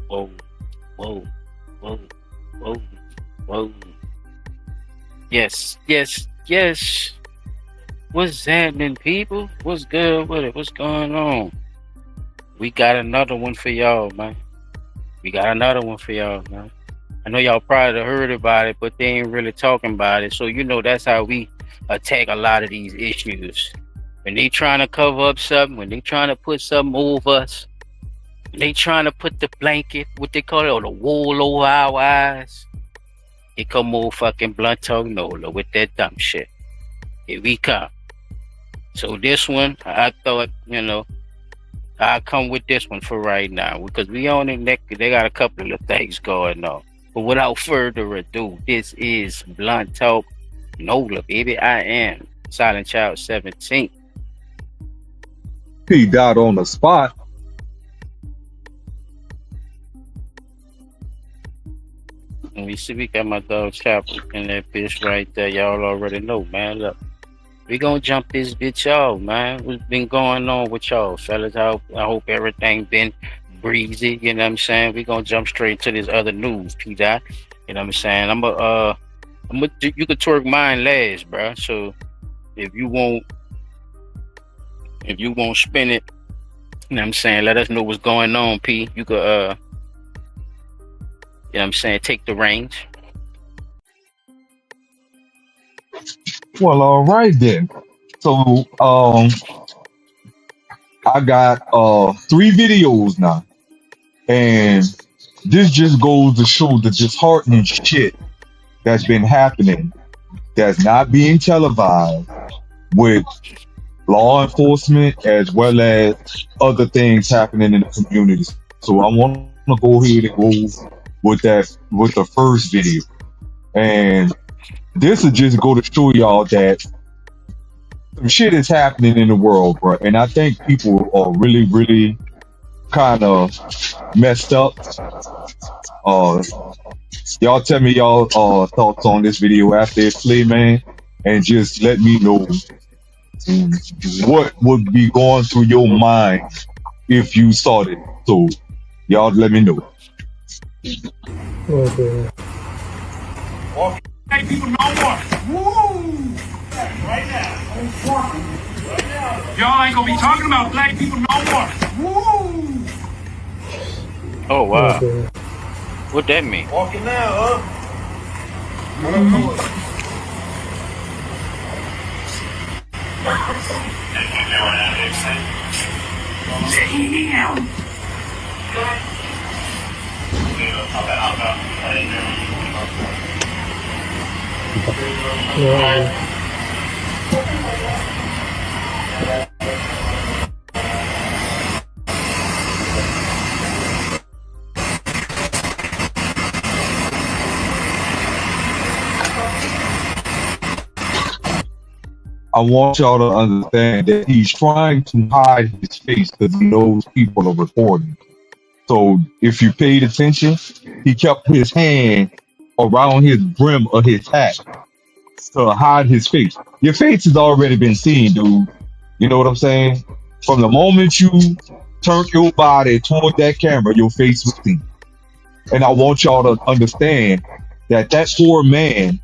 Whoa, whoa, whoa, whoa, whoa. Yes, yes, yes. What's happening, people? What's good with it? What's going on? We got another one for y'all, man. We got another one for y'all, man. I know y'all probably heard about it, but they ain't really talking about it. So that's how we attack a lot of these issues. When they trying to cover up something, when they trying to put something over us, they trying to put the blanket, what they call it, or the wool over our eyes. Here come old fucking Blunt Talk Nola with that dumb shit. Here we come. So this one, I thought, I'll come with this one for right now because we on it neck. They got a couple of things going on. But without further ado, this is Blunt Talk Nola, baby. I am Silent Child 17. P dot on the spot. And we see we got my dog Chopper in that bitch right there. Y'all already know, man. Look, we gonna jump this bitch off, man. What's been going on with y'all, fellas? I hope everything been breezy. You know what I'm saying? We gonna jump straight to this other news, P dot. You know what I'm saying? You could twerk mine last, bro. So if you won't spin it, you know what I'm saying? Let us know what's going on, P. You could you know what I'm saying? Take the reins. Well, all right then. So I got 3 videos now. And this just goes to show the disheartening shit that's been happening that's not being televised with law enforcement as well as other things happening in the community. So I want to go ahead and go with the first video. And this will just go to show y'all that some shit is happening in the world, bro. And I think people are really, really kind of messed up. Y'all tell me y'all thoughts on this video after it play, man, and just let me know what would be going through your mind if you saw it. So y'all let me know. Okay. Black people no more. Woo! Right now. Right now. Y'all ain't gonna be talking about black people no more. Woo! Oh wow. Okay. What that mean? Walking now, huh? Yeah. I want y'all to understand that he's trying to hide his face because he knows people are recording. So if you paid attention, he kept his hand around his brim of his hat to hide his face. Your face has already been seen, dude. You know what I'm saying? From the moment you turned your body toward that camera, your face was seen. And I want y'all to understand that that poor man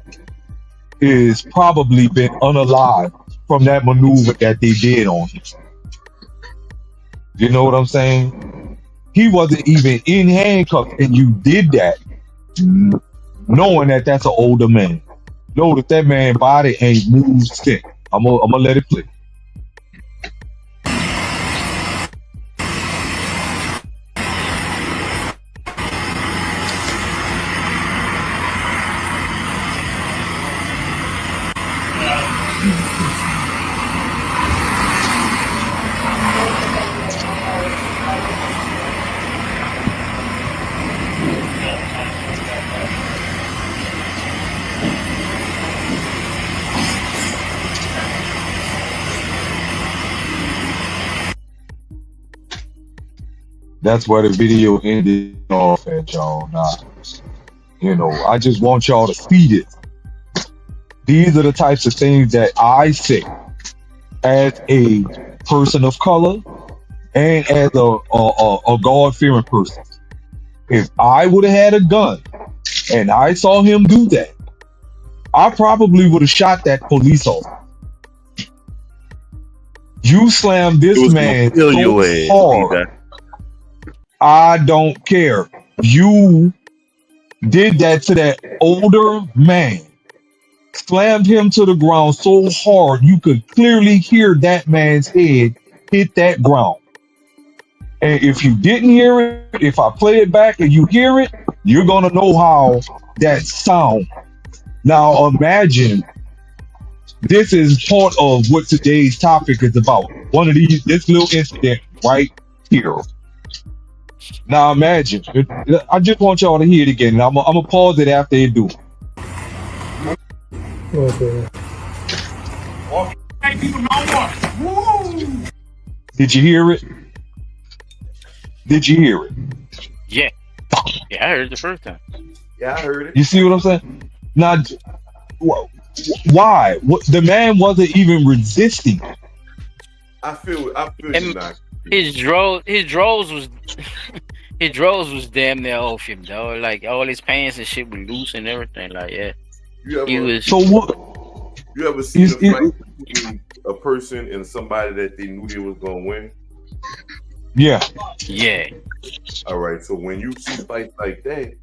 is probably been unalive from that maneuver that they did on him. You know what I'm saying? He wasn't even in handcuffs, and you did that knowing that that's an older man. Know that that man's body ain't moved since. I'm gonna let it play. That's where the video ended off at, y'all. Nah, I just want y'all to see this. These are the types of things that I say as a person of color and as a God-fearing person. If I would have had a gun and I saw him do that, I probably would have shot that police officer. You slammed It this was gonna man kill so your ass. hard. I don't care. You did that to that older man. Slammed him to the ground so hard you could clearly hear that man's head hit that ground. And if you didn't hear it, if I play it back and you hear it, you're gonna know how that sound. Now imagine this is part of what today's topic is about. This little incident right here. Now imagine, I just want y'all to hear it again. I'm gonna pause it after they do. Okay. Black people no more. Woo! Did you hear it? Did you hear it? Yeah. Yeah, I heard it the first time. Yeah, I heard it. You see what I'm saying? Now, why? The man wasn't even resisting. I feel And you not. his drawers was his drawers was damn near off him, though. Like all his pants and shit were loose and everything. Like, yeah. He was So what? You ever seen a fight between a person and somebody that they knew they was gonna win? Yeah. yeah. All right, so when you see fights like that,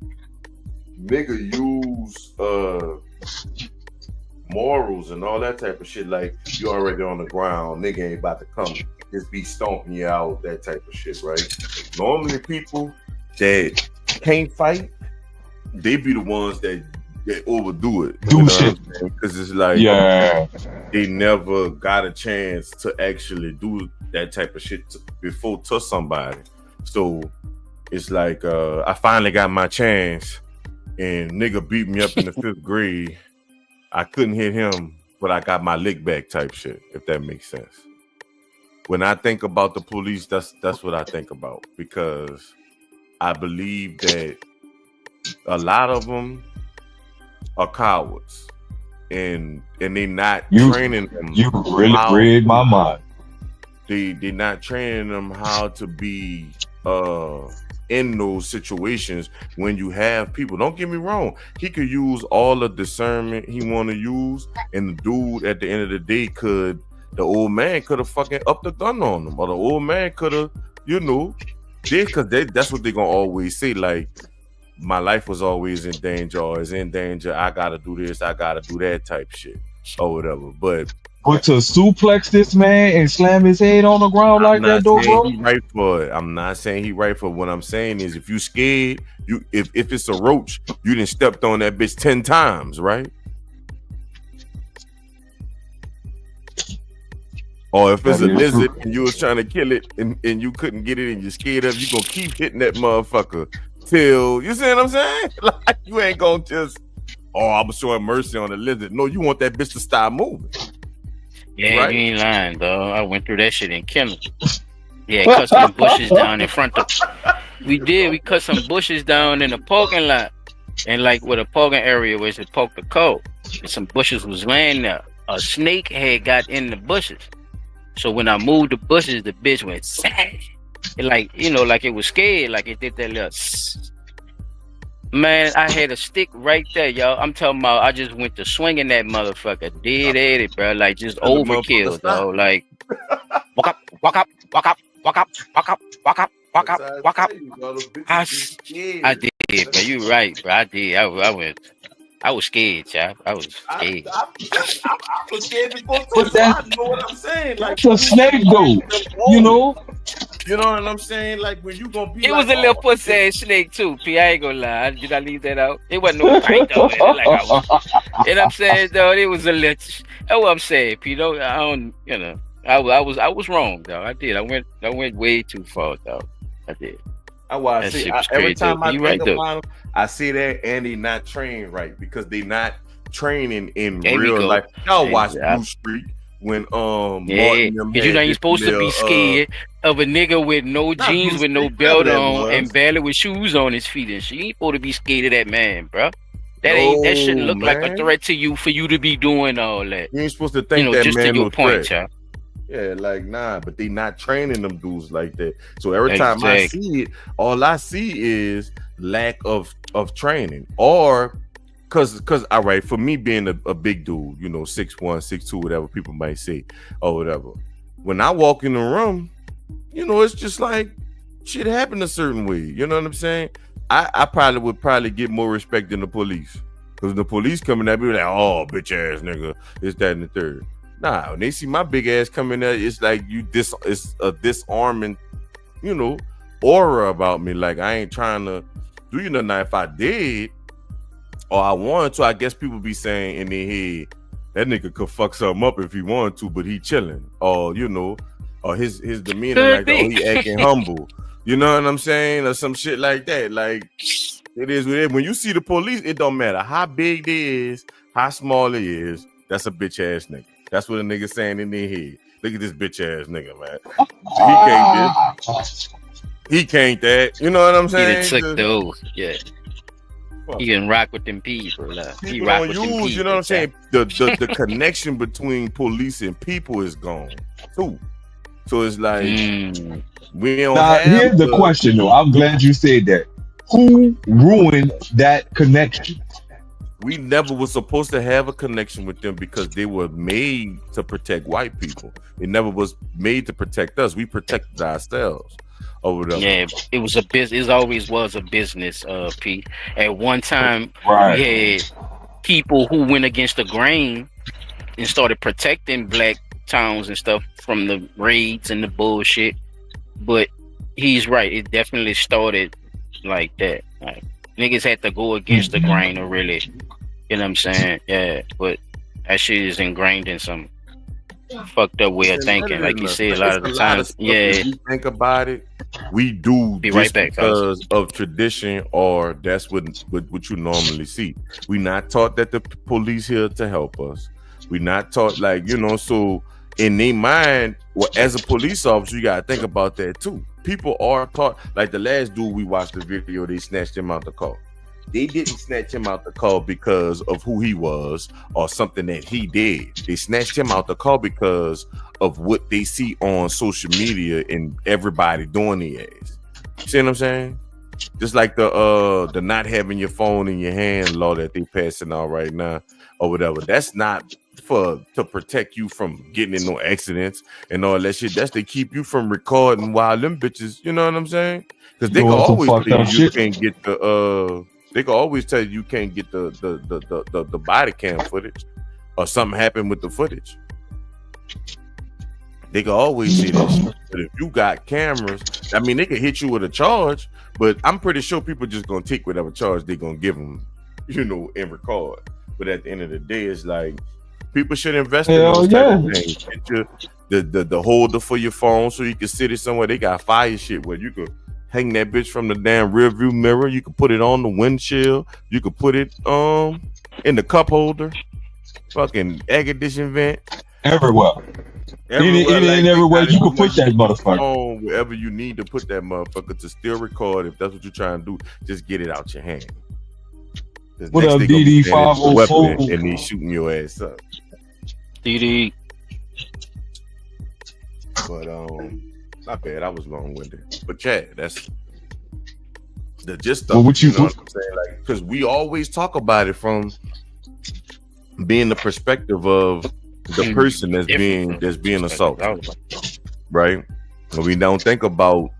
nigga use morals and all that type of shit. Like you already on the ground, nigga ain't about to come just be stomping you out, that type of shit, right? Normally people that can't fight, they be the ones that overdo it. Do shit. Because it's like they never got a chance to actually do that type of shit before to somebody. So it's like I finally got my chance and nigga beat me up in the 5th grade. I couldn't hit him, but I got my lick back type shit, if that makes sense. When I think about the police, that's what I think about, because I believe that a lot of them are cowards and they not training them. You really read my mind. They're not training them how to be in those situations when you have people. Don't get me wrong, he could use all the discernment he want to use, and the dude at the end of the day the old man could have fucking upped the gun on him, or the old man could have, because that's what they're gonna always say, like, my life was always in danger, or is in danger, I gotta do this, I gotta do that type shit, or whatever. But to suplex this man and slam his head on the ground like that, though, bro? He right for it. I'm not saying he right for it. What I'm saying is, if you scared, if it's a roach, you done stepped on that bitch 10 times, right? Or if it's a lizard and you was trying to kill it and you couldn't get it and you're scared of it, you gonna keep hitting that motherfucker till, you see what I'm saying? Like, you ain't gonna just, I'm showing mercy on the lizard. No, you want that bitch to stop moving. Yeah, right? You ain't lying, dog. I went through that shit in Kendall. Yeah, cut some bushes down in front of. We cut some bushes down in the parking lot, and like where the parking area was, to park the car. And some bushes was laying there. A snake had got in the bushes, so when I moved the bushes, the bitch went sad. It like it was scared, like it did that little. Man, I had a stick right there, y'all. I'm talking about, I just went to swinging that motherfucker. Dead at it, bro. Like, just overkill, though. Like, walk up, walk up, walk up, walk up, walk up, walk up, walk up, walk up. I did, bro. You right, bro. I did. I was scared, child. I was scared. I was scared before too, so I know what I'm saying. Like, it's a snake, though. You know what I'm saying? Like, when you gonna be, it was a little pussy ass snake too, P. I ain't gonna lie. Did I leave that out? It wasn't no bite though. Like, you know what I'm saying, though? It was a little. That's what I'm saying, P. Though I don't, I was wrong, though. I did. I went way too far, though. I did. I see. Every time I think about them, I see that, and they not trained right, because they not training in real life. Y'all watch Blue Street. when Yeah, Martin them because you had ain't this supposed to be scared of a nigga with no not jeans, Bruce with no Lee, whatever belt that on, and was. barely with shoes on his feet, and she ain't supposed to be scared of that man, bro. That shouldn't No, look like a man. threat to you for you to be doing all that. You ain't supposed to think that Just to man your no point, threat. child. Yeah, like nah, but they not training them dudes like that. So every time I Exactly. see it, all I see is lack of training. Or cause all right, for me being a big dude, 6'1", 6'2", whatever people might say, or whatever. When I walk in the room, it's just like shit happened a certain way. You know what I'm saying? I probably would get more respect than the police. Because the police coming at me like, oh, bitch ass nigga, this, that, and the third. Nah, when they see my big ass coming there, it's like it's a disarming, aura about me. Like I ain't trying to do you nothing. Now, if I did or I wanted to, I guess people be saying in their head, that nigga could fuck something up if he wanted to, but he chilling. Or, or his demeanor Could like, be. oh, he acting humble. You know what I'm saying? Or some shit like that. Like, it is what it is. When you see the police, it don't matter how big they is, how small it is. That's a bitch ass nigga. That's what a nigga saying in their head. Look at this bitch ass nigga, man. He can't this. He can't that. You know what I'm He done saying? took the oath. Yeah. He can rock with them people. He People rock don't with them use, people. you know what I'm saying? The connection between police and people is gone too. So it's like we don't Now, have here's the question though. I'm glad you said that. Who ruined that connection? We never was supposed to have a connection with them because they were made to protect white people. It never was made to protect us. We protected ourselves over there. Yeah, it was a business. It always was a business, P. At one time, Right. we had people who went against the grain and started protecting black towns and stuff from the raids and the bullshit. But he's right. It definitely started like that. Like, niggas had to go against the grain to really, you know what I'm saying? Yeah, but that shit is ingrained in some fucked up way of thinking. Like you said, a lot of the times, yeah. If you think about it, we do Be just right back, fellas. because of tradition, or that's what you normally see. We not taught that the police here to help us. We not taught so in their mind, well, as a police officer, you gotta think about that too. People are taught, like the last dude we watched the video, they snatched him out the car. They didn't snatch him out the car because of who he was or something that he did. They snatched him out the car because of what they see on social media and everybody doing the ass. See what I'm saying? Just like the not having your phone in your hand law that they passing out right now or whatever. That's not to protect you from getting in no accidents and all that shit. That's to keep you from recording while them bitches, you know what I'm saying? Because they can always tell you can't get the they can always tell you can't get the body cam footage or something happened with the footage. They can always see that shit. But if you got cameras, I mean, they can hit you with a charge, but I'm pretty sure people just gonna take whatever charge they gonna give them, and record. But at the end of the day, it's like people should invest in those type of things. Get the holder for your phone so you can sit it somewhere. They got fire shit where you could hang that bitch from the damn rear view mirror. You can put it on the windshield. You could put it in the cup holder. Fucking air conditioning vent. Everywhere everywhere you can put that motherfucker. Wherever you need to put that motherfucker to still record. If that's what you're trying to do, just get it out your hand. What up, DD504? And he's shooting your ass up. DD. But not bad. I was long-winded. But yeah, that's the gist of it. You know what I'm saying? Like, because we always talk about it from being the perspective of the person that's being assaulted, right? And we don't think about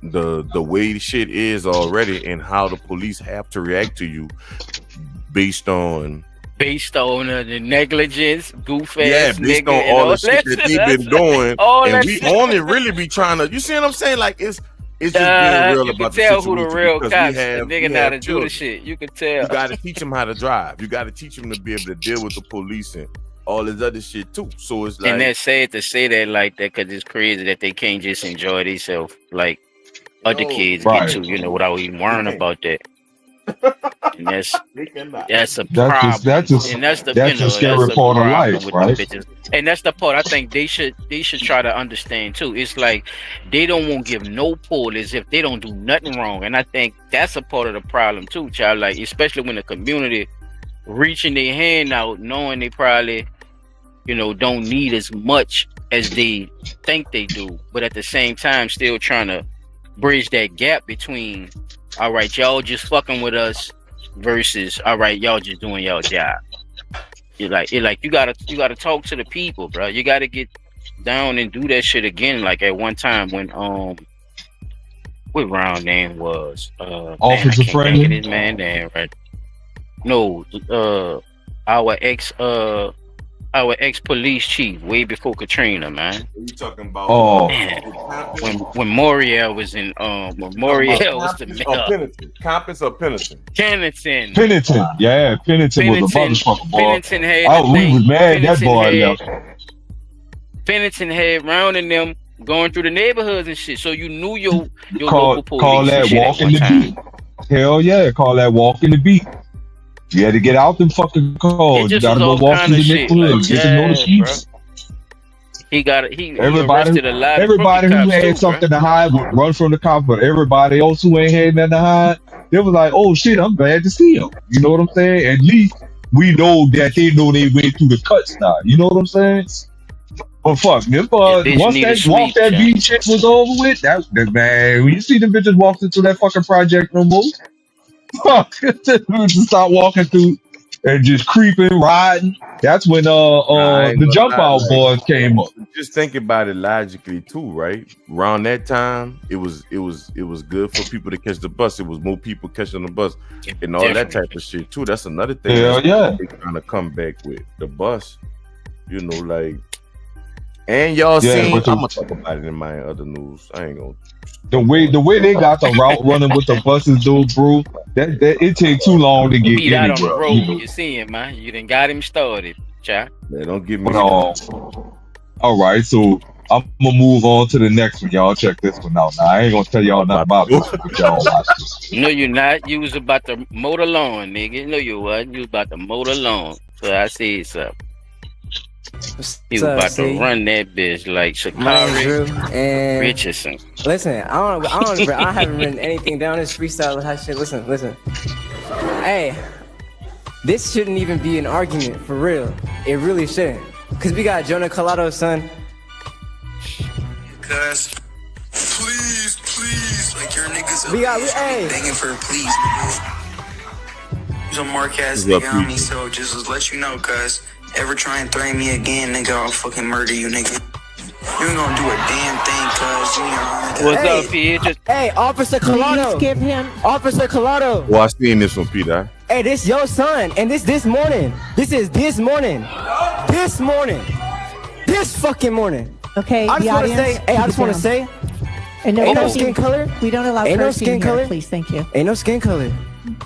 the way shit is already and how the police have to react to you based on the negligence, goof ass, based nigga, on all the shit that they've been doing, and we only really be trying to. You see what I'm saying? Like it's just being real about the situation. You can tell who the real cops, the nigga know how to do the shit. You can tell. You got to teach them how to drive. You got to teach them to be able to deal with the police and all this other shit too. So it's like, and that's sad to say that like that because it's crazy that they can't just enjoy themselves like other kids get to, without even worrying about that. And that's They cannot. that's a That's problem. just And that's the that's you a know scary that's a part of problem life, with right? them bitches. And that's the part I think they should try to understand too. It's like they don't want to give no pull as if they don't do nothing wrong. And I think that's a part of the problem too, child. Like especially when the community reaching their hand out, knowing they probably don't need as much as they think they do, but at the same time still trying to bridge that gap between all right, y'all just fucking with us versus all right, y'all just doing y'all job. You gotta talk to the people, bro. You gotta get down and do that shit again. Like at one time when what round name was man, I Officer can't think of friendly. his man name right. No, our ex police chief way before Katrina, man. You talking about Oh, Man, Compton? when Moriel was in when Moriel was the Compton or mayor. Penitent? Compton or Penitent? Pennington. Pennington. Yeah, Pennington was a Pennington, motherfucker, boy. Pennington had Oh, the we thing. was mad that Pennington boy had left. Pennington had rounding them going through the neighborhoods and shit. So you knew your local Call police and that shit at walking one the time. beat. Hell yeah, call that walking the beat. You had to get out them fucking It calls. You just gotta was go all walk kind through of the shit. Like, neighborhood, get to know the yeah, bro. chiefs. He Everybody, arrested a lot of everybody crooked who cops had too, bro. something to hide would run from the cops, but everybody else who ain't had nothing to hide, they was like, "Oh shit, I'm glad to see him." You know what I'm saying? At least we know that they know they went through the cuts now. You know what I'm saying? But fuck, them That bitch once needed that walk sleep, that child. beat shit was over with, that man, when you see them bitches walk into that fucking project no more, fuck, just start walking through and just creeping, riding. That's when Nah, I ain't the gonna jump lie, out boys came up. just think about it logically too, right? Around that time, it was good for people to catch the bus. It was more people catching the bus and all that type of shit too. That's another thing Hell yeah. they trying to come back with the bus. Like, and y'all Yeah, seen. but I'm gonna talk about it in my other news. I ain't gonna. the way they got the route running with the buses, though, bro, that it take too long to get Beat out on the anywhere. road. You know. You see him, man. You done got him started, child. Man, don't give me. But, all right, so I'm gonna move on to the next one. Y'all check this one out. Now I ain't gonna tell y'all nothing about this one, but y'all watch this. No, you're not. You was about to mow the lawn, nigga. No, you wasn't. You was about to mow the lawn. So I see something. He was about to run that bitch like Shakari and Richardson. listen, I haven't written anything down. This freestyle that shit. Listen. Hey, this shouldn't even be an argument for real. It really shouldn't, cause we got Jonah Collato's son. Cuz, please, like your niggas We got- up hey. begging for please, nigga. He's a mark ass What's up, nigga on me, people? so just let you know, cuz. Ever try and threaten me again, nigga, I'll fucking murder you, nigga. You ain't gonna do a damn thing, cuz. You ain't gonna What's Hey. up, P? Just Hey, Officer Please Collado. give him. Officer Collado. Well, I seen this from Peter. Hey, this your son, and this morning. This is this morning. This morning. This fucking morning. Okay, I the just want to audience. say. Hey, I just want to say. And Ain't no cursing. skin color. We don't allow Ain't no cursing skin here, color. please. Thank you. Ain't no skin color.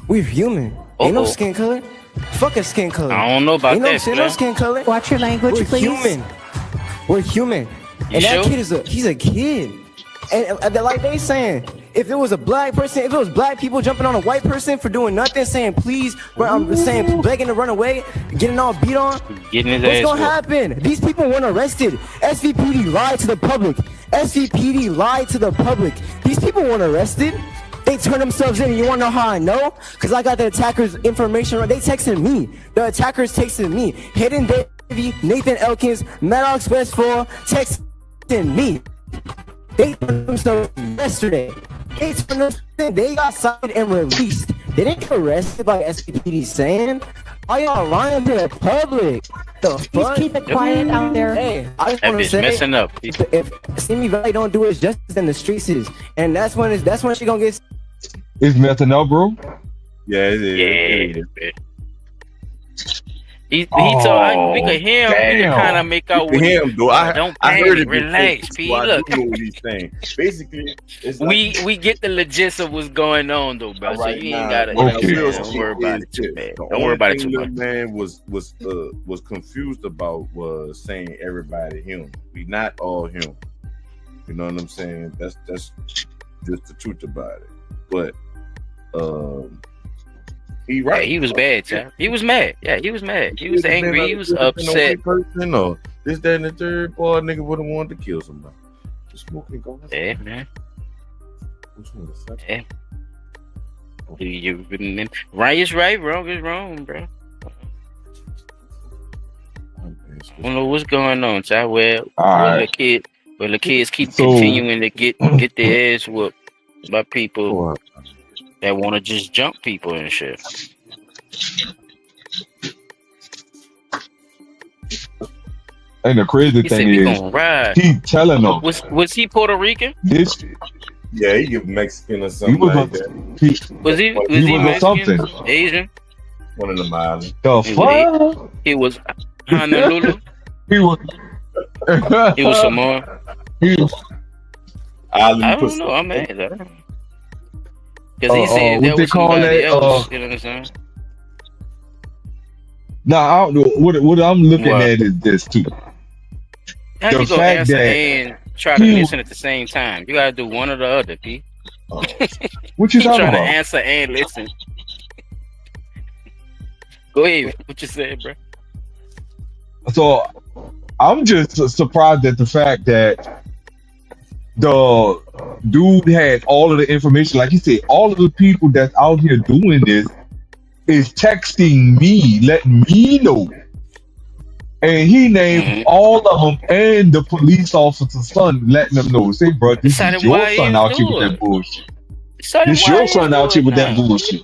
We're human. Ain't no Uh-oh. skin color. Fuck a skin color. I don't know about Ain't that, no man. skin color. Watch your language, We're please. human. We're human. You And that sure? kid he's a kid. And like they saying, if it was a black person, if it was black people jumping on a white person for doing nothing, saying please, saying begging to run away, getting all beat on, getting his what's ass gonna whooped. happen? These people weren't arrested. SVPD lied to the public. SVPD lied to the public. These people weren't arrested. They turned themselves in. And you wanna know how I know? Cause I got the attackers' information. They texted me. The attackers texted me. Hayden Davey, Nathan Elkins, Maddox Westfall texted me. They turned themselves yesterday. They turned themselves in. They got cited and released. They didn't get arrested by SVPD saying, why y'all lying to the public? The Please fuck? keep it quiet out there. Hey, I just That want to bitch say, messing up. if Simi Valley don't do his justice, then the streets is, and that's when she gonna get. It's messing up, bro. Yeah, it is. Yeah. He told we could hear him. We could damn. kind of make out To what him, though, don't I heard it. relax, before, P. so I Look, do know what he's saying. Basically, it's like, we get the legit of what's going on though, bro. So right you now, ain't gotta. okay. real Don't shit worry about is it too this. bad. The Don't worry about it too only much. thing the man was confused about was saying everybody human. We not all human. You know what I'm saying? That's just the truth about it. But He Yeah, right. he was bad, child. He was mad. Yeah, he was mad. He was Could've been angry. He was could've been a upset. white person or this, that, and the third. Boy, nigga would have wanted to kill somebody. The smoking gun. Yeah, man. Which one is that? Yeah. Do you remember? Right is right, wrong is wrong, bro. I don't know what's going on, child. Well, All the right. kids keep So- continuing to get their ass whooped by people Boy, that want to just jump people and shit. And the crazy He said thing we is, gonna ride. he telling them Was he Puerto Rican? this. yeah, he give Mexican or He something was like a, that. he, Was he He was a Mexican? something. Asian? One of them islands. the He fuck. He was Honolulu. He was. He was Samoan. He was. Island I don't Pacific. know. I'm mad. Because he said what that they was call somebody that, else. You know what I'm saying? Now, I don't know what I'm looking What? at is this too. How The you gonna fact answer that and try to he- listen at the same time? You gotta do one or the other, P. What you He talking trying to about? answer and listen. Go ahead. What you said, bro? So I'm just surprised at the fact that the dude had all of the information. Like he said, all of the people that's out here doing this is texting me, letting me know. And he named Mhm. all of them and the police officer's son, letting them know. Say, bro, this Tell is him your why he son is out here with doing that it. bullshit. Son, This why your he son out do here it with that now? bullshit.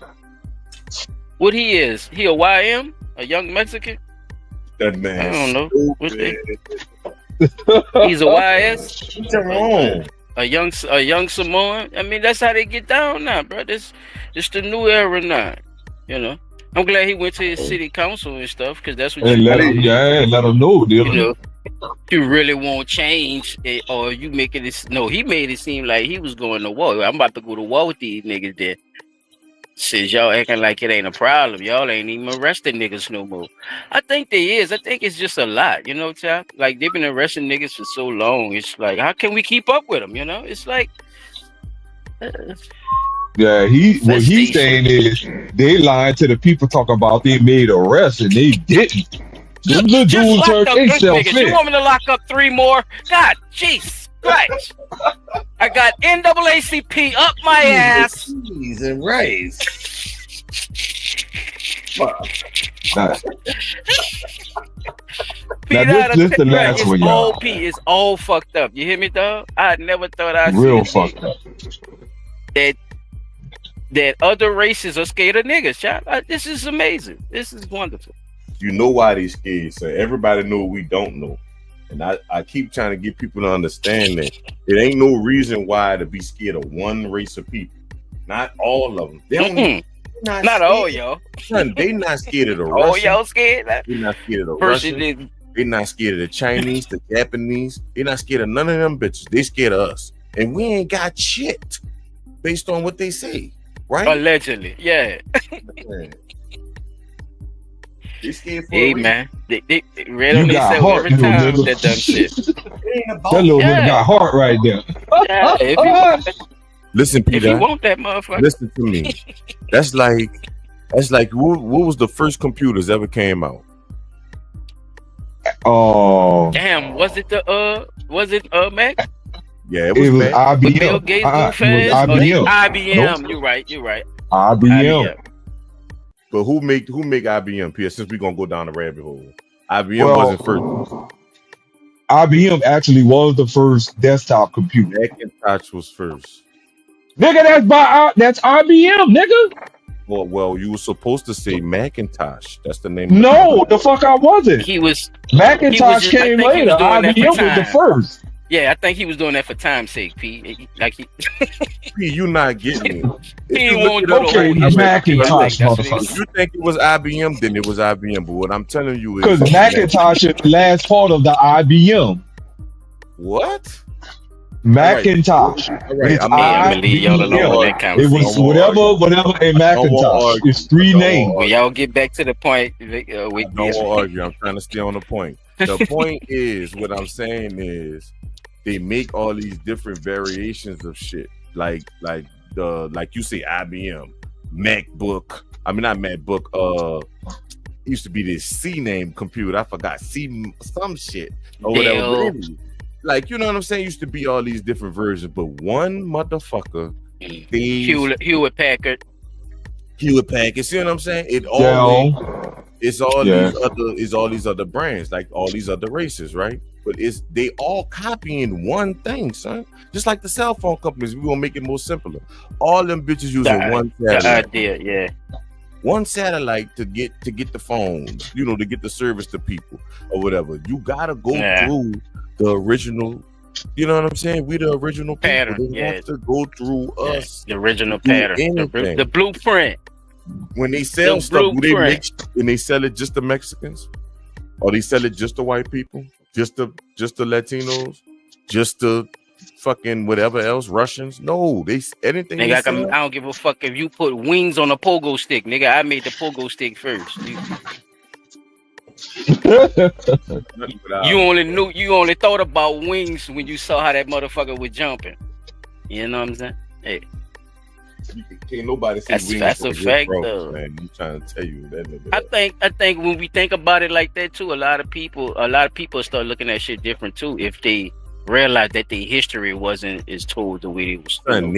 What he is? He a YM? A young Mexican? That man. I don't know. What's stupid. He's a YS? What's wrong? A young Samoan? I mean, that's how they get down now, bro. This the new era now. You know. I'm glad he went to his city council and stuff, because that's what And you let do. him, let him know, dude. You know, you really won't change it, or you making this. No, he made it seem like he was going to war. I'm about to go to war with these niggas there. Since y'all acting like it ain't a problem, y'all ain't even arresting niggas no more. I think they is. I think it's just a lot, you know, child. Like they've been arresting niggas for so long. It's like, how can we keep up with them? You know, it's like. Yeah, what he's saying is they lying to the people talking about they made arrests and they didn't. Them little Just dudes lock turned up them themselves niggas. You in. want me to lock up 3 more? God, jeez, Christ. I got NAACP up my ass. Cheese and rice. Nah. P, Now, that this the right, last it's one, all y'all. P. It's all fucked up. You hear me, dog? I never thought I'd Real see fucked up. that other races are scared of niggas, child. This is amazing. This is wonderful. You know why they scared, so everybody know what we don't know. And I keep trying to get people to understand that it ain't no reason why to be scared of one race of people. Not all of them. They don't. Not all y'all. Son, they not scared of the All Russian. y'all scared? They not scared of the Person Russian. did. They not scared of the Chinese, the Japanese. They not scared of none of them bitches. They scared of us, and we ain't got shit based on what they say, right? Allegedly, yeah. They scared for Hey a reason. man, they read You on got themselves heart, every little time nigga. that dumb shit. It ain't about That little Yeah. nigga got heart right there. Yeah, Listen, if you Peter. want that motherfucker. Listen to me. That's like what was the first computers ever came out? Oh, Damn, was it Mac? Yeah, it it was was Mac. Bill IBM. Gates It go was fast? Or IBM. IBM? Nope. You're right. IBM. But who make IBM, Peter? Since we're gonna go down the rabbit hole. IBM Well, wasn't first. IBM actually was the first desktop computer. Macintosh was first. Nigga, that's IBM, nigga. Well, you were supposed to say Macintosh. That's the name. No, the fuck I wasn't. He was. Macintosh just- I came think he was later. doing that for IBM was the time. first. Yeah, I think he was doing that for time's sake, P. Like he You not getting it. If He you won't look do it the up- whole Okay, history. Macintosh, That's what he motherfucker. was- If you think it was IBM, then it was IBM. But what I'm telling you is Because Macintosh is the last part of the IBM. what? Macintosh. All right, It's I'm I'm gonna leave y'all alone IBM. with that It conversation. was No more whatever in Macintosh. argue. It's 3 No more names. When y'all get back to the point, I don't want to argue. I'm trying to stay on the point. The point is, what I'm saying is, they make all these different variations of shit, like you say IBM. MacBook. I mean, not MacBook. It used to be this C-name computer. I forgot C some shit or whatever. But anyway, like, you know what I'm saying? Used to be all these different versions, but one motherfucker, Hewlett Packard. Hewlett Packard. See what I'm saying? It always it's all these other brands, like all these other races, right? But they all copying one thing, son. Just like the cell phone companies, we gonna make it more simpler. All them bitches using one satellite. The idea, yeah. One satellite to get the phones, you know, to get the service to people or whatever. You gotta go through the original. You know what I'm saying? We the original pattern. They have to go through us. The original pattern. The blueprint. When they sell stuff, do they mix and they sell it just to Mexicans, or they sell it just to white people, just to Latinos, just to fucking whatever else, Russians? No, anything. Nigga, I don't give a fuck if you put wings on a pogo stick, nigga. I made the pogo stick first. You only thought about wings when you saw how that motherfucker was jumping. You know what I'm saying? Hey. Can't nobody say that's a fact, though. Man, I'm trying to tell you that. I think when we think about it like that too, a lot of people start looking at shit different too if they realize that their history wasn't as told the way it was told.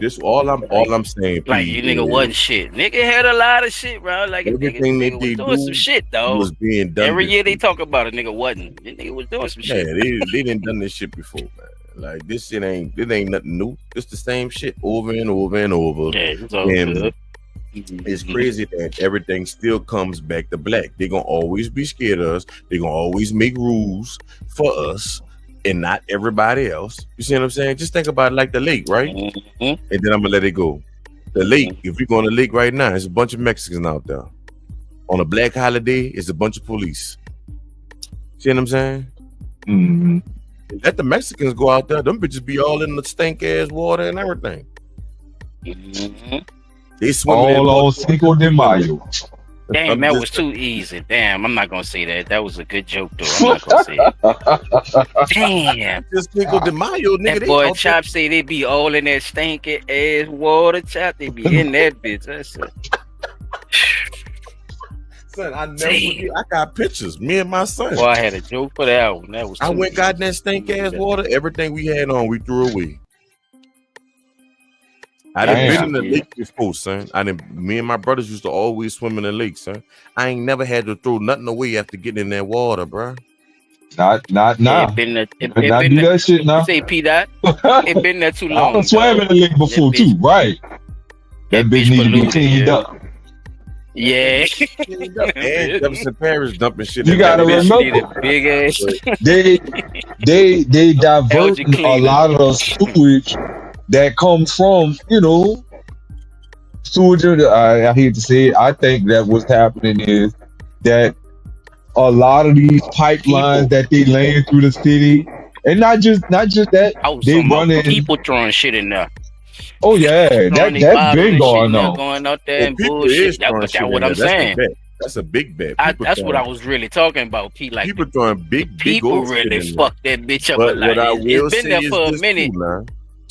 This all I'm saying. Like you nigga wasn't shit. Nigga had a lot of shit, bro. Like everything nigga was doing some shit though. Was being done. Every year they talk about it, nigga wasn't. The nigga was doing some shit. Yeah, they didn't done this shit before, man. Like this shit ain't nothing new. It's the same shit over and over and over. Yeah, it's all good. It's crazy that everything still comes back to black. They're gonna always be scared of us. They're gonna always make rules for us and not everybody else. You see what I'm saying? Just think about it like the lake, right? Mm-hmm. And then I'm gonna let it go. The lake, if we go on the lake right now, there's a bunch of Mexicans out there. On a black holiday, it's a bunch of police. See what I'm saying? Mm-hmm. Let the Mexicans go out there. Them bitches be all in the stink ass water and everything. Mm-hmm. They swim all on Cinco de Mayo. Damn, that was too easy. Damn, I'm not gonna say that. That was a good joke though. I'm not gonna say it. Damn. Just Cinco de Mayo, nigga. That boy Chop say they be all in that stinky ass water. Chop, they be in that bitch. That's it. Son, I got pictures. Me and my son. Well, I had a joke for that one. That was. I went got in that stink ass water. Everything we had on, we threw away. I done been in the lake before, son. Me and my brothers used to always swim in the lake, son. I ain't never had to throw nothing away after getting in that water, bro. Not now. Not do that shit now. Say P dot. It been there too long. I done swam in the lake before too, right? That bitch need to be cleaned up. Yeah. And Jefferson Parish dumping shit. You gotta remember, big ass. they divert a lot of the sewage that comes from, sewage. I hate to say it. I think that what's happening is that a lot of these pipelines that they laying through the city, and not just that, they running people throwing shit in there. Oh yeah, that's big going on. Going out there and bullshit. That's what I'm saying. That's a big bet. That's what I was really talking about, Pete. Like people throwing big people really fuck that bitch up. But what I will it's been there for a minute.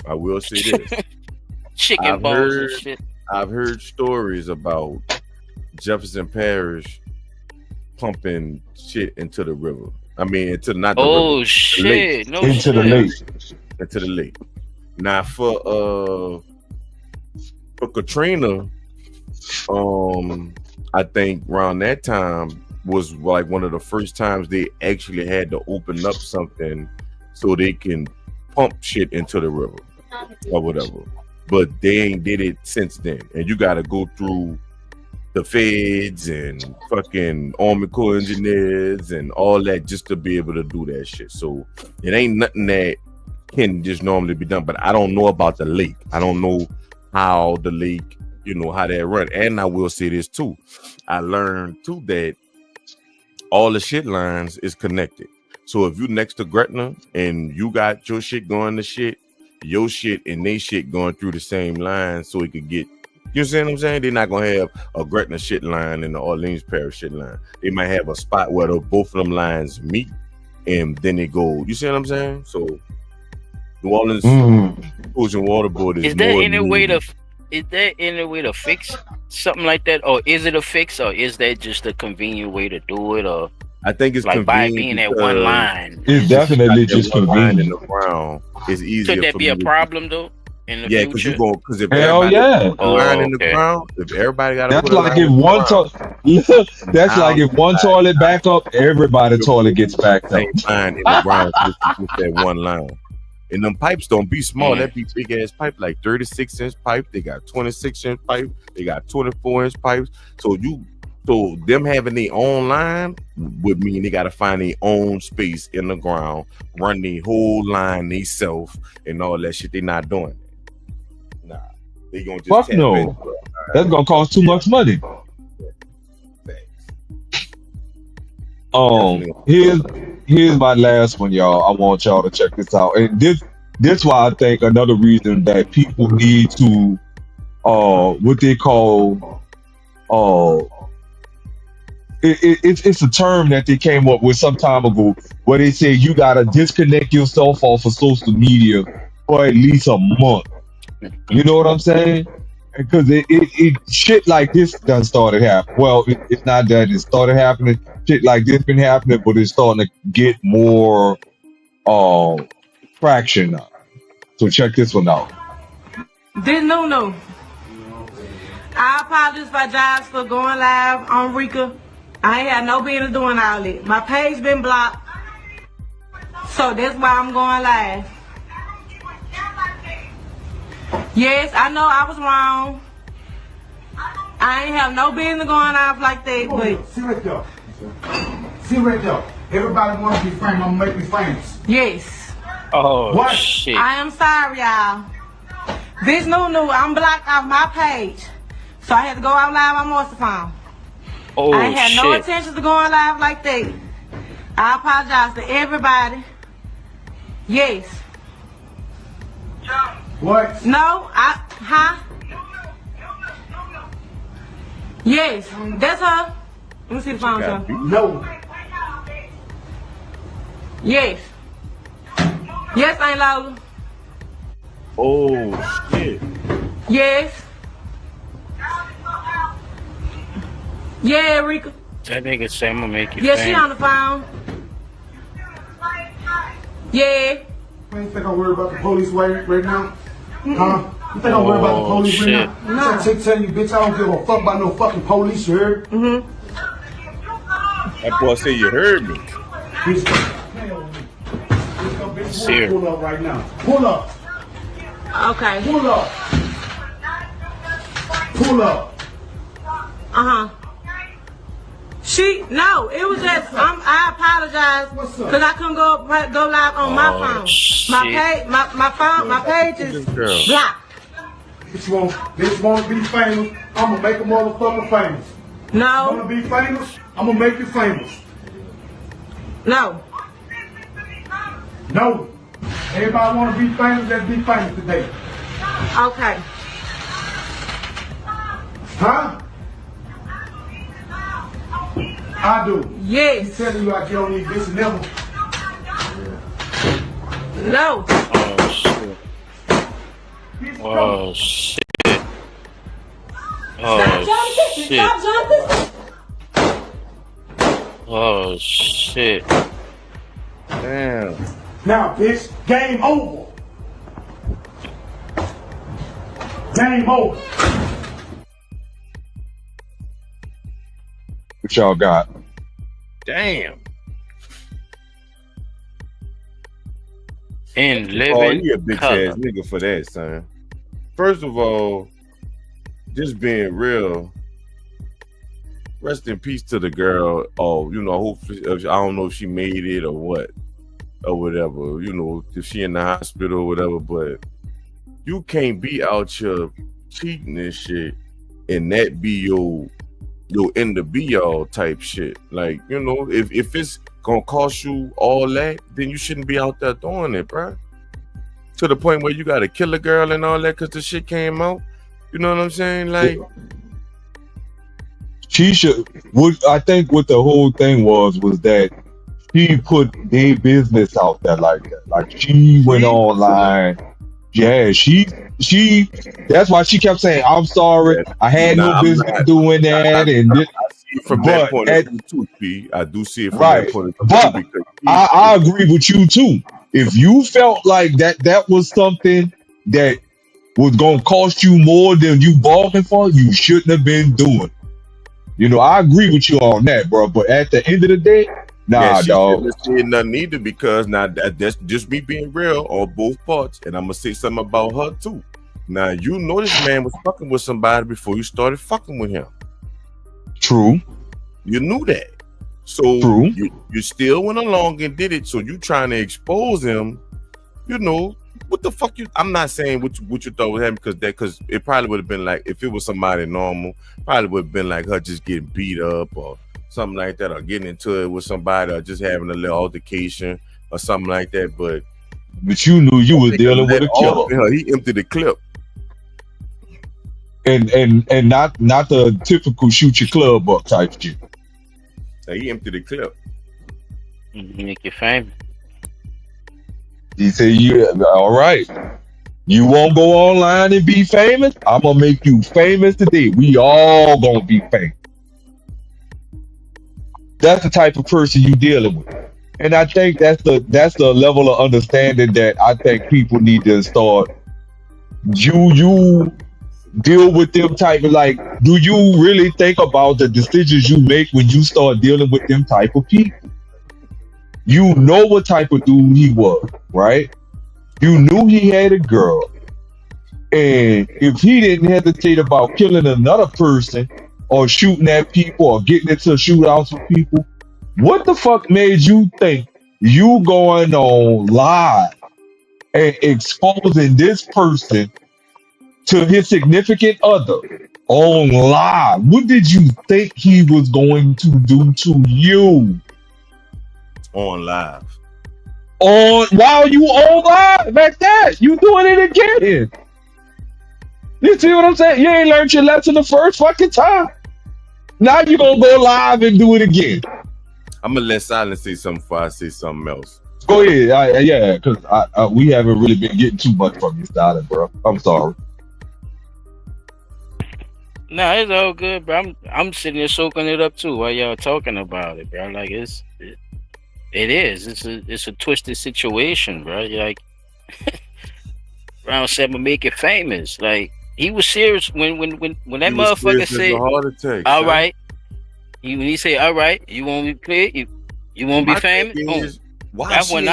I will say this: chicken balls and shit. I've heard stories about Jefferson Parish pumping shit into the river. I mean, into not the river. Oh shit! No into shit. the lake. Into the lake. Now for Katrina, I think around that time was like one of the first times they actually had to open up something so they can pump shit into the river or whatever. But they ain't did it since then. And you gotta go through the feds and fucking Army Corps engineers and all that just to be able to do that shit. So it ain't nothing that can just normally be done. But I don't know about the lake. I don't know how the lake, how that run. And I will say this too. I learned too that all the shit lines is connected. So if you next to Gretna and you got your shit going to shit, your shit and they shit going through the same line, so it could get, you see what I'm saying? They're not gonna have a Gretna shit line and the Orleans Parish shit line. They might have a spot where both of them lines meet and then they go. You see what I'm saying? So New Orleans Ocean Water Board is there any way to Is there any way to fix something like that, or is it a fix, or is that just a convenient way to do it, or I think it's like by convenient being at one because line? It's if you got definitely that just one line in convenient. the ground, it's Could easier that for be me a to problem though in the yeah, because future? because if Hell everybody got to yeah. put a line Oh, in the okay. ground, if everybody got to That's put a like line if in the one ground, to that's how like if one toilet back up, everybody you toilet put gets backed the up. same line in the ground versus just that one line? And them pipes don't be small. Mm. That be big ass pipe, like 36-inch pipe. They got 26-inch pipe. They got 24-inch pipes. So them having their own line would mean they gotta find their own space in the ground, run the whole line themselves, and all that shit. They not doing it. Nah, they gonna just Fuck tap into no. That's gonna cost too yeah, much money. facts. Definitely. Here's my last one, y'all. I want y'all to check this out. And this why I think another reason that people need to what they call uh it's a term that they came up with some time ago where they say you gotta disconnect yourself off of social media for at least a month. You know what I'm saying? Because it shit like this done started happening. Well, it's not that it started happening. Shit like this been happening, but it's starting to get more traction now. So check this one out. This no. I apologize for going live on Rika. I ain't had no business doing all that. My page been blocked, so that's why I'm going live. Yes, I know I was wrong. I ain't have no business going off like that, but See right there. See right there. Everybody want to be famous. I'm gonna make me famous. yes. Oh What? shit! I am sorry, y'all. This new, I'm blocked off my page, so I had to go out live on Monster Phone. Oh I ain't had no shit! intentions of going live like that. I apologize to everybody. Yes. What? No, Yes, that's her. Let me see the phone, Got y'all. No. Yes. Yes, Aunt Lola. Oh shit! Yes. Yeah, Rika. That nigga say I'm gonna make you Yeah, she famous. on the phone. Yeah. You ain't think I'm worried about the police right now? Huh? You think I'm worried about the police right shit. now? No. Tell you, bitch, I don't give a fuck about no fucking police, you heard? That boy say you heard me. Bitch, bitch, Sir. pull up right now. Pull up. Okay. Pull up. Pull up. No, it was just I apologize What's up? because I couldn't go live on my phone. My page is Girl. blocked. Bitch want to be famous. I'm gonna make a motherfucker famous. No, Want to be famous? I'm gonna make you famous. no. No. Everybody want to be famous, let's be famous today. Okay. Huh? I do. Yes. Telling you I get on these bitches never. No. Oh shit! Bitch, Oh shit! Stop Oh jumping. shit! Stop jumping. Oh shit! Damn. Now, bitch, game over. Game over. What y'all got? Damn. In Oh, living you a bitch color. ass nigga for that, son. First of all, just being real. Rest in peace to the girl. Oh, hopefully, I don't know if she made it or what, or whatever. If she in the hospital or whatever. But you can't be out here cheating and shit, and that be your end to be all type shit. Like, if it's gonna cost you all that, then you shouldn't be out there doing it, bruh. To the point where you gotta kill a girl and all that because the shit came out. You know what I'm saying? Like, She should. What I think what the whole thing was that she put their business out there like that. Like she went online Yeah, she. That's why she kept saying, "I'm sorry, I had no Nah, I'm business not. doing that." And this, I see it from that but point of at view too, P. I do see it from that right, point of view too, but because I agree with you too. If you felt like that was something that was gonna cost you more than you bargained for, you shouldn't have been doing. You know, I agree with you on that, bro. But at the end of the day, yeah, nah, she shouldn't dog. have said nothing either, because now that's just me being real on both parts, and I'm gonna say something about her too. Now you know this man was fucking with somebody before you started fucking with him. True, You knew that, so true. you still went along and did it. So you trying to expose him. You know what the fuck you? I'm not saying what you thought was happening, because it probably would have been like, if it was somebody normal, probably would have been like her just getting beat up or something like that, or getting into it with somebody, or just having a little altercation or something like that. But But you knew you was nigga dealing with let a off killer, in her. He emptied the clip. and not the typical shoot your club up type shit. He emptied the clip. Make you famous. He said, "You all right? You won't go online and be famous? I'm gonna make you famous today. We all gonna be famous." That's the type of person you dealing with, and I think that's the level of understanding that I think people need to start. You deal with them type of, like, do you really think about the decisions you make when you start dealing with them type of people? You know what type of dude he was, right? You knew he had a girl. And if he didn't hesitate about killing another person or shooting at people or getting into shootouts with people, what the fuck made you think you going on live and exposing this person to his significant other on live? What did you think he was going to do to you On live. on while you on live like that? You doing it again? You see what I'm saying? You ain't learned your lesson the first fucking time. Now you gonna go live and do it again. I'm gonna let Silence say something before I say something else. Go ahead. Yeah, because we haven't really been getting too much from you, Silent, bro. I'm sorry. No, it's all good, bro. I'm sitting there soaking it up too while y'all talking about it, bro. Like it is. It's a twisted situation, bro. You're like Round 7 make it famous. Like he was serious when that motherfucker said, heart attack, "All right." When he said, "All right, you won't be clear, you won't be famous." Boom. That's when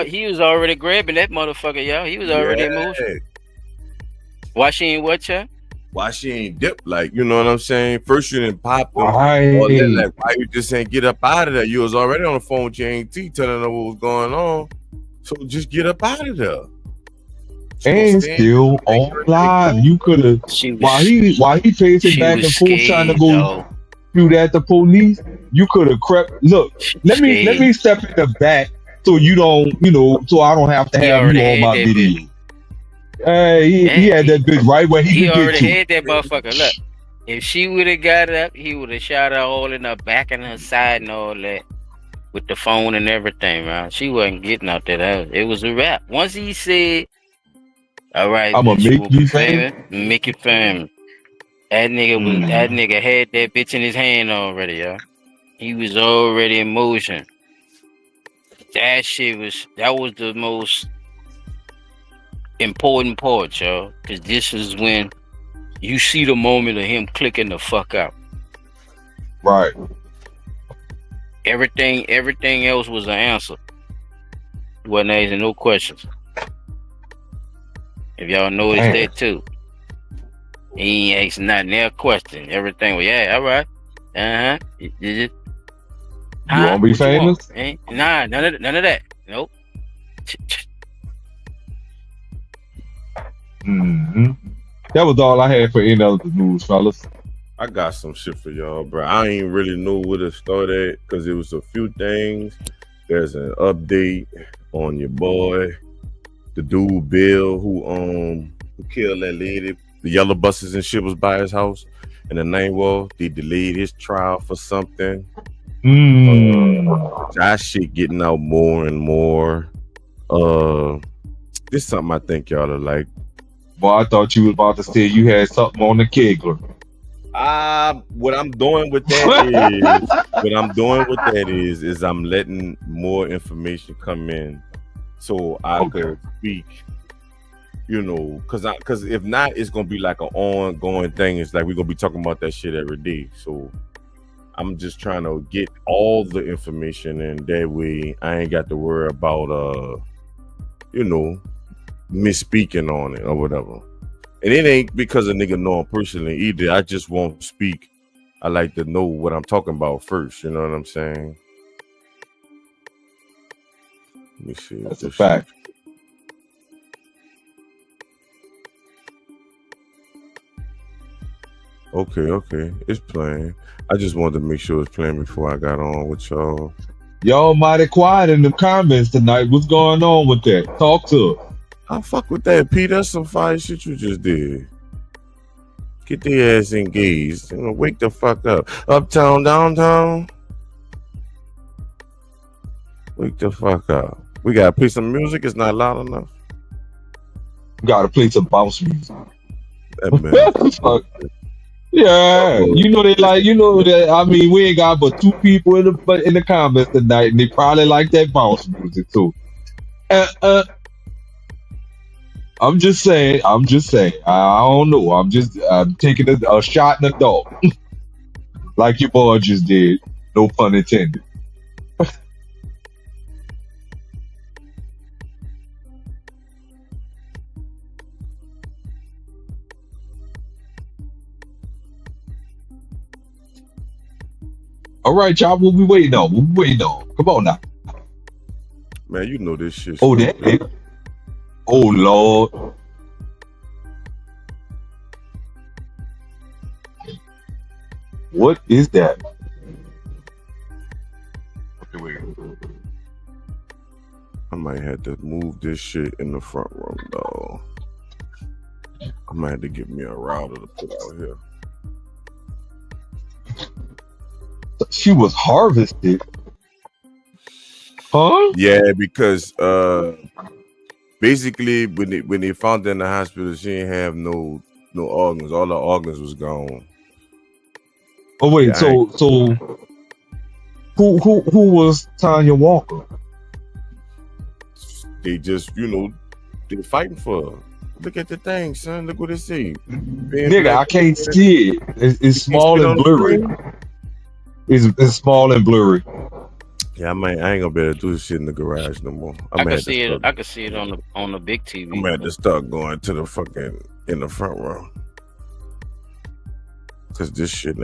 he was already grabbing that motherfucker, y'all. He was already in motion. Why she ain't what, y'all? Why she ain't dip? Like, you know what I'm saying? First you didn't pop them. Right. Like, why you just ain't get up out of there? You was already on the phone with your auntie telling her what was going on. So just get up out of there. And still on live. You could have, while he pacing back and forth trying to go shoot at the police, you could have crept. Look, let me step in the back so you don't, so I don't have to have you on my video. He had that bitch right where he could get to. He already had that motherfucker. Look, if she would have got up, he would have shot her all in her back and her side and all that with the phone and everything, man. She wasn't getting out there. It was a wrap. Once he said, "All right, I'm gonna make you famous," make it famous. That nigga had that bitch in his hand already, y'all. He was already in motion. That was the most important part, y'all, because this is when you see the moment of him clicking the fuck out. Right. Everything else was an answer. Wasn't asking no questions. If y'all noticed that too. He ain't asking nothing. Their question. Everything was, yeah, all right. You won't be famous? Nah, none of that. Nope. Mm-hmm. That was all I had for any other news, fellas. I got some shit for y'all, bro. I ain't really know where to start at because it was a few things. There's an update on your boy, the dude Bill, who killed that lady. The yellow buses and shit was by his house, and the name was they delayed his trial for something. That shit getting out more and more. This is something I think y'all are like. Boy, I thought you was about to say you had something on the kegler. What I'm doing with that is I'm letting more information come in, so I could speak. You know, because if not, it's gonna be like an ongoing thing. It's like we're gonna be talking about that shit every day. So I'm just trying to get all the information, and that way I ain't got to worry about misspeaking on it or whatever. And it ain't because a nigga know him personally either. I just won't speak. I like to know what I'm talking about first. You know what I'm saying? Let me see. That's a fact. Okay. It's playing. I just wanted to make sure it's playing before I got on with y'all. Y'all mighty quiet in the comments tonight. What's going on with that? Talk to us. I fuck with that, P. That's some fire shit you just did. Get their ass engaged. Wake the fuck up. Uptown, downtown. Wake the fuck up. We gotta play some music. It's not loud enough. Gotta play some bounce music. That Yeah, they like, that. I mean, we ain't got but 2 people in the comments tonight, and they probably like that bounce music too. I'm just saying. I don't know. I'm taking a shot in the dark, like your boy just did. No pun intended. All right, y'all. What we waiting on? Come on now. Man, you know this shit. Oh, that nigga. Oh, Lord. What is that? I might have to move this shit in the front room, though. I might have to get me a router to put out here. She was harvested. Huh? Yeah, because basically when they found her in the hospital, she didn't have no organs. All her organs was gone. Oh wait, so who was Tanya Walker? They just they're fighting for her. Look at the thing, son. Look what it say. Nigga, I can't see it. It's small and blurry. It's small and blurry. Yeah, I ain't gonna be able to do this shit in the garage no more. I can see it. I can see it on the big TV. I'm gonna have to start going to the fucking in the front row, cause this shit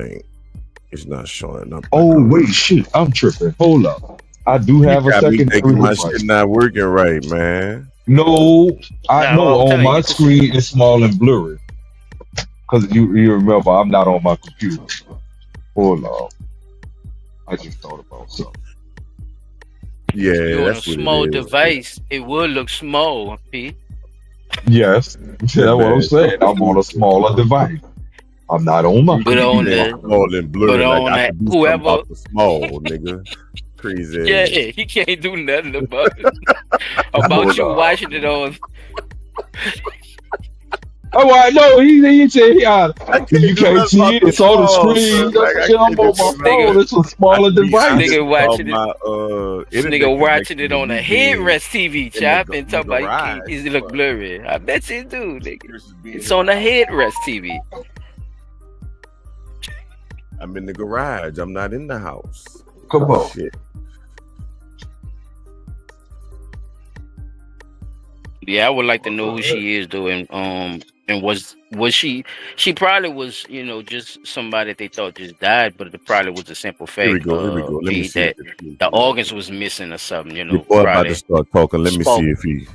it's not showing up. Oh wait, shit, I'm tripping. Hold up, I do have a secondary my shit not working right, man. No, I know on my screen it's small and blurry. Cause you remember I'm not on my computer. Hold on, I just thought about something. Yeah, you're that's on a small device. It will look small, P. Yes, that's what I'm saying. I'm on a smaller device. I'm not on my. But on the small and blurry, but on like that, whoever small nigga, crazy. Yeah, he can't do nothing about it. About you watching it on. Oh, I know. He said, you can't see it. It's on the screen. I'm on my phone. It's a smaller device. Nigga watching it. This nigga watching it on a headrest TV, chop, and talking about it look blurry. I bet you do, nigga. It's on a headrest TV. I'm in the garage. I'm not in the house. Come on. Shit. Yeah, I would like to know who she is, though, and was she probably was, just somebody that they thought just died, but it probably was a simple fact. Here we go. Let me see that the organs was missing or something, Before I'm about to start talking, let me see if he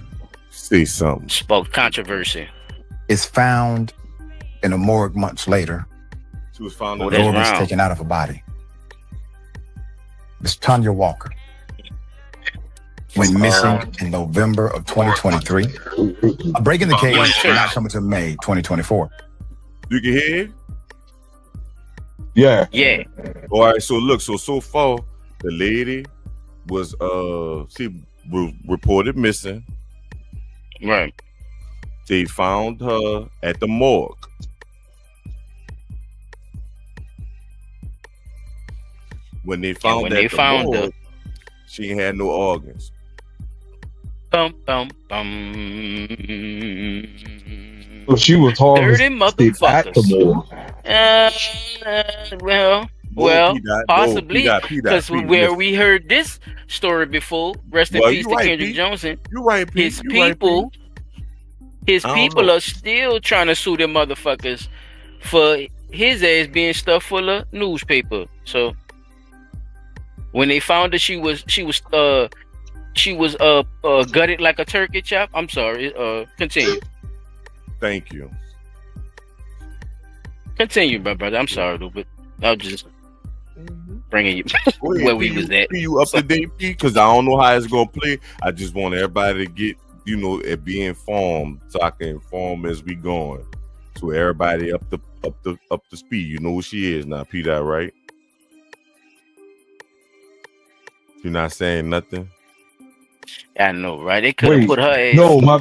say something. Spoke controversy. Is found in a morgue months later. She was found with organs taken out of her body. Miss Tanya Walker went missing in November of 2023. A break in the case not coming to May 2024. You can hear? Yeah. Yeah. All right. So look. So far, the lady was she was reported missing. Right. They found her at the morgue. When they found her at the morgue, she ain't had no organs. Bum, bum, bum. So she was harvested at the morgue. Well, possibly, because where we heard this story before, rest in peace to Kendrick Johnson. You right, Pete. His people are still trying to sue them motherfuckers for his ass being stuffed full of newspaper. So when they found her, she was gutted like a turkey chop. I'm sorry. Continue. Thank you. Continue, my brother. I'm sorry, but I'll just bringing you where we was at. You up to date, because I don't know how it's gonna play. I just want everybody to get, be informed, so I can inform as we going. So everybody up to speed. You know who she is now, Peter, right? You're not saying nothing. I know, right? They could have put her as my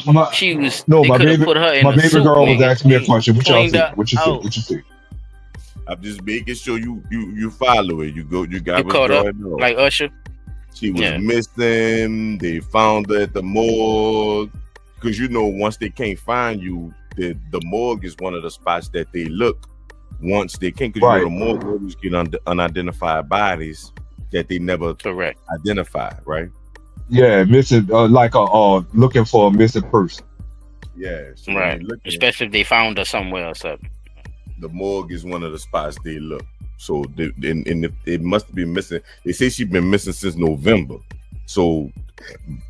baby, put her in my baby suit, girl was nigga. asking me a question. What y'all think? What you see? I'm just making sure you follow it. You got what's caught up going on. like Usher. She was missing. They found her at the morgue. Because once they can't find you, the morgue is one of the spots that they look once they can't. Because the morgue always get unidentified bodies that they never identify, right? Yeah, missing like looking for a missing person. Yeah, so right. Especially if they found her somewhere or something. The morgue is one of the spots they look. So it must be missing. They say she's been missing since November. So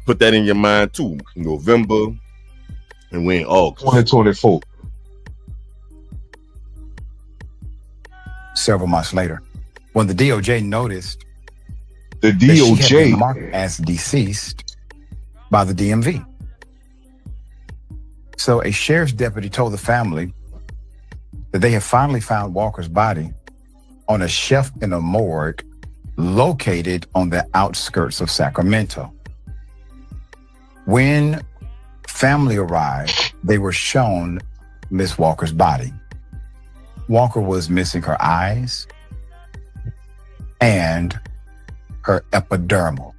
put that in your mind too. November, and we're in August 2024. Several months later, when the DOJ noticed the that she had DOJ been marked as deceased by the DMV. So a sheriff's deputy told the family that they had finally found Walker's body on a shelf in a morgue located on the outskirts of Sacramento. When family arrived, they were shown Miss Walker's body. Walker was missing her eyes and her epidermal,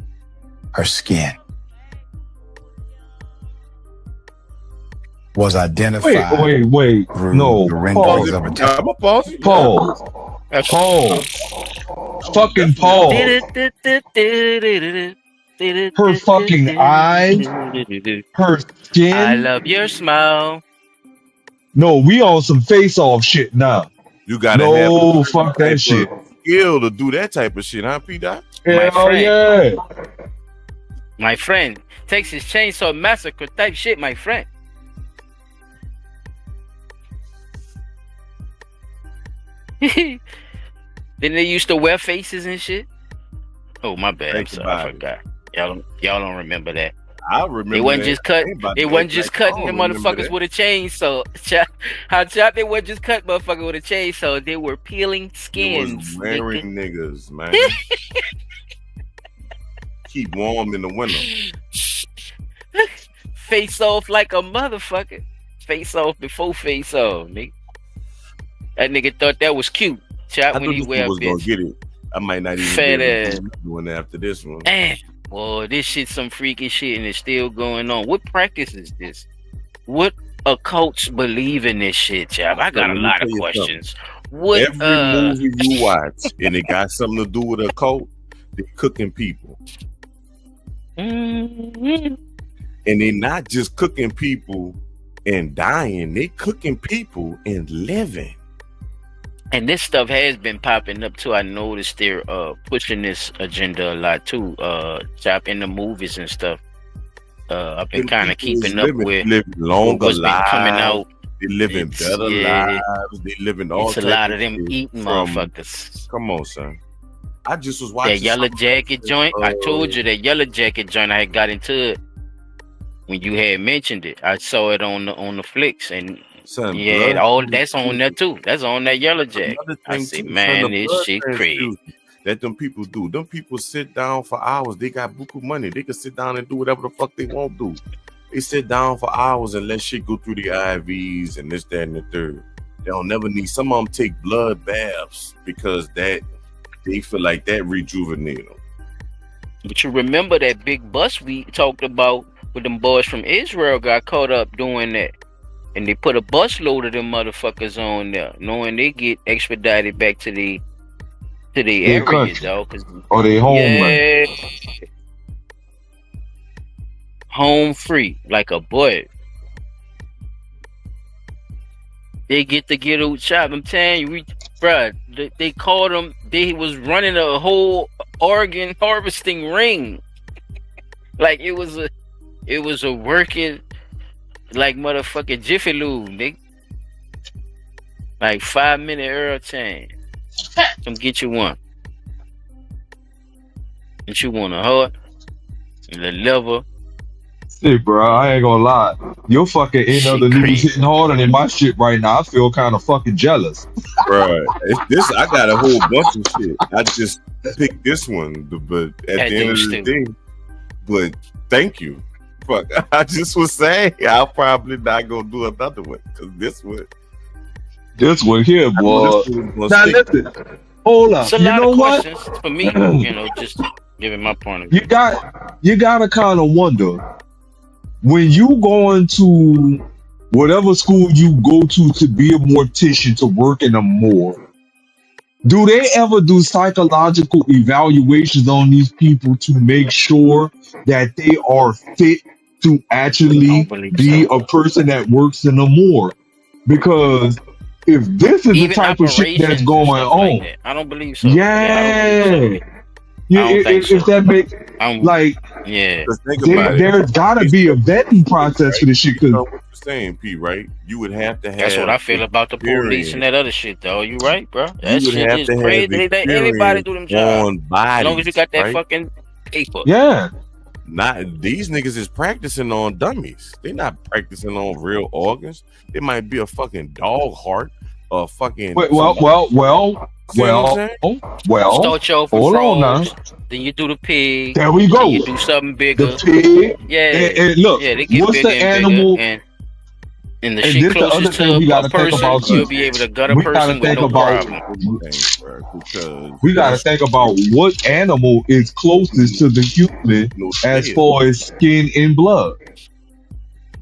her skin, was identified. Wait. No. The renderings of a Pause. Fucking pause. Her fucking eyes, her skin. I love your smile. No, we on some face-off shit now. You gotta have fuck that shit. Skill to do that type of shit, huh, P-Dot? Yeah. My friend, Texas Chainsaw Massacre type shit, my friend. Then they used to wear faces and shit. Oh, my bad. I'm sorry, I forgot. Y'all don't remember that. I remember. They wasn't just cutting. They wasn't just cutting the motherfuckers with a chainsaw. How chop? They wasn't just cut motherfucker with a chainsaw. They were peeling skins. They was wearing niggas, man. Keep warm in the winter. Face off like a motherfucker. Face off before face off, nigga. That nigga thought that was cute. Chop when he wear a bitch. Gonna get it. I might not even fat ass doing it after this one. Damn. Boy, this shit's some freaky shit and it's still going on. What practice is this? What occults believe in this shit, chap? I got a lot of questions. What every movie you watch and it got something to do with a cult, they're cooking people. Mm-hmm. And they're not just cooking people and dying, they cooking people and living. And this stuff has been popping up too. I noticed they're pushing this agenda a lot too. Chop in the movies and stuff. I've been kind of keeping up with what's been coming out. They living better lives. They living all. It's a lot of them eating motherfuckers. Come on, son. I just was watching that Yellow Jacket joint. I told you that Yellow Jacket joint. I had got into it when you had mentioned it. I saw it on the flicks and. Son, yeah, all that's on there too. That's on that Yellow Jacket. I say, man, this shit crazy. That them people do. Them people sit down for hours. They got buku money. They can sit down and do whatever the fuck they want to do. They sit down for hours and let shit go through the IVs and this, that, and the third. They'll never need. Some of them take blood baths because that they feel like that rejuvenate them. But you remember that big bus we talked about with them boys from Israel got caught up doing that. And they put a bus load of them motherfuckers on there, knowing they get expedited back to the area, country. dog. Or they home. Yeah, home free, like a boy. They get the ghetto chop. I'm telling you, bruh, they called them. They was running a whole organ harvesting ring. Like it was a working, like motherfucking Jiffy Lube, nigga. Like 5-minute Earl chain. Come get you one. And you want a heart, and the liver. Shit, bro, I ain't gonna lie. Your fucking end of the news hitting harder than my shit right now. I feel kind of fucking jealous. Right. This I got a whole bunch of shit. I just picked this one, but at the end of the day, but thank you. Fuck, I just was saying I'll probably not gonna do another one because this one here, boy. Now listen, hold up. It's a you lot know of what? questions for me, you know, just giving my point of view. You gotta kind of wonder when you go into whatever school you go to be a mortician to work in a morgue. Do they ever do psychological evaluations on these people to make sure that they are fit to actually be a person that works in a morgue? Because if this is Even the type of shit that's operations and going stuff on, like that. I don't believe so. yeah, if that makes like, yeah, there's gotta be a vetting process for this shit. You know what you're saying, P, right? You would have to have. That's what I feel about the police and that other shit, though. You right, bro? That You would shit have is to have crazy. They let anybody do them jobs. on bodies, As long as you got that right? fucking paper. Yeah. Not these niggas is practicing on dummies. They're not practicing on real organs. It might be a fucking dog heart or fucking. Well. Start you off with Hold on now. frogs, then you do the pig. There we go. Then you do something bigger. The pig. Yeah. And look, yeah, they get what's bigger the and animal? bigger, and the And shit this the other closest thing to we a gotta think person, about too. you'll be able to gut a We gotta person with think no about. problem. We gotta think about what animal is closest to the human as far as skin and blood.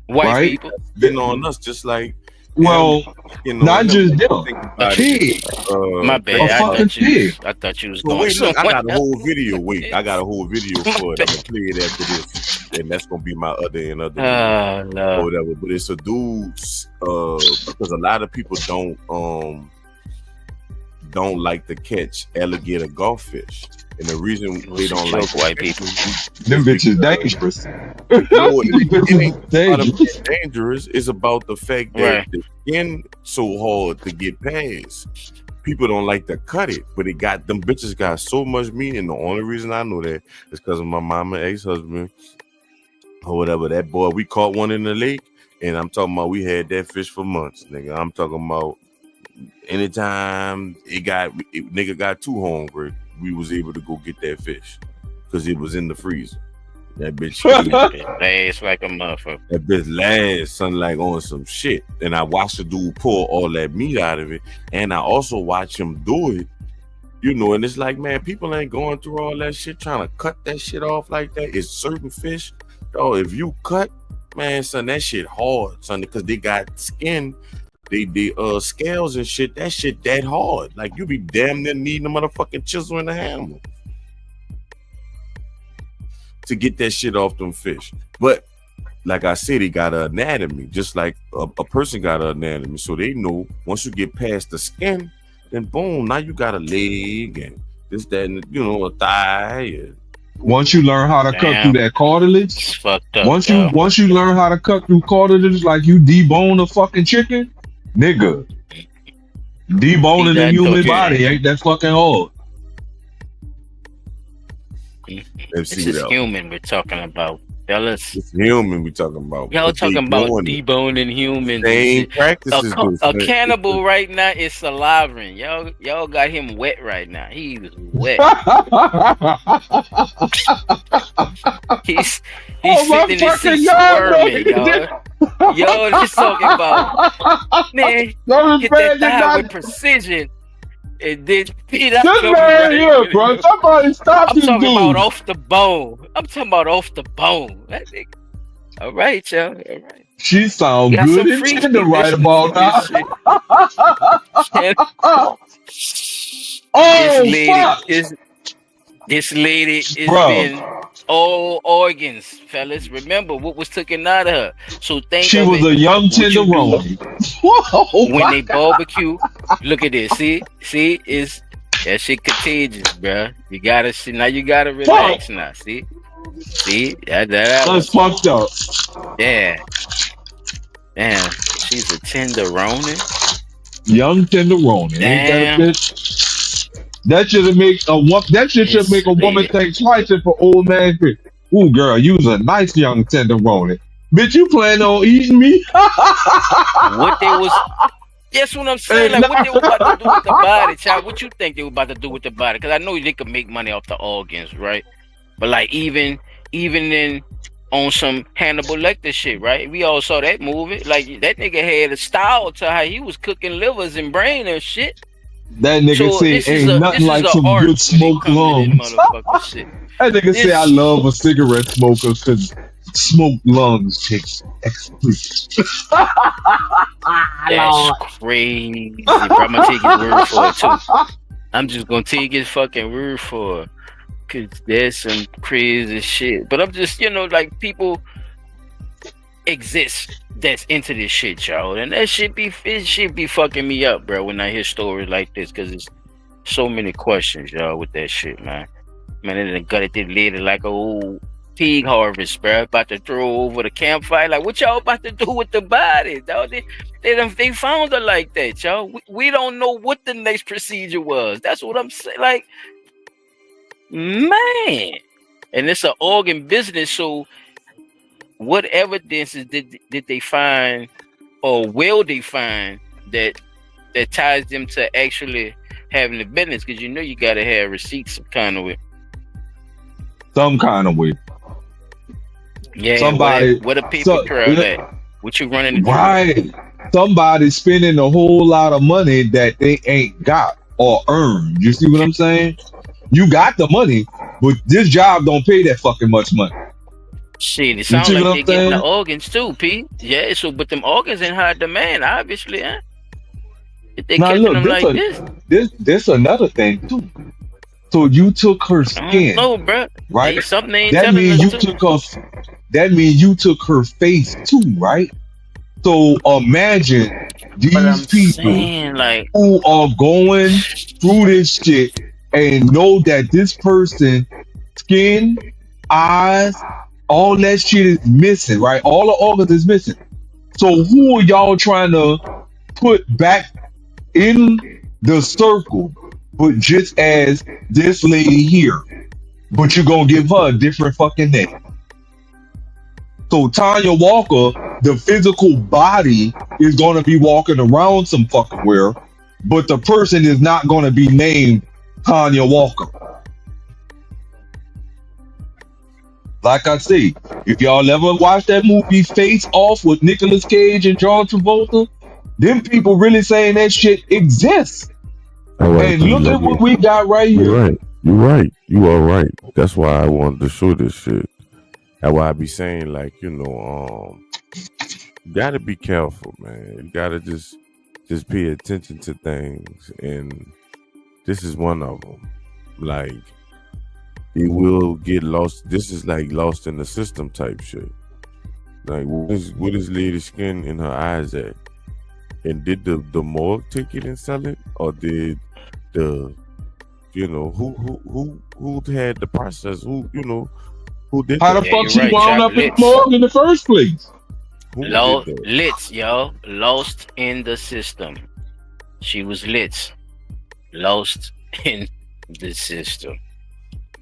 White right? people. Been on us just like. Well, not just them. A pig. My bad. A fucking pig. I thought you was So going wait, look, I somewhere got a whole else. video. Wait, I got a whole video for it. I'm gonna play it after this, and that's gonna be my other end of the no. or whatever. But it's a dude, because a lot of people don't like to catch alligator golf fish, and the reason they don't like white people, them bitches dangerous. No, it ain't dangerous. about it dangerous. It's about the fact that the skin so hard to get past. People don't like to cut it, but them bitches got so much meat, and the only reason I know that is because of my mama ex-husband or whatever. That boy, we caught one in the lake, and I'm talking about we had that fish for months, nigga. I'm talking about anytime nigga got too hungry, we was able to go get that fish because it was in the freezer. That bitch last like a motherfucker. That bitch last, son, like on some shit. And I watched the dude pull all that meat out of it, and I also watch him do it. You know, and it's like, man, people ain't going through all that shit trying to cut that shit off like that. It's certain fish, yo. If you cut, man, son, that shit hard, son, because they got skin. They scales and shit, that shit that hard. Like you be damn near needing a motherfucking chisel and a hammer to get that shit off them fish. But like I said, he got an anatomy, just like a person got an anatomy. So they know once you get past the skin, then boom, now you got a leg and this, that, and a thigh. And once you learn how to cut through that cartilage, fucked up, once you learn how to cut through cartilage, like you debone a fucking chicken, nigga. Deboning the human body ain't that fucking hard. This is human we're talking about, fellas. It's human we talking about. Y'all talking about deboning humans. They ain't practices. A cannibal right now is salivering. Y'all got him wet right now. He was wet. he's He's Oh my sitting in his fucking seat god, bro! squirming, yo. Just talking about, man, That hit man that did thigh with not. precision. And then Pete, I This know you man right. here, bro. Somebody stop I'm this talking about dude. off the bone. I'm talking about off the bone. That nigga. All right, y'all. All right. She sound Got good some and freaks tender be right listening to about now. this shit. Oh fuck, This lady is bro. been all organs, fellas. Remember what was taken out of her. So think She of was it. a young What you do tenderoni. Whoa, when they barbecue. Look at this. See, is that shit contagious, bruh. You gotta see now. You gotta relax now. See, that that's fucked up. yeah. Damn, she's a tenderoni. Young tenderoni. Ain't that a Damn, bitch? That should make a woman. That shit should this make a woman lady. think twice if an old man. Ooh, girl, you was a nice young tenderoni. Bitch, you plan on eating me? What they was. That's what I'm saying. Hey, Like, what they were about to do with the body, child? What you think they were about to do with the body? Because I know they could make money off the organs, right? But like, even in on some Hannibal Lecter shit, right? We all saw that movie. Like, that nigga had a style to how he was cooking livers and brain and shit. that nigga So say ain't nothing like a some art good when it smoked comes to this lungs. motherfucking shit. That nigga say I love a cigarette smoker because smoked lungs takes exquisite. That's crazy, bro. I'm gonna take his word for it too. I'm just gonna take his fucking word for it. Cause there's some crazy shit. But I'm just, like, people exist that's into this shit, y'all. And that shit be fucking me up, bro, when I hear stories like this, cause it's so many questions, y'all, with that shit, man. Man, they done gutted this lady like a old pig harvest, bro. About to throw over the campfire. Like, what y'all about to do with the body, dog? They found her like that, y'all. We don't know what the next procedure was. That's what I'm saying. Like, man. And it's an organ business, so what evidences did they find, or will they find, that ties them to actually having the business? Because you gotta have receipts some kind of way. Some kind of way. Yeah, Somebody, what a paper trail at? What you running? Right. Somebody spending a whole lot of money that they ain't got or earned. You see what I'm saying? You got the money, but this job don't pay that fucking much money. Shit, it sounds like they getting the organs too, P. Yeah, so but them organs in high demand, obviously, huh? If they catching them like this another thing too. So you took her skin, bro. right? Hey, something ain't That telling means us you too. took her. That means you took her face too, right? So imagine these people who are going through this shit and know that this person, skin, eyes, all that shit is missing, right? All the organs is missing. So who are y'all trying to put back in the circle, but just as this lady here, but you're gonna give her a different fucking name? So Tanya Walker, the physical body is gonna be walking around some fucking where, but the person is not gonna be named Tanya Walker. Like I say, if y'all ever watch that movie Face Off with Nicolas Cage and John Travolta, them people really saying that shit exists. Right, and look at what we got right here. You're right. You're right. You are right. That's why I wanted to show this shit. That's why I be saying, like, you gotta be careful, man. You gotta just pay attention to things, and this is one of them. Like, it will get lost. This is like lost in the system type shit. Like, what is lady skin in her eyes at? And did the morgue take it and sell it, or did the who had the process? Who did how the fuck she wound up in the morgue in the first place? Lit, yo, lost in the system. She was lit, lost in the system.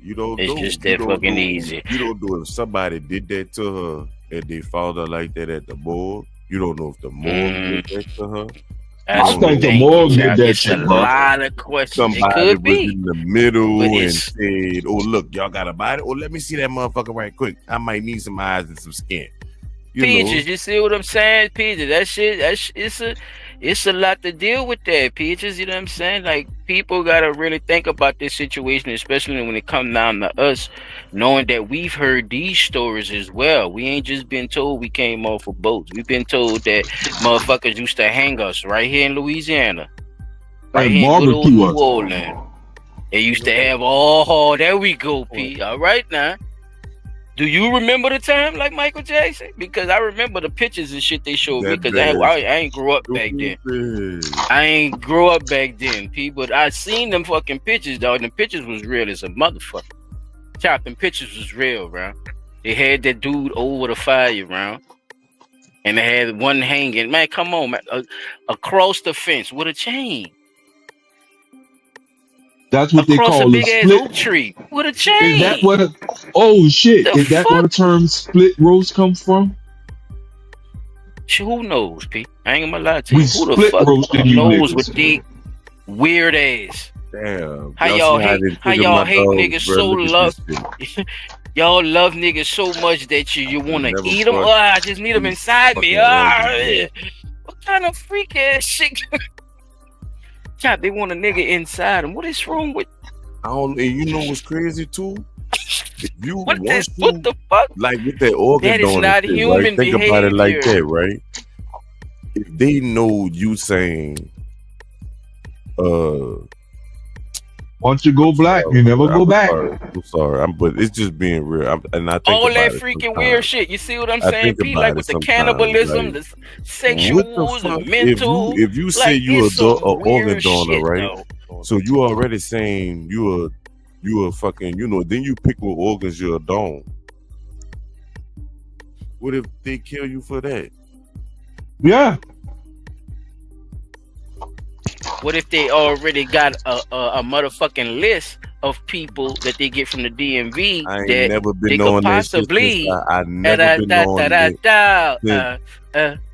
It's just that fucking easy. You don't know if somebody did that to her and they found her like that at the morgue. You don't know if the morgue did that to her. That's I what think the thank you, morgue did child. that It's a shit, bro. lot of questions. It Somebody could was be, in the but middle and it's said, "Oh, look, y'all got a body. Oh, let me see that motherfucker right quick. I might need some eyes and some skin." You know, Peaches. You see what I'm saying, Peaches? That shit. It's a lot to deal with that, Peaches. You know what I'm saying? Like, people gotta really think about this situation, especially when it comes down to us, knowing that we've heard these stories as well. We ain't just been told we came off of boats. We've been told that motherfuckers used to hang us right here in Louisiana, right And here in good old barbecue New us. Orleans. They used to have there we go, P. All right now. Do you remember the time like Michael Jackson? Because I remember the pictures and shit they showed me. that Because I bad ain't grew up back then. stupid. I ain't grew up back then, P. But I seen them fucking pictures, dog. And the pictures was real as a motherfucker. Chop, them pictures was real, bro. They had that dude over the fire, bro. And they had one hanging. Man, come on, man. Across the fence with a chain. That's what they Across a call a big ass split. oak tree with a Is that chain. what? Oh shit! The Is that where the fuck? term split roast comes from? Who knows, P? I ain't gonna lie to you. We Who the split fuck roasted you knows niggas. with the weird ass? Damn. How Y'all y'all see how hate? they How trigger y'all my hate dogs, niggas bro? so Look at love? this shit. Y'all love niggas so much that you want to Never eat them. trust I just need them these inside me. fucking organs, What kind of freak ass shit? Chop, they want a nigga inside them. What is wrong with? I don't. And you know what's crazy too? If you What once the fuck? like with that organ That is donor not shit, right? human Think about it like behavior. that, right? If they know you saying, Once you go black, sorry, you never go back. I'm sorry. But it's just being real. And I think All about that it freaking sometimes. weird shit. You see what I'm I saying, think P? about Like it with the sometimes. cannibalism, Like, the what the sexuals, fuck? and mental. If you say Like, you it's a some organ weird donor, shit, right? though. So you already saying you a fucking, then you pick what organs you're a don. What if they kill you for that? Yeah. What if they already got a motherfucking list of people that they get from the DMV I ain't that never they been could on that shit possibly since I never been on that.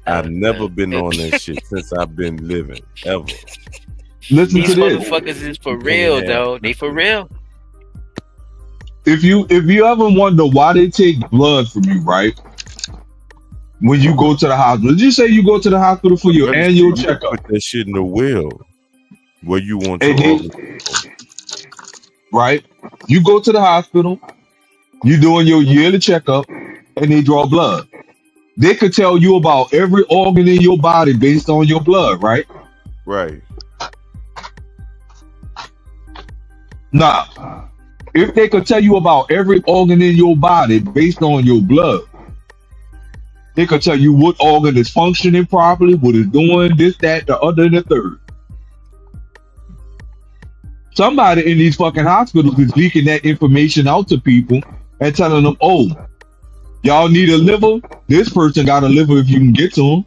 I've never been on that shit since I've been living ever. Listen These to this. motherfuckers is for You can't real, have though. They for real. If you ever wonder why they take blood from you, right? When you go to the hospital, did you say you go to the hospital for your Registry, annual you can checkup? put that shit in the will where you want And your they, organs. right? You go to the hospital, you doing your yearly checkup, and they draw blood. They could tell you about every organ in your body based on your blood, right? Right. Now, if they could tell you about every organ in your body based on your blood, they could tell you what organ is functioning properly, what is doing this, that, the other, and the third. Somebody in these fucking hospitals is leaking that information out to people and telling them, oh, y'all need a liver? This person got a liver if you can get to them.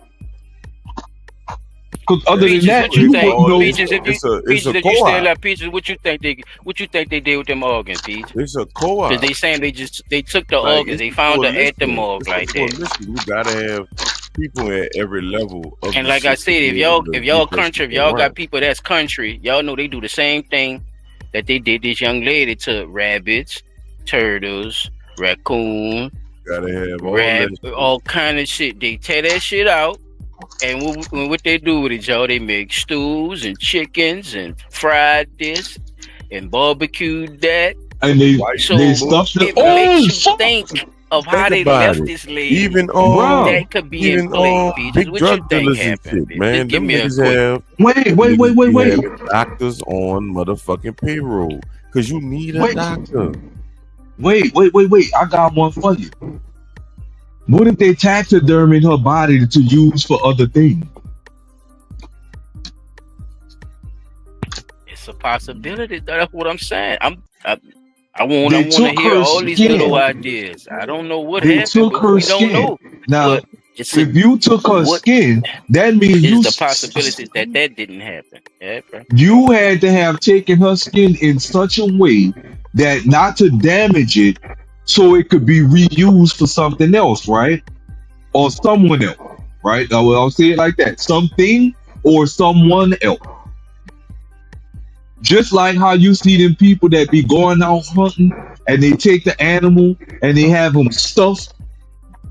Because other than Peaches, that, what you you think? wouldn't know. Peaches, if you It's Peaches, a if you still co-op. like Peaches, what you think they did with them organs, Peach? It's a co-op. Because they saying they took the Like, organs, it's they a found her at the coalition. morgue It's a like that. coalition. You gotta have people at every level of And the like I shit to said, be if able to y'all get that country, shit if y'all right. got people that's country, y'all know they do the same thing that they did this young lady to rabbits, turtles, raccoon, Gotta have all that shit. all kind of shit. They tear that shit out, and what they do with it, y'all, they make stews and chickens and fried this and barbecued that. And they So stuffed it. it Oh, makes you fuck. think of how Think they about left it. this lady. Even That could be in play, Peaches. big What you drug think dealers and happened? shit, man. Just give Them me a niggas quick. have Wait. having doctors on motherfucking payroll because you need a Wait. doctor. Wait. I got one for you. What if they taxidermied her body to use for other things? It's a possibility. That's what I'm saying. I want They to took hear her all these little skin. ideas. I don't know what They happened, took but her we don't skin. know. Now, But it's a, if you took her what skin, that means is the possibility that didn't happen? Yeah, bro. you had to have taken her skin in such a way that not to damage it so it could be reused for something else, right? Or someone else, right? I'll say it like that. Something or someone else. Just like how you see them people that be going out hunting and they take the animal and they have them stuffed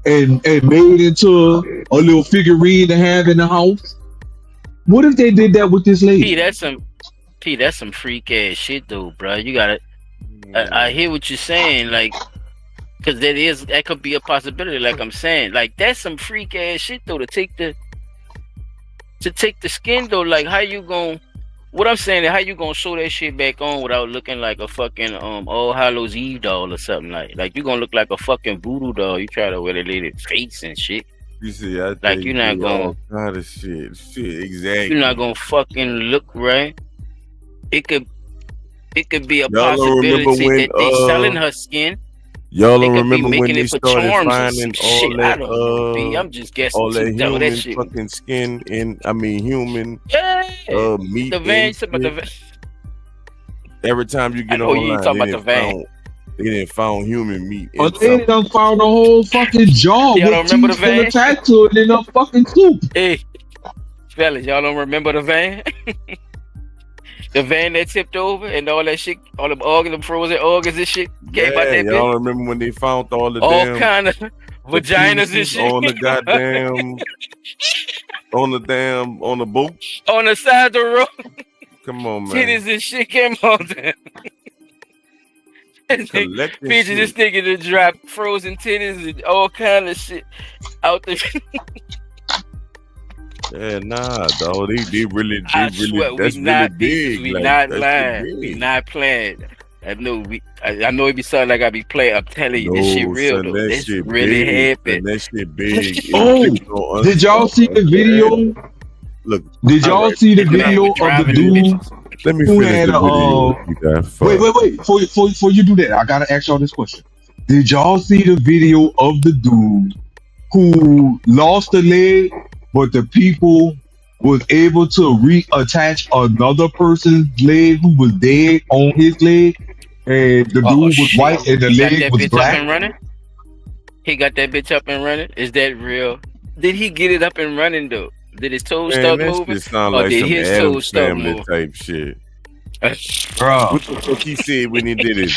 and made into a little figurine to have in the house. What if they did that with this lady? That's some freak ass shit though, bro. You gotta. I hear what you're saying, like, because that could be a possibility. Like I'm saying, like that's some freak ass shit though to take the skin though. Like how you gonna? What I'm saying is how you gonna sew that shit back on without looking like a fucking All Hallows Eve doll or something like you gonna look like a fucking voodoo doll. You try to wear the lady's face and shit. You see, I like you're not gonna all kind of shit, exactly. You're not gonna fucking look right. It could be a possibility that they selling her skin. Y'all they don't could remember be when making they it for started charms finding or some all shit. that, I don't know, B. I'm just guessing. all that human that shit. fucking skin human meat. The van, the van. Every time you get online, they didn't found human meat. But they done found a whole fucking jar Y'all don't with remember teeth the van? attached to it in a fucking soup. Hey, fellas, y'all don't remember the van? The van that tipped over and all that shit, all the organs, the frozen organs and shit came out that y'all bitch. remember when they found all the all damn kind of vaginas and shit on the goddamn on the boat on the side of the road. Come on, man. Titties and shit came on there. Collecting Picture this nigga to drop frozen titties and all kind of shit out the. Yeah, nah, dog. They really, Swear, that's we really not big. We like, not that's lying. We not playing. I know it be something like I be playing. I'm telling you, this shit real son, though. This shit really big, happened. That shit big. Oh, did y'all see the video? Look, did y'all see the video of the dude Let me who finish had the video. Wait. Before you do that, I gotta ask y'all this question. Did y'all see the video of the dude who lost a leg, but the people was able to reattach another person's leg who was dead on his leg, and the dude was white and the leg was black? Up and running? He got that bitch up and running? Is that real? Did he get it up and running though? Did his toes start moving? Sound or like did some his Addams toes start Family moving? type shit. Bro, what the fuck he said when he did it?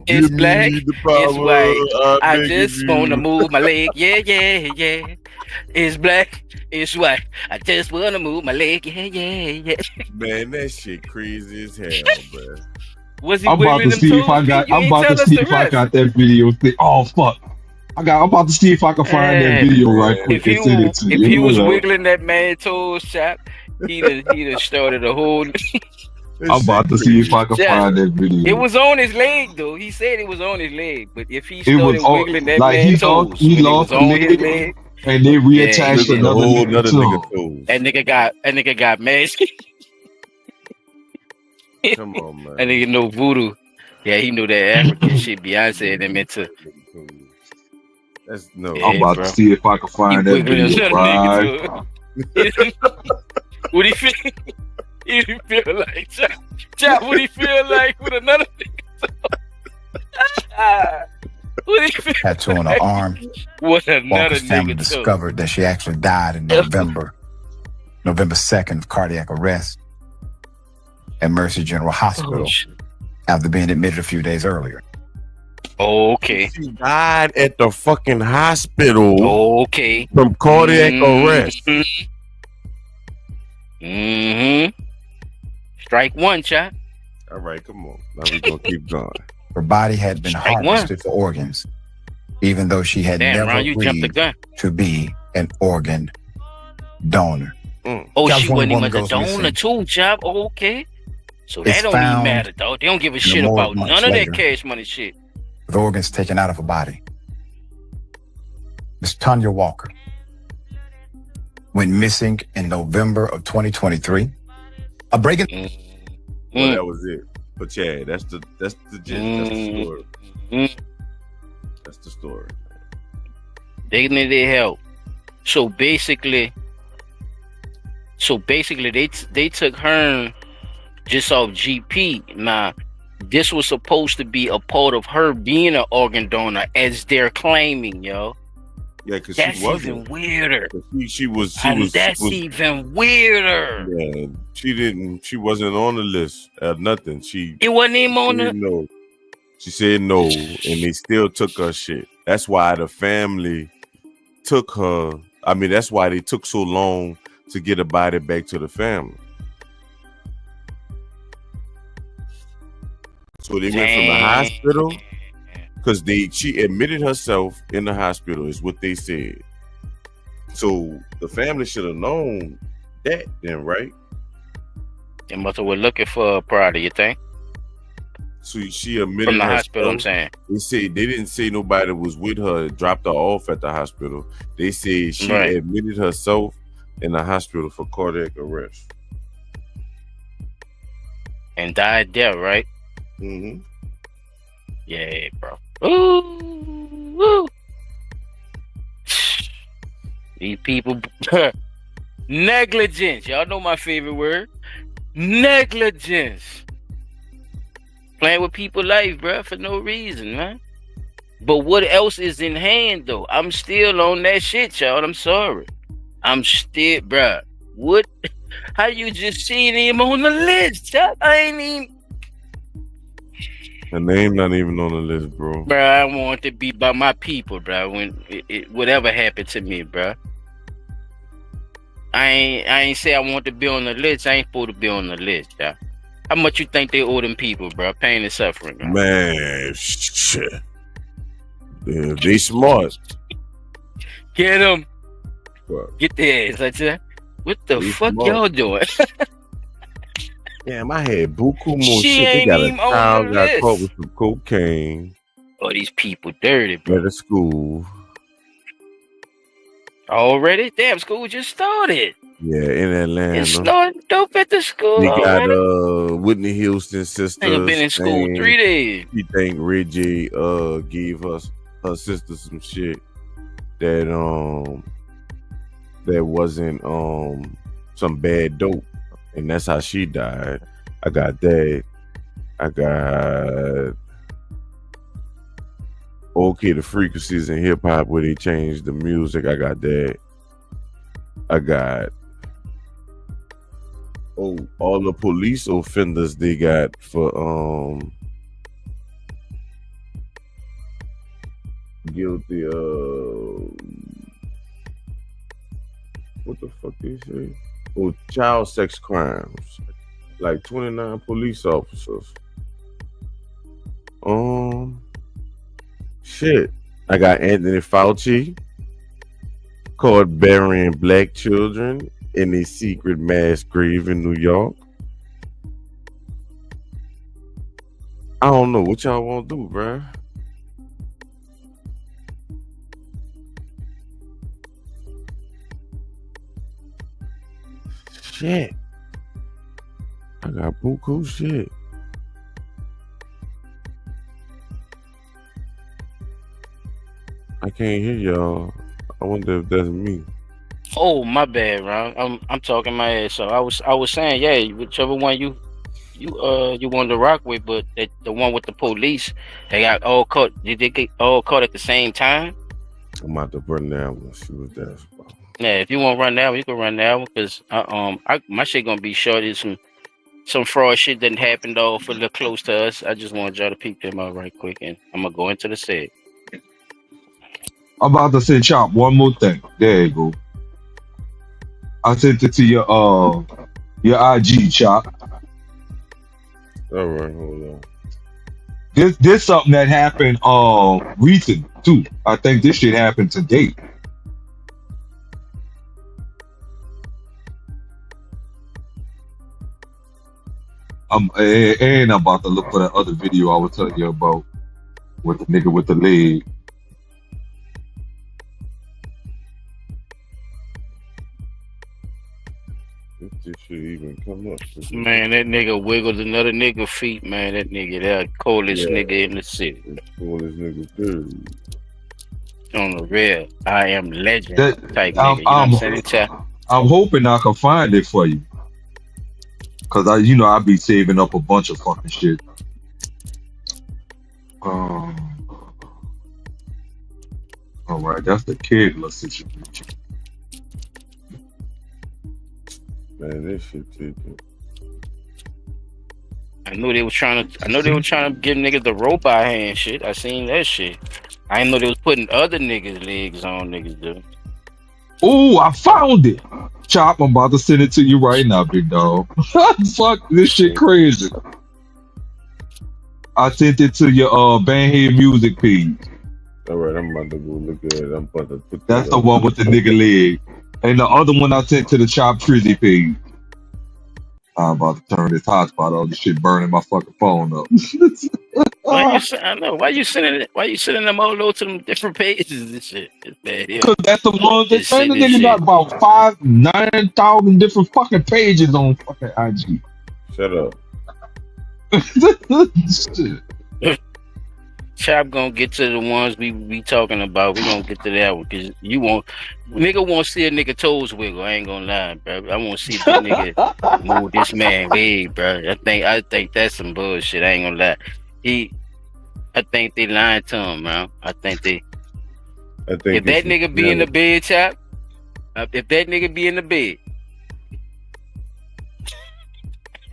It's black, it's white. I just wanna move my leg. Yeah. It's black, it's white. I just wanna move my leg. Yeah. Man, that shit crazy as hell, bro. Was he I'm about to see if I got. I'm about to see if I got that video. Oh fuck! I'm about to see if I can find that video right quick and send it to you. If he was wiggling that man's toes, chap, he'd have started a whole. I'm about to see if I can find that video. It was on his leg though. He said it was on his leg, but if he started wiggling that man's toes, he lost the leg, and they reattached another nigga toe. That nigga got mad. Come on, man. That nigga know voodoo. Yeah, he knew that African shit. Beyonce and them into. That's no. I'm about to see if I can find that video. Right. What do you feel? He feel like Chop? What do you feel like with another nigga? What do you feel? Tattoo on her arm. What another Walker's family nigga discovered that she actually died in November 2nd of cardiac arrest at Mercy General Hospital after being admitted a few days earlier. Okay. She died at the fucking hospital. Okay. From cardiac arrest. Strike one, Chop. All right, come on. Now we're gonna keep going. Her body had been harvested for organs, even though she had never agreed to be an organ donor. Oh, she wasn't even a donor too, Chop. Okay. So that don't even matter, though. They don't give a shit about none of that cash money shit. With organs taken out of her body. Miss Tanya Walker went missing in November of 2023. A breaking. Well, that was it. But Chad, that's the story. That's the story. They needed help. So basically, they took her just off GP. Now, this was supposed to be a part of her being an organ donor, as they're claiming, yo. Yeah, because she That's wasn't. even weirder. She was. That's even weirder. Yeah, she wasn't on the list. Nothing. It wasn't even on said the. no. She said no, and they still took her shit. That's why the family took her. I mean, that's why they took so long to get her body back to the family. So they went from the hospital because she admitted herself in the hospital, is what they said. So the family should have known that then, right? They must have been looking for her prior, you think? So she admitted from the herself. hospital, I'm saying. They didn't say nobody was with her, dropped her off at the hospital. They said she admitted herself in the hospital for cardiac arrest. And died there, right? Mm-hmm. Yeah, bro. Ooh, woo. These people, negligence. Y'all know my favorite word. Negligence. Playing with people's life, bro, for no reason, man. But what else is in hand, though? I'm still on that shit, y'all. I'm sorry. I'm still, bro. What? How you just seen him on the list, y'all? I ain't even. Her name not even on the list, bro. Bro, I want to be by my people, bro. When whatever happened to me, bro. I ain't say I want to be on the list. I ain't supposed to be on the list, y'all. How much you think they owe them people, bro? Pain and suffering, bro. Man, shit. Yeah, they smart. Get them. What? Get their ass. I tell. What the fuck smart. y'all doing? Damn, I had buku more She shit. They ain't got a even on child the got list. caught with some cocaine. Oh, these people dirty, bro. At a school. Already? Damn, school just started. Yeah, in Atlanta. It's snorting dope at the school. They got already. Whitney Houston's sister. Nigga been in school 3 days. She think Reggie gave her sister some shit that wasn't some bad dope, and that's how she died. I got that. I got Okay, the frequencies in hip hop where they changed the music. I got that. I got all the police offenders they got for guilty what the fuck they say? Oh, child sex crimes. Like 29 police officers. Shit. I got Anthony Fauci caught burying black children in a secret mass grave in New York. I don't know what y'all want to do, bruh. Shit. I got buku shit. I can't hear y'all. I wonder if that's me. Oh, my bad, Ron. I'm talking my ass. So I was saying, yeah, whichever one you wanted to rock with, but the one with the police, they got all caught. Did they get all caught at the same time? I'm about to run down when she was there. Yeah, if you want to run that one, you can run that one because my shit gonna be short. Is some fraud shit that happened though for the close to us. I just wanted y'all to peek them out right quick, and I'm gonna go into the set. I'm about to say, Chop, one more thing. There you go. I sent it to your IG, Chop. All right, hold on. This something that happened recent too. I think this shit happened today. I'm about to look for that other video I was telling you about with the nigga with the leg. This should even come up. Man, that nigga wiggles another nigga feet, man. That nigga, that coolest nigga in the city. Coolest nigga too. On the real, I am legend type nigga. I'm, You know what I'm saying? I'm hoping I can find it for you. Cause I be saving up a bunch of fucking shit. All right, that's the kidless situation. Man, this shit too. I know they was trying to give niggas the robot hand shit. I seen that shit. I didn't know they was putting other niggas' legs on niggas though. Oh, I found it. Chop, I'm about to send it to you right now, big dog. Fuck, this shit crazy. I sent it to your Bandhead Music page. All right, I'm about to go look at it. I'm about to put That's the one with the nigga leg. And the other one I sent to the Chop Trizzy page. I'm about to turn this hotspot on. This shit burning my fucking phone up. Why you sending them all over to them different pages and shit? It's bad, yeah. Cause that's the ones that Just say the send this nigga got shit. about 9,000 different fucking pages on fucking IG. Shut up. Shit. Chop gonna get to the ones we talking about. We gonna get to that one because nigga won't see a nigga toes wiggle. I ain't gonna lie, bro. I want to see the nigga move this man way, bro. I think that's some bullshit. I ain't gonna lie. I think they lying to him, man. If that nigga be in the bed, Chop. If that nigga be in the bed,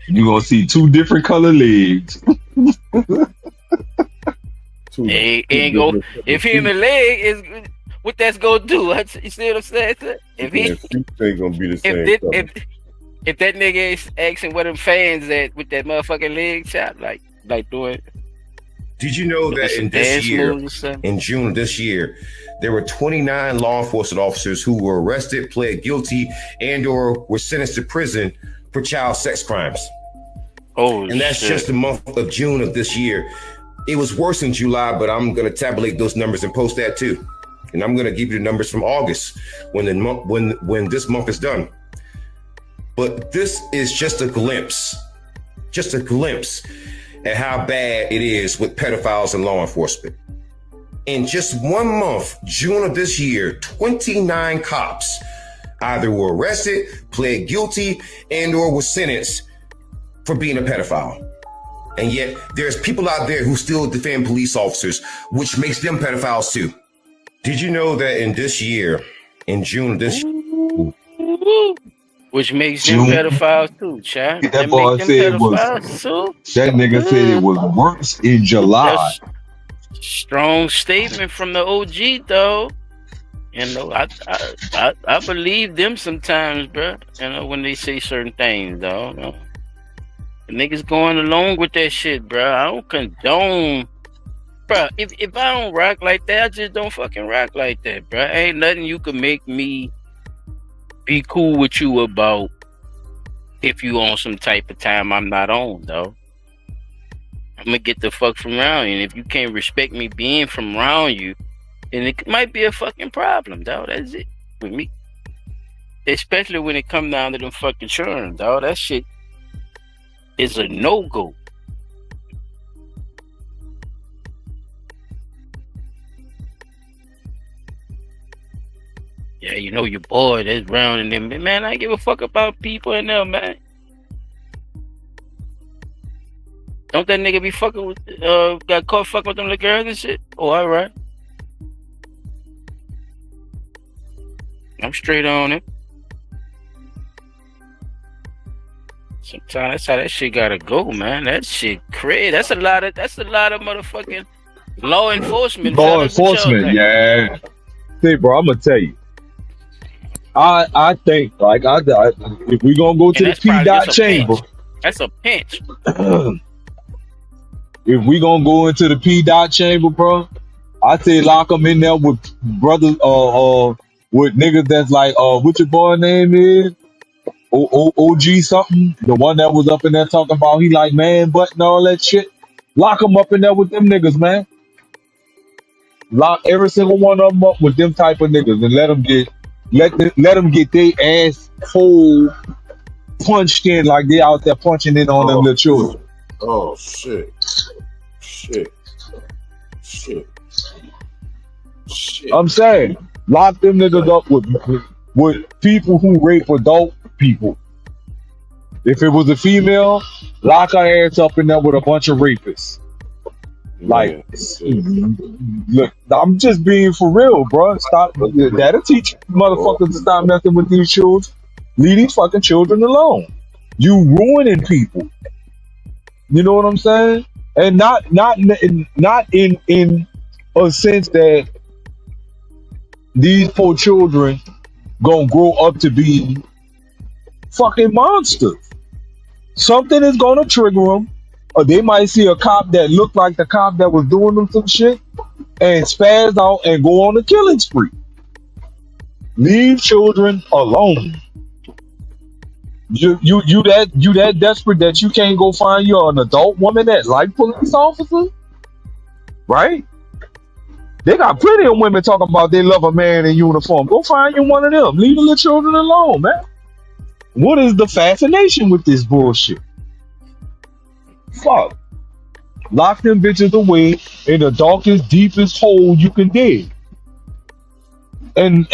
You gonna see two different color legs. If he in the leg, is what that's gonna do? You see what I'm saying? If he ain't gonna be the same. If that nigga is asking where them fans at with that motherfucking leg Chop, like doing. Did you know that in this year, in June of this year, there were 29 law enforcement officers who were arrested, pled guilty, and/or were sentenced to prison for child sex crimes? Oh, and that's just the month of June of this year. It was worse in July, but I'm going to tabulate those numbers and post that too. And I'm going to give you the numbers from August when this month is done. But this is just a glimpse at how bad it is with pedophiles and law enforcement. In just 1 month, June of this year, 29 cops either were arrested, pled guilty, and/or were sentenced for being a pedophile. And yet there's people out there who still defend police officers, which makes them pedophiles too. Did you know that in this year, in June of this year, which makes them pedophiles too, Chad? That boy said it was. That nigga said it was worse in July. That's strong statement from the OG though. You know, I believe them sometimes, bro. You know, when they say certain things, though. You know? The niggas going along with that shit, bro. I don't condone, bro. If I don't rock like that, I just don't fucking rock like that, bro. Ain't nothing you can make me be cool with you about if you on some type of time I'm not on, though. I'm gonna get the fuck from around you, and if you can't respect me being from around you, then it might be a fucking problem, dog. That's it with me. Especially when it come down to them fucking children, dog. That shit is a no-go. Yeah, you know your boy that's brown and them. Man, I give a fuck about people in there, man. Don't that nigga be fucking with, got caught fucking with them little girls and shit? Oh, alright. I'm straight on it. Sometimes that's how that shit gotta go, man. That shit crazy. That's a lot of motherfucking law enforcement. Law enforcement, yeah. See, bro, I'm gonna tell you. I think like if we gonna go to the P-Dot chamber, that's a pinch. If we gonna go into the P-Dot chamber, bro, I say lock them in there with brothers, with niggas that's like, what your boy name is? OG something, the one that was up in there talking about he like man butt and all that shit. Lock them up in there with them niggas, man. Lock every single one of them up with them type of niggas and let them get their ass whole punched in like they out there punching in on them little children. Oh shit. I'm saying lock them niggas up with people who rape adult people. If it was a female, lock her ass up in there with a bunch of rapists. Like, Man, shit. look, I'm just being for real, bro. Stop. That'll teach motherfuckers to stop messing with these children. Leave these fucking children alone. You ruining people. You know what I'm saying? And not in a sense that these poor children gonna grow up to be fucking monsters. Something is gonna trigger them, or they might see a cop that looked like the cop that was doing them some shit and spaz out and go on a killing spree. Leave children alone. You that desperate that you can't go find you an adult woman that like police officers, right? They got plenty of women talking about they love a man in uniform. Go find you one of them. Leave the little children alone, man. What is the fascination with this bullshit? Fuck. Lock them bitches away in the darkest, deepest hole you can dig. And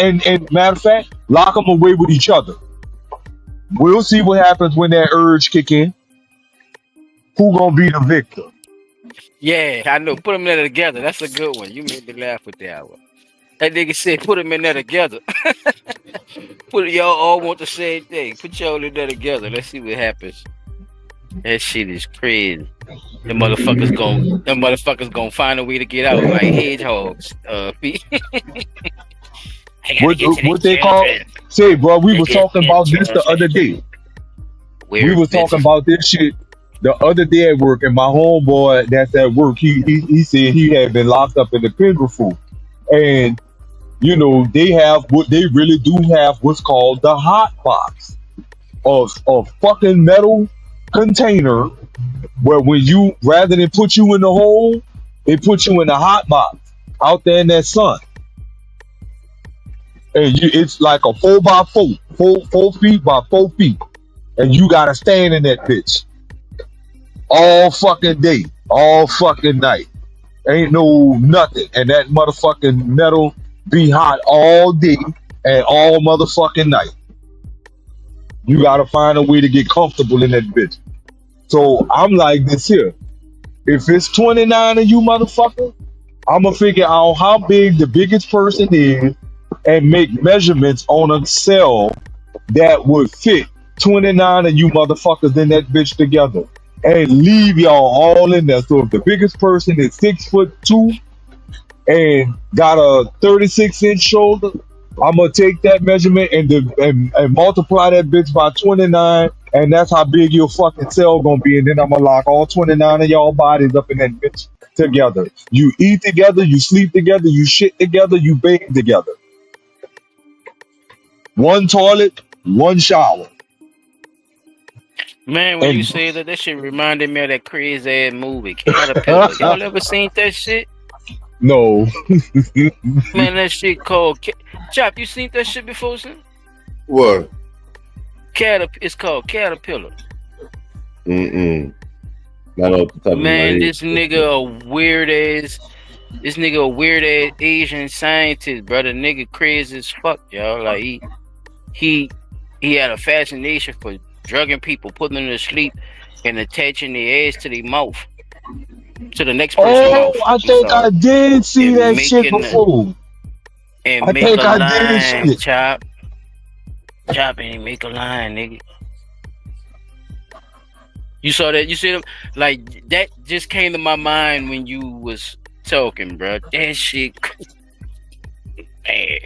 matter of fact, lock them away with each other. We'll see what happens when that urge kick in. Who gonna be the victim? Yeah, I know. Put them there together. That's a good one. You made me laugh with that one. That nigga said, put them in there together. Y'all all want the same thing. Put y'all in there together. Let's see what happens. That shit is crazy. Them motherfuckers gonna find a way to get out like hedgehogs. What they call? Say, bro, we was talking about this the other day. We was talking about this shit the other day at work, and my homeboy that's at work, he said he had been locked up in the penal, and you know they really do have what's called the hot box of fucking metal container where when you rather than put you in the hole, they put you in the hot box out there in that sun. And it's like a 4x4, 4 feet by 4 feet. And you gotta stand in that bitch all fucking day, all fucking night. Ain't no nothing. And that motherfucking metal be hot all day and all motherfucking night. You gotta find a way to get comfortable in that bitch. So I'm like this here. If it's 29 of you motherfuckers, I'm gonna figure out how big the biggest person is and make measurements on a cell that would fit 29 of you motherfuckers in that bitch together and leave y'all all in there. So if the biggest person is 6'2" and got a 36-inch shoulder, I'm gonna take that measurement and multiply that bitch by 29, and that's how big your fucking cell gonna be. And then I'm gonna lock all 29 of y'all bodies up in that bitch together. You eat together, you sleep together, you shit together, you bathe together. One toilet, one shower. Man, when you say that shit reminded me of that crazy ass movie, Caterpillar. Y'all ever seen that shit? No. Man, that shit called Chop. You seen that shit before, son? What? It's called Caterpillar. Not off the top of my Man, head. this nigga a weird ass Asian scientist, brother. Nigga crazy as fuck, y'all. Like he had a fascination for drugging people, putting them to sleep, and attaching their ass to their mouth, to the next person's mouth. I think I did see that shit before. And I make think a I line, did shit. Chop, and make a line, nigga. You saw that? You see them? Like, that just came to my mind when you was talking, bro. That shit, man.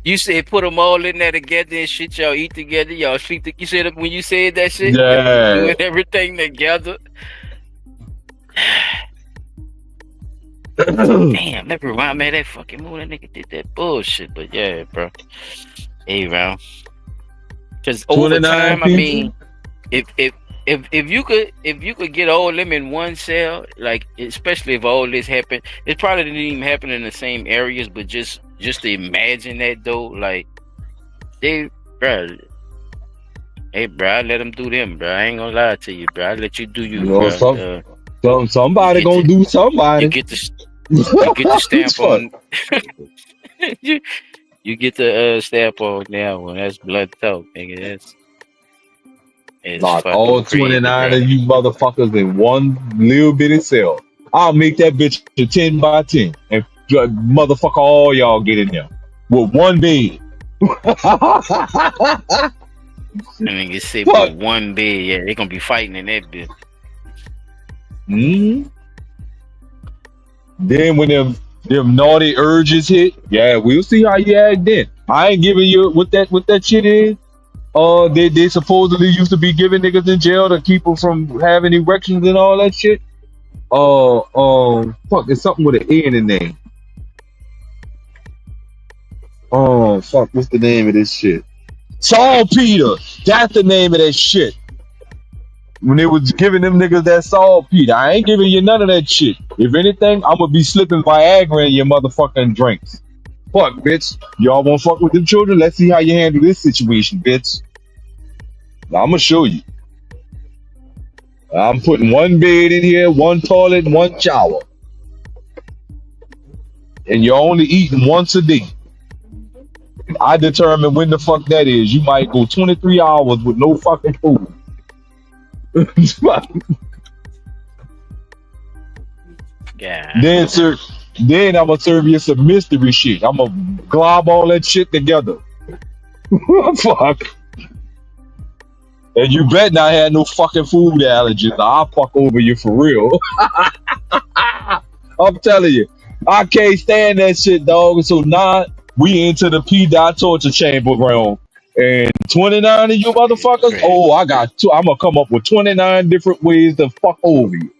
You said put them all in there together and shit. Y'all eat together. Y'all sleep together. You said when you said that shit? Yeah. Doing everything together. Damn, that remind me of that fucking movie. That nigga did that bullshit. But yeah, bro. Hey, bro. Because over time, people? I mean, if you could get all them in one cell, like especially if all this happened, it probably didn't even happen in the same areas, but just to imagine that though, like hey bro, I let them do them, bro. I ain't gonna lie to you, bro. I let you do you, bro. Somebody gonna do somebody. You get the stamp on. You get the stamp on now. Well, that's blood talk, nigga. It's Lock fucking all crazy, 29 bro. of you motherfuckers in one little bitty cell. I'll make that bitch a 10 by 10 and motherfucker all y'all get in there with one bed. And then you say Fuck. with one bed, yeah, they gonna be fighting in that bitch. Then when them naughty urges hit, yeah, we'll see how you act then. I ain't giving you what that shit is. They supposedly used to be giving niggas in jail to keep them from having erections and all that shit. Fuck, it's something with an A in the name. Oh, fuck, what's the name of this shit? Saltpeter. That's the name of that shit. When they was giving them niggas that saltpeter, I ain't giving you none of that shit. If anything, I'm gonna be slipping Viagra in your motherfucking drinks. Fuck, bitch. Y'all wanna fuck with them children? Let's see how you handle this situation, bitch. Now, I'm gonna show you. I'm putting one bed in here, one toilet, and one shower. And you're only eating once a day. I determine when the fuck that is. You might go 23 hours with no fucking food. Yeah. Then I'm gonna serve you some mystery shit. I'm gonna glob all that shit together. Fuck. And you bet not have no fucking food allergies. I'll fuck over you for real. I'm telling you, I can't stand that shit, dog. So now we into the P-Dot torture chamber realm. And 29 of you motherfuckers, oh, I got two. I'm gonna come up with 29 different ways to fuck over you.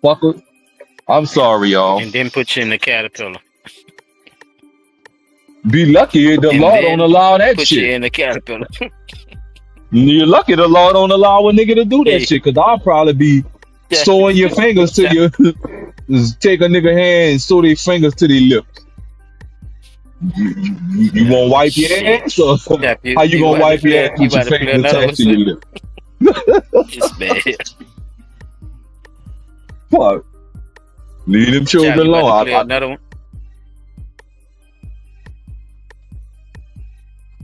Fucker. I'm sorry, y'all. And then put you in the caterpillar. Be lucky the And law then don't allow that put shit. you in the caterpillar. You're lucky the law don't allow a nigga to do that shit, cause I'll probably be sewing your fingers to your take a nigga hand and sew their fingers to their lips. You won't wipe your ass? Or how you gonna wipe your ass with your fingers attached to your lip? It's bad. Fuck. Leave them children alone. Another one.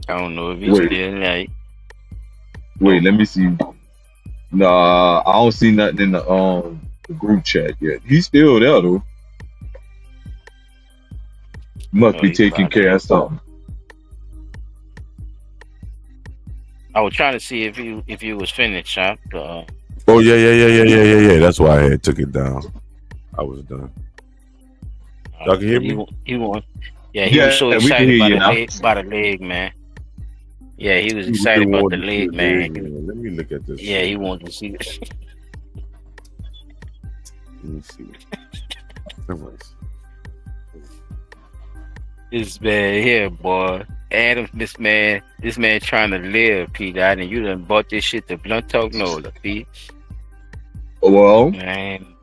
I don't know if he's still like. Wait, let me see. Nah, I don't see nothing in the group chat yet. He's still there though. Must be taking care of something. I was trying to see if you was finished, huh? Oh yeah. That's why I had took it down. I was done. Y'all can hear me? He was so excited about the leg, man. Yeah, he was excited about the leg, man. Let me look at this. Yeah, he wanted to see this. Let me see. This man here, boy. Adam, this man trying to live, Pete. And you done bought this shit to BLUNTTALK NOLA, Pete. Well,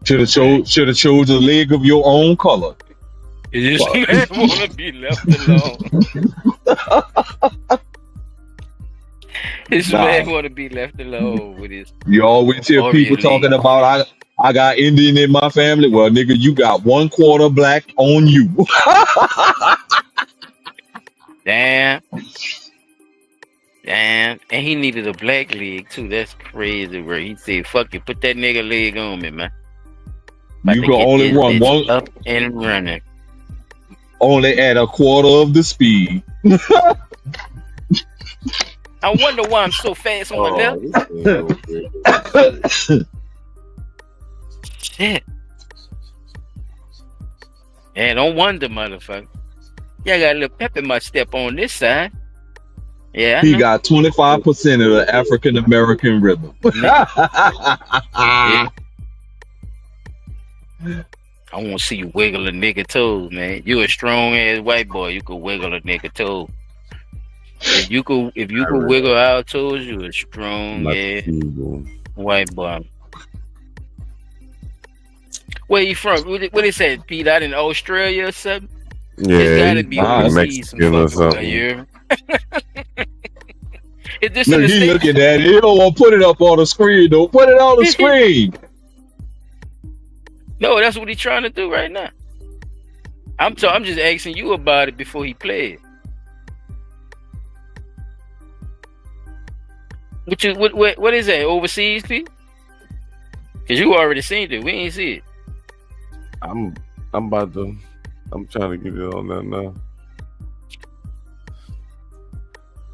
should have chose a leg of your own color. This man wanna be left alone. This man wanna be left alone with his. You always hear people talking about I got Indian in my family. Well, nigga, you got 1/4 black on you. Damn. And he needed a black leg too. That's crazy. Where he said, "Fuck it, put that nigga leg on me, man." You can only run one up and running. Only at 1/4 of the speed. I wonder why I'm so fast on the left. Shit. Yeah, don't wonder, motherfucker. Yeah, I got a little pep in my step on this side. Yeah, he got 25% of the African American rhythm. Yeah. I want to see you wiggle a nigga toes, man. You a strong ass white boy. You could wiggle a nigga toe. If you could wiggle our toes, you a strong ass white boy. Where you from? What they said, Pete? Out in Australia or something? Yeah, it's gotta be Mexican or something. Is this look, he looking at it. He don't want to put it up on the screen. Don't put it on the screen. No, that's what he's trying to do right now. I'm just asking you about it before he played. What is that? Overseas, P? Cause you already seen it. We ain't see it. I'm trying to get it on there now.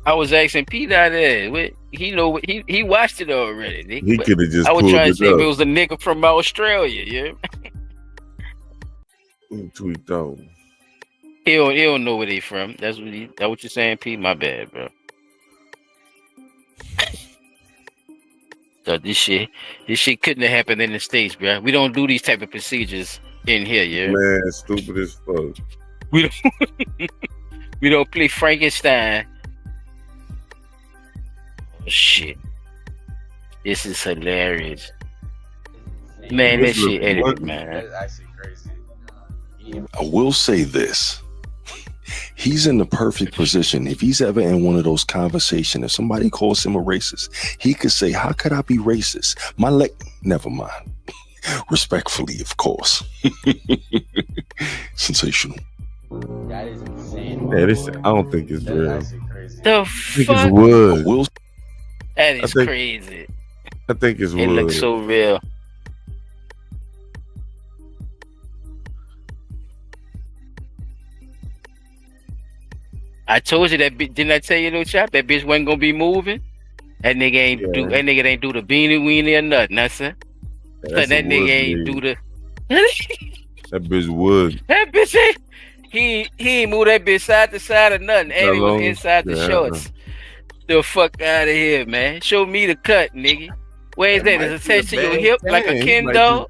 I was asking Pete out there. He know what he watched it already. Nigga. He could have just. I was pulled trying to it see if up. it was a nigga from Australia. Yeah. Tweet though. He don't know where they from. That's what you're saying, Pete. My bad, bro. So this shit couldn't have happened in the States, bro. We don't do these type of procedures in here, yeah. Man, stupid as fuck. We don't play Frankenstein. Oh, shit. This is hilarious. Man, that shit edited, man. That's actually crazy. I will say this. He's in the perfect position. If he's ever in one of those conversations, if somebody calls him a racist, he could say, how could I be racist? Never mind. Respectfully, of course. Sensational. That is insane. Yeah, I don't think it's real. That's actually crazy. The I think fuck? it's wood. That is crazy. I think it's wood. It looks so real. I told you that. Didn't I tell you, no chap? That bitch wasn't gonna be moving. That nigga ain't do. That nigga ain't do the beanie weenie or nothing. That's it. So that nigga ain't do the. That bitch wood. That bitch ain't. He ain't move that bitch side to side or nothing. And he was inside the shorts. The fuck out of here, man. Show me the cut, nigga. Where is that? Is it attached to your hip like a Ken doll?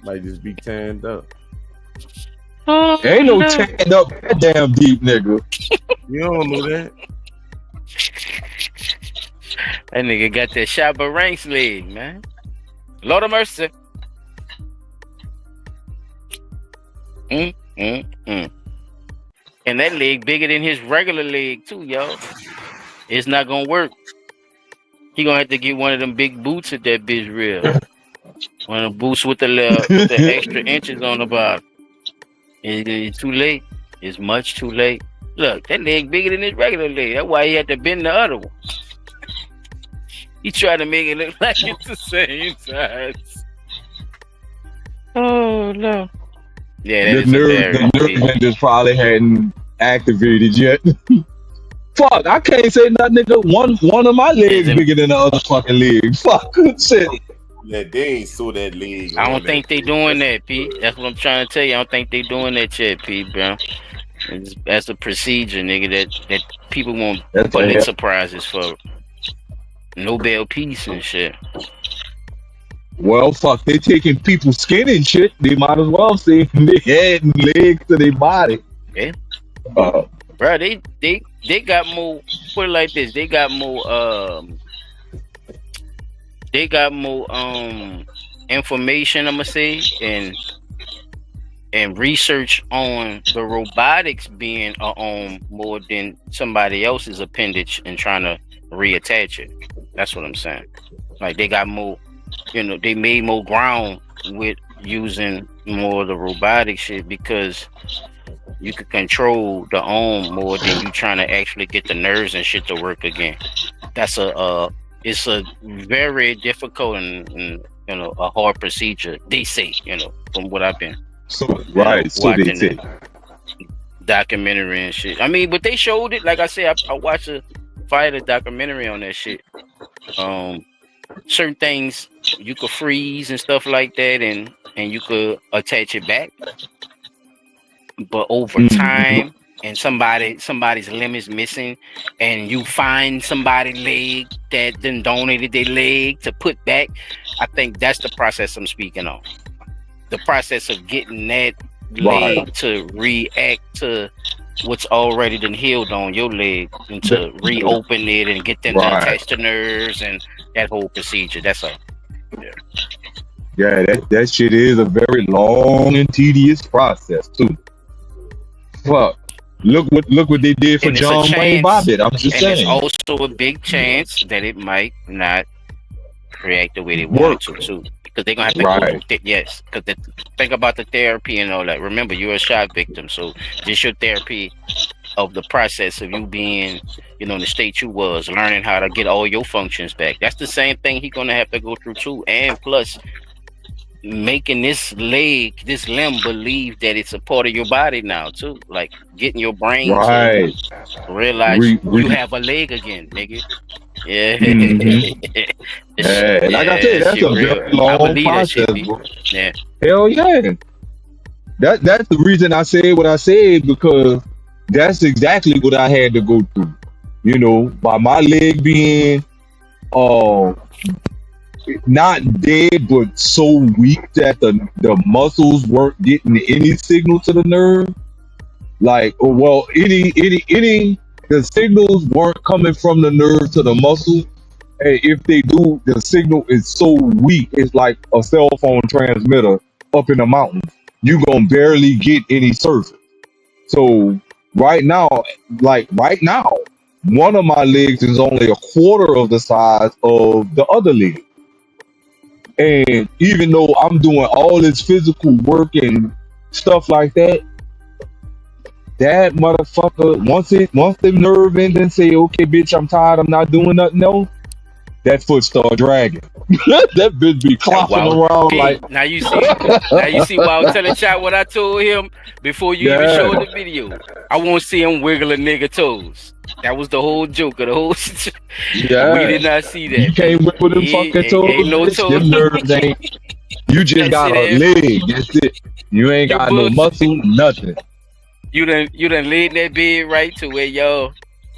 Might just be tanned up. Oh, Ain't no tanned up that damn deep, nigga. You don't know that. That nigga got that Shabba Ranks leg, man. Lord of mercy. And that leg bigger than his regular leg too, y'all. It's not gonna work. He gonna have to get one of them big boots at that bitch real. One of the boots with the extra inches on the bottom. It's too late. It's much too late. Look, that leg bigger than his regular leg. That's why he had to bend the other one. He tried to make it look like it's the same size. Oh no. Yeah, that the nerve enders probably hadn't activated yet. Fuck, I can't say nothing, nigga. One of my legs bigger than the other fucking leg. Fuck, shit. Yeah, they ain't saw that leg. I don't think they doing that, Pete. That's what I'm trying to tell you. I don't think they doing that shit, Pete, bro. That's a procedure, nigga, that people won't put surprises for Nobel Peace and shit. Well, fuck, they taking people's skin and shit. They might as well say their head and legs to their body. Yeah. Bro, they got more, put it like this, they got more information, I'm gonna say, and research on the robotics being more than somebody else's appendage and trying to reattach it. That's what I'm saying. Like they got more, they made more ground with using more of the robotic shit because you could control the arm more than you trying to actually get the nerves and shit to work again. That's it's a very difficult and a hard procedure. They say, from what I've been watching the documentary and shit. I mean, but they showed it. Like I said, I watched a fighter documentary on that shit. Certain things you could freeze and stuff like that, and you could attach it back. But over time, and somebody's limb is missing, and you find somebody's leg that then donated their leg to put back, I think that's the process I'm speaking on. The process of getting that leg to react to what's already been healed on your leg and to reopen it and get them to attach the nerves and that whole procedure. That's all. Yeah, that shit is a very long and tedious process too. Fuck. Look what they did for John Wayne Bobbitt. I'm just saying. There's also a big chance that it might not react the way they want it to too. Because they're gonna have to go through yes. Because think about the therapy and all that. Remember, you're a shot victim, so just your therapy of the process of you being, in the state you was, learning how to get all your functions back. That's the same thing he's gonna have to go through too, and plus making this limb believe that it's a part of your body now too, like getting your brain Right. to realize you have a leg again, nigga. Yeah. Yeah, like I Yeah, said, that that's shit a real. very I long believe that shit, process, B. bro. Yeah. Hell yeah. That's the reason I said what I said, because that's exactly what I had to go through. By my leg being uh not dead but so weak that the muscles weren't getting any signal to the nerve. Like, well, any the signals weren't coming from the nerve to the muscle. And if they do, the signal is so weak, it's like a cell phone transmitter up in the mountains. You gonna barely get any service. So right now, one of my legs is only a quarter of the size of the other leg. And even though I'm doing all this physical work and stuff like that, that motherfucker, once the nerve and then say, okay, bitch, I'm tired, I'm not doing nothing else, that foot start dragging. That bitch be clopping around like. Now you see why I was telling Chad what I told him before you even showed the video. I won't see him wiggle a nigga toes. That was the whole joke of the whole situation. Yeah. We did not see that. You can't wiggle them fucking toes. Ain't no bitch. toes. Them nerves ain't. You just got a leg. That's it. You ain't got no muscle, nothing. You done laid that bed right to where y'all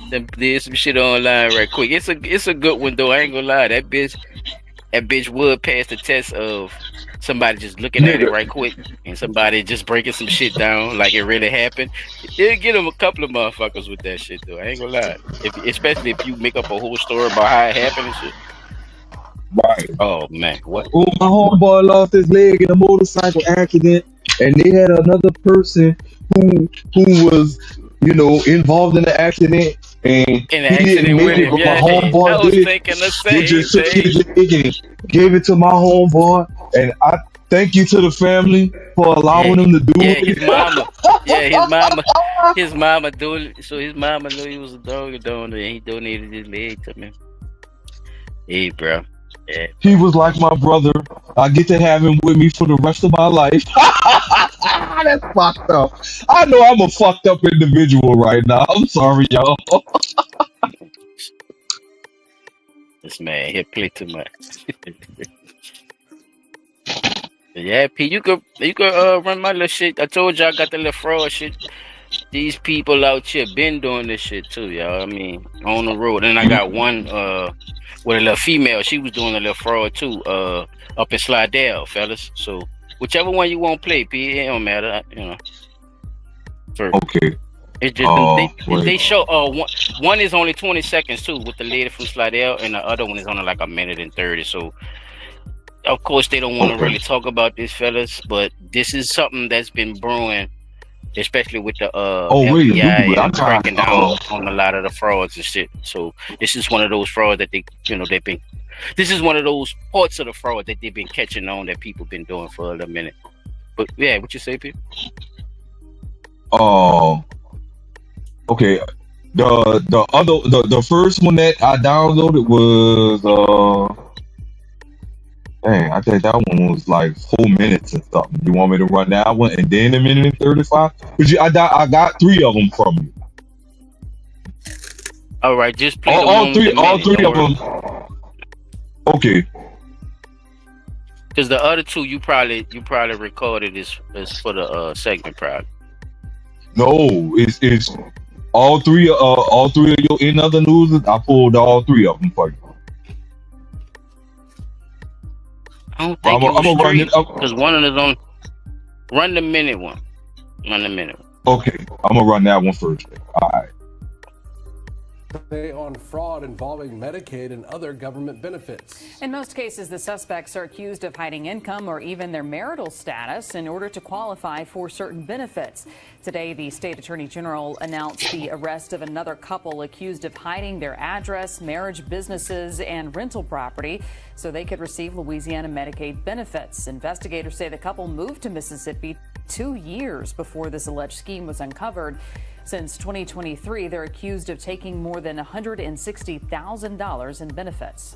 did some shit online right quick. It's a good one though. I ain't gonna lie. That bitch would pass the test of somebody just looking at it right quick and somebody just breaking some shit down like it really happened. It'll get them a couple of motherfuckers with that shit though. I ain't gonna lie. Especially if you make up a whole story about how it happened and shit. Right. Oh man, what? Oh, my homeboy lost his leg in a motorcycle accident, and they had another person who was, involved in the accident, and he didn't make it, but my homeboy did. They just took his leg and gave it to my homeboy, and I thank you to the family for allowing him to do it. His mama doing it. So his mama knew he was a dog donor, and he donated his leg to me. Hey, bro. Yeah. He was like my brother. I get to have him with me for the rest of my life. That's fucked up. I know I'm a fucked up individual right now. I'm sorry, y'all. This man here play too much. Yeah, P, you could run my little shit. I told you I got the little fraud shit. These people out here been doing this shit too, y'all. I mean, on the road. And I got one with a little female. She was doing a little fraud too, up in Slidell, fellas. So whichever one you want to play, P, it don't matter, Okay. It's just they show one is only 20 seconds too with the lady from Slidell, and the other one is only like a minute and 30. So of course they don't want to really talk about this, fellas, but this is something that's been brewing, especially with the FBI and cracking down on a lot of the frauds and shit. So this is one of those frauds that they've been. This is one of those parts of the fraud that they've been catching on that people been doing for a little minute. But yeah, what you say, Pete? Okay. The first one that I downloaded was I think that one was like 4 minutes and something. You want me to run that one and then a minute and 35? But I got 3 of them from you. All right, just play all three of them. Okay. Because the other 2 you probably recorded is for the segment, probably. No, it's all three of your in other news. I pulled all 3 of them for you. I don't think it was 3 because one of them is on. Run the minute one. Okay, I'm gonna run that one first. All right. On fraud involving Medicaid and other government benefits. In most cases, the suspects are accused of hiding income or even their marital status in order to qualify for certain benefits. Today, the state attorney general announced the arrest of another couple accused of hiding their address, marriage, businesses, and rental property so they could receive Louisiana Medicaid benefits. Investigators say the couple moved to Mississippi 2 years before this alleged scheme was uncovered. Since 2023, they're accused of taking more than $160,000 in benefits.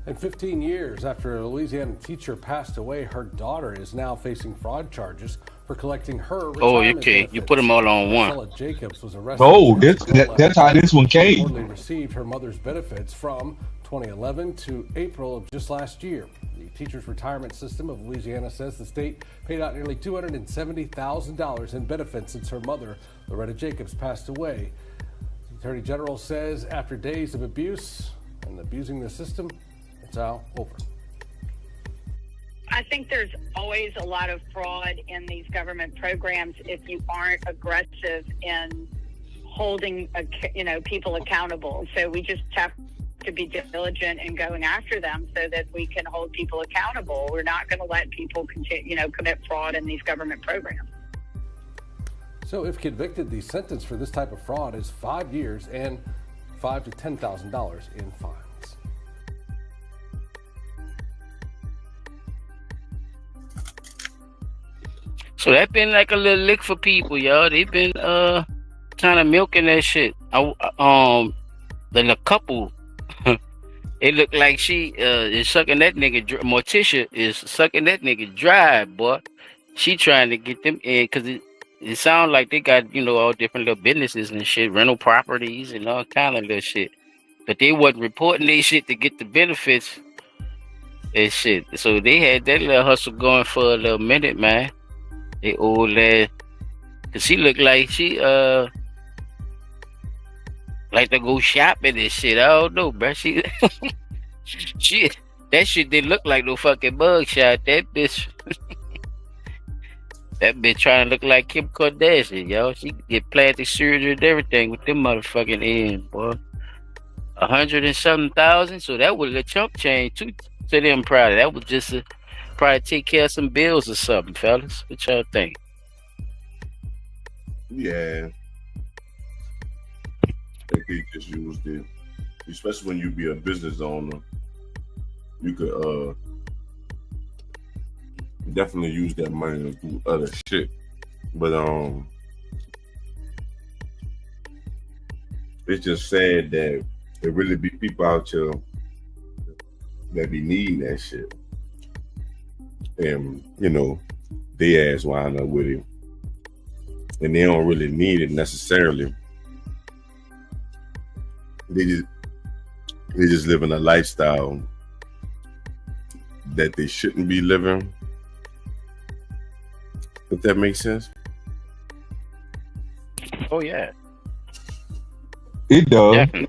And 15 years after a Louisiana teacher passed away, her daughter is now facing fraud charges for collecting her retirement benefits. You put them all on one. Priscilla Jacobs was arrested. Oh, that's how this one came. Reportedly received her mother's benefits from 2011 to April of just last year. The Teachers Retirement System of Louisiana says the state paid out nearly $270,000 in benefits since her mother, Loretta Jacobs, passed away. The Attorney General says after days of abuse and abusing the system, it's all over. I think there's always a lot of fraud in these government programs if you aren't aggressive in holding, people accountable. So we just have to be diligent in going after them so that we can hold people accountable. We're not going to let people commit fraud in these government programs. So if convicted, the sentence for this type of fraud is 5 years and $5,000 to $10,000 in fines. So that been like a little lick for people, y'all. They been kind of milking that shit. Then a couple, it looked like she is sucking that nigga. Morticia is sucking that nigga dry, boy. She trying to get them in because it sounds like they got all different little businesses and shit, rental properties and all kind of little shit. But they wasn't reporting their shit to get the benefits and shit. So they had that little hustle going for a little minute, man. They old lad, cause she looked like she like to go shopping and shit. I don't know, bro. She that shit didn't look like no fucking mugshot. That bitch, that bitch trying to look like Kim Kardashian, yo. She get plastic surgery and everything with them motherfucking ends, boy. 100 and something thousand. So that was a chump change to them. Probably that was just probably take care of some bills or something, fellas. What y'all think? Yeah. I think they just used it, especially when you be a business owner. You could definitely use that money to do other shit. But it's just sad that there really be people out here that be needing that shit. And, they ass wind up with it. And they don't really need it necessarily. They just living a lifestyle that they shouldn't be living. If that makes sense. Oh yeah. It does. Definitely.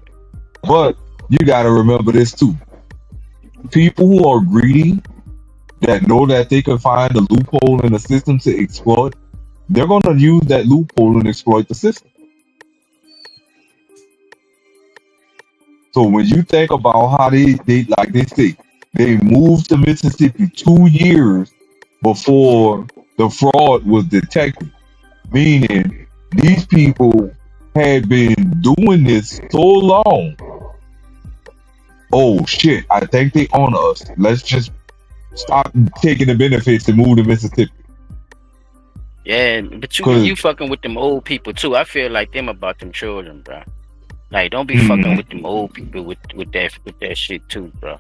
But you gotta remember this too. People who are greedy, that know that they can find a loophole in the system to exploit, they're gonna use that loophole and exploit the system. So when you think about how they like they say, they moved to Mississippi 2 years before the fraud was detected, meaning these people had been doing this so long. Oh shit, I think they own us. Let's just stop taking the benefits and move to Mississippi. Yeah, but you fucking with them old people too. I feel like them about them children, bro. Like, don't be fucking with them old people with that shit too, bro.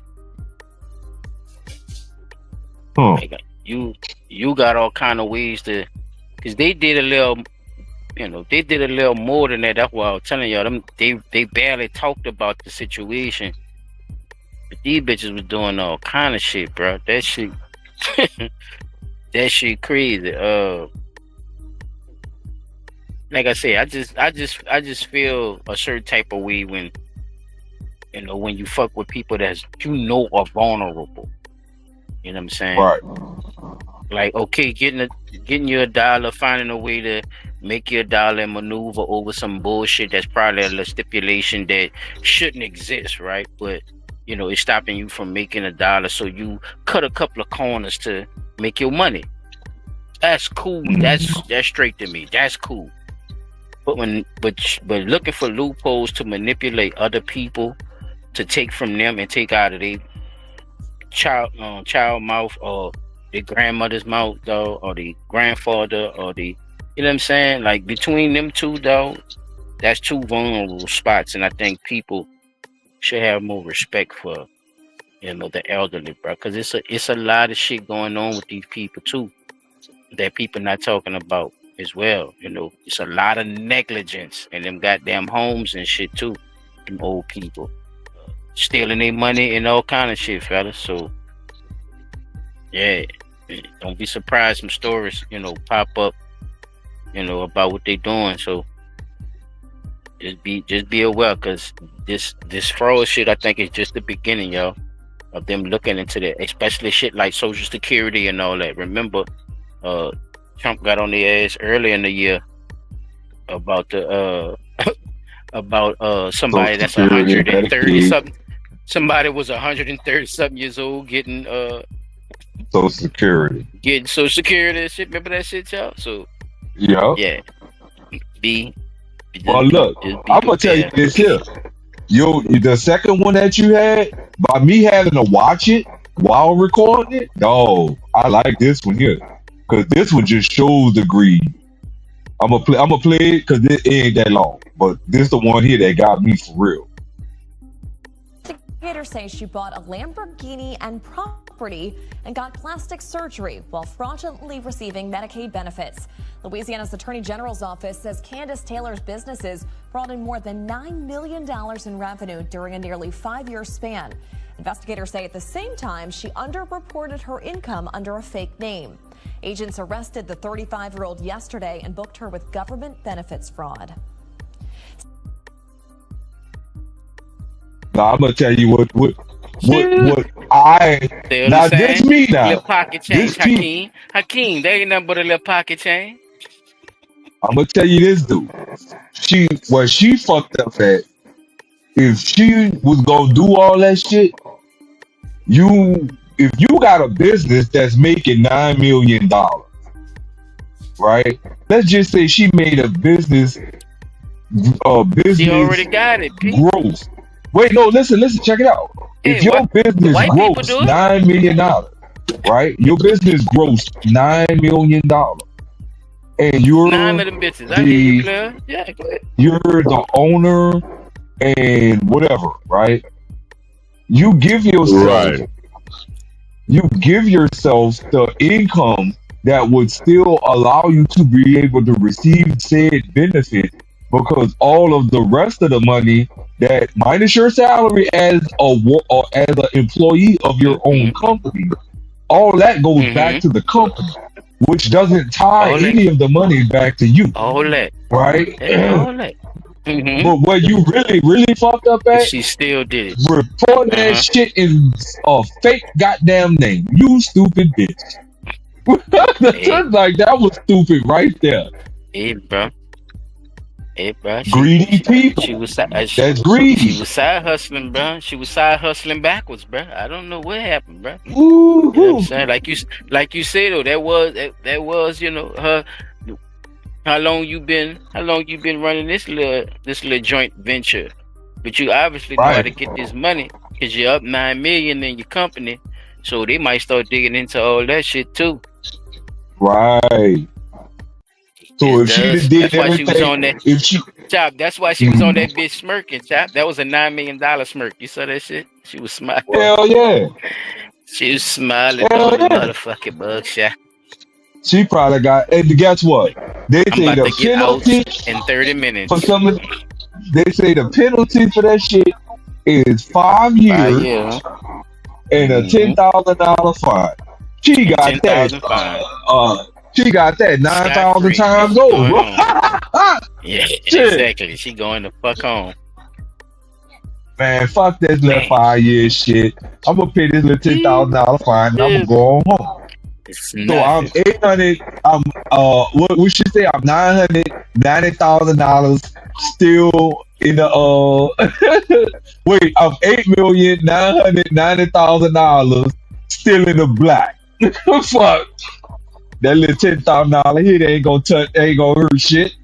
Like, you got all kind of ways to, cause they did a little more than that. That's why I was telling y'all, they barely talked about the situation. But these bitches was doing all kind of shit, bro. That shit, that shit crazy. Like I said, I just feel a certain type of way when you fuck with people that's are vulnerable. You know what I'm saying? Right. Like, okay, getting you $1, finding a way to make you $1 and maneuver over some bullshit that's probably a stipulation that shouldn't exist, right? But it's stopping you from making $1, so you cut a couple of corners to make your money. That's cool. That's straight to me. That's cool. But looking for loopholes to manipulate other people, to take from them and take out of their child mouth, or the grandmother's mouth, though, or the grandfather, or the, you know what I'm saying? Like between them two, though, that's two vulnerable spots, and I think people should have more respect for, you know, the elderly, bro, because it's a lot of shit going on with these people too that people not talking about as well. You know, it's a lot of negligence in them goddamn homes and shit too. Them old people stealing their money and all kind of shit, fellas. So yeah, don't be surprised some stories, you know, pop up, you know, about what they doing. So just be aware, because this fraud shit, I think, is just the beginning, y'all, of them looking into that, especially shit like Social Security and all that. Remember, Trump got on the ass earlier in the year about the about somebody that's 130 something. Somebody was 130 something years old getting Social Security. Getting Social Security and shit. Remember that shit, y'all? So yeah. Well, look, I'm gonna tell you this here. The second one that you had, by me having to watch it while recording it, no, I like this one here, because this one just shows the greed. I'm gonna play it because it ain't that long, but this the one here that got me for real. Investigators say she bought a Lamborghini and property and got plastic surgery while fraudulently receiving Medicaid benefits. Louisiana's Attorney General's office says Candace Taylor's businesses brought in more than $9 million in revenue during a nearly 5-year span. Investigators say at the same time, she underreported her income under a fake name. Agents arrested the 35-year-old yesterday and booked her with government benefits fraud. Now I'm gonna tell you what I now this me now. Little pocket change, Hakeem, they ain't nothing but a little pocket change. I'm gonna tell you this, dude. She fucked up at. If she was gonna do all that shit, if you got a business that's making $9 million, right? Let's just say she made a business. She already got it. Gross. Wait, no, listen, check it out. If your business gross $9 million, right? Your business gross $9 million, and you're nine of them bitches. I hear you, Claire. Yeah, go ahead. You're the owner and whatever, right? You give yourself, the income that would still allow you to be able to receive said benefit, because all of the rest of the money that minus your salary as an employee of your own company, all that goes back to the company, which doesn't tie any of the money back to you. All that, right? All that. But what you really fucked up at, she still did it. Report that shit in a fake goddamn name. You stupid bitch. Like that was stupid right there. Hey, bro. Greedy people. That's greedy. She was side hustling, bro. She was side hustling backwards, bro. I don't know what happened, bro. You know what I'm saying? Like you said though, that was you know her. How long you been running this little joint venture? But you obviously know how to get this money, because you're up $9 million in your company, so they might start digging into all that shit too. Right. So if she did that's why she was on that. Chop. That's why she was on that bitch smirking. Chop. That was a $9 million smirk. You saw that shit? She was smiling. Hell yeah. She was smiling on the motherfucking mugshot. She probably got. And guess what? They say the penalty in 30 minutes. For some, they say the penalty for that shit is 5 years and a $10,000 fine. She got that. She got that 9,000 times over. Yeah, exactly. She going to fuck home. Man, fuck that little 5 year shit. I'm gonna pay this little $10,000 fine and I'm gonna go on home. So I'm 800. I'm what we should say. I'm $990,000 still in the wait. I'm $8,990,000 still in the black. Fuck. That little $10,000 hit ain't gonna hurt shit.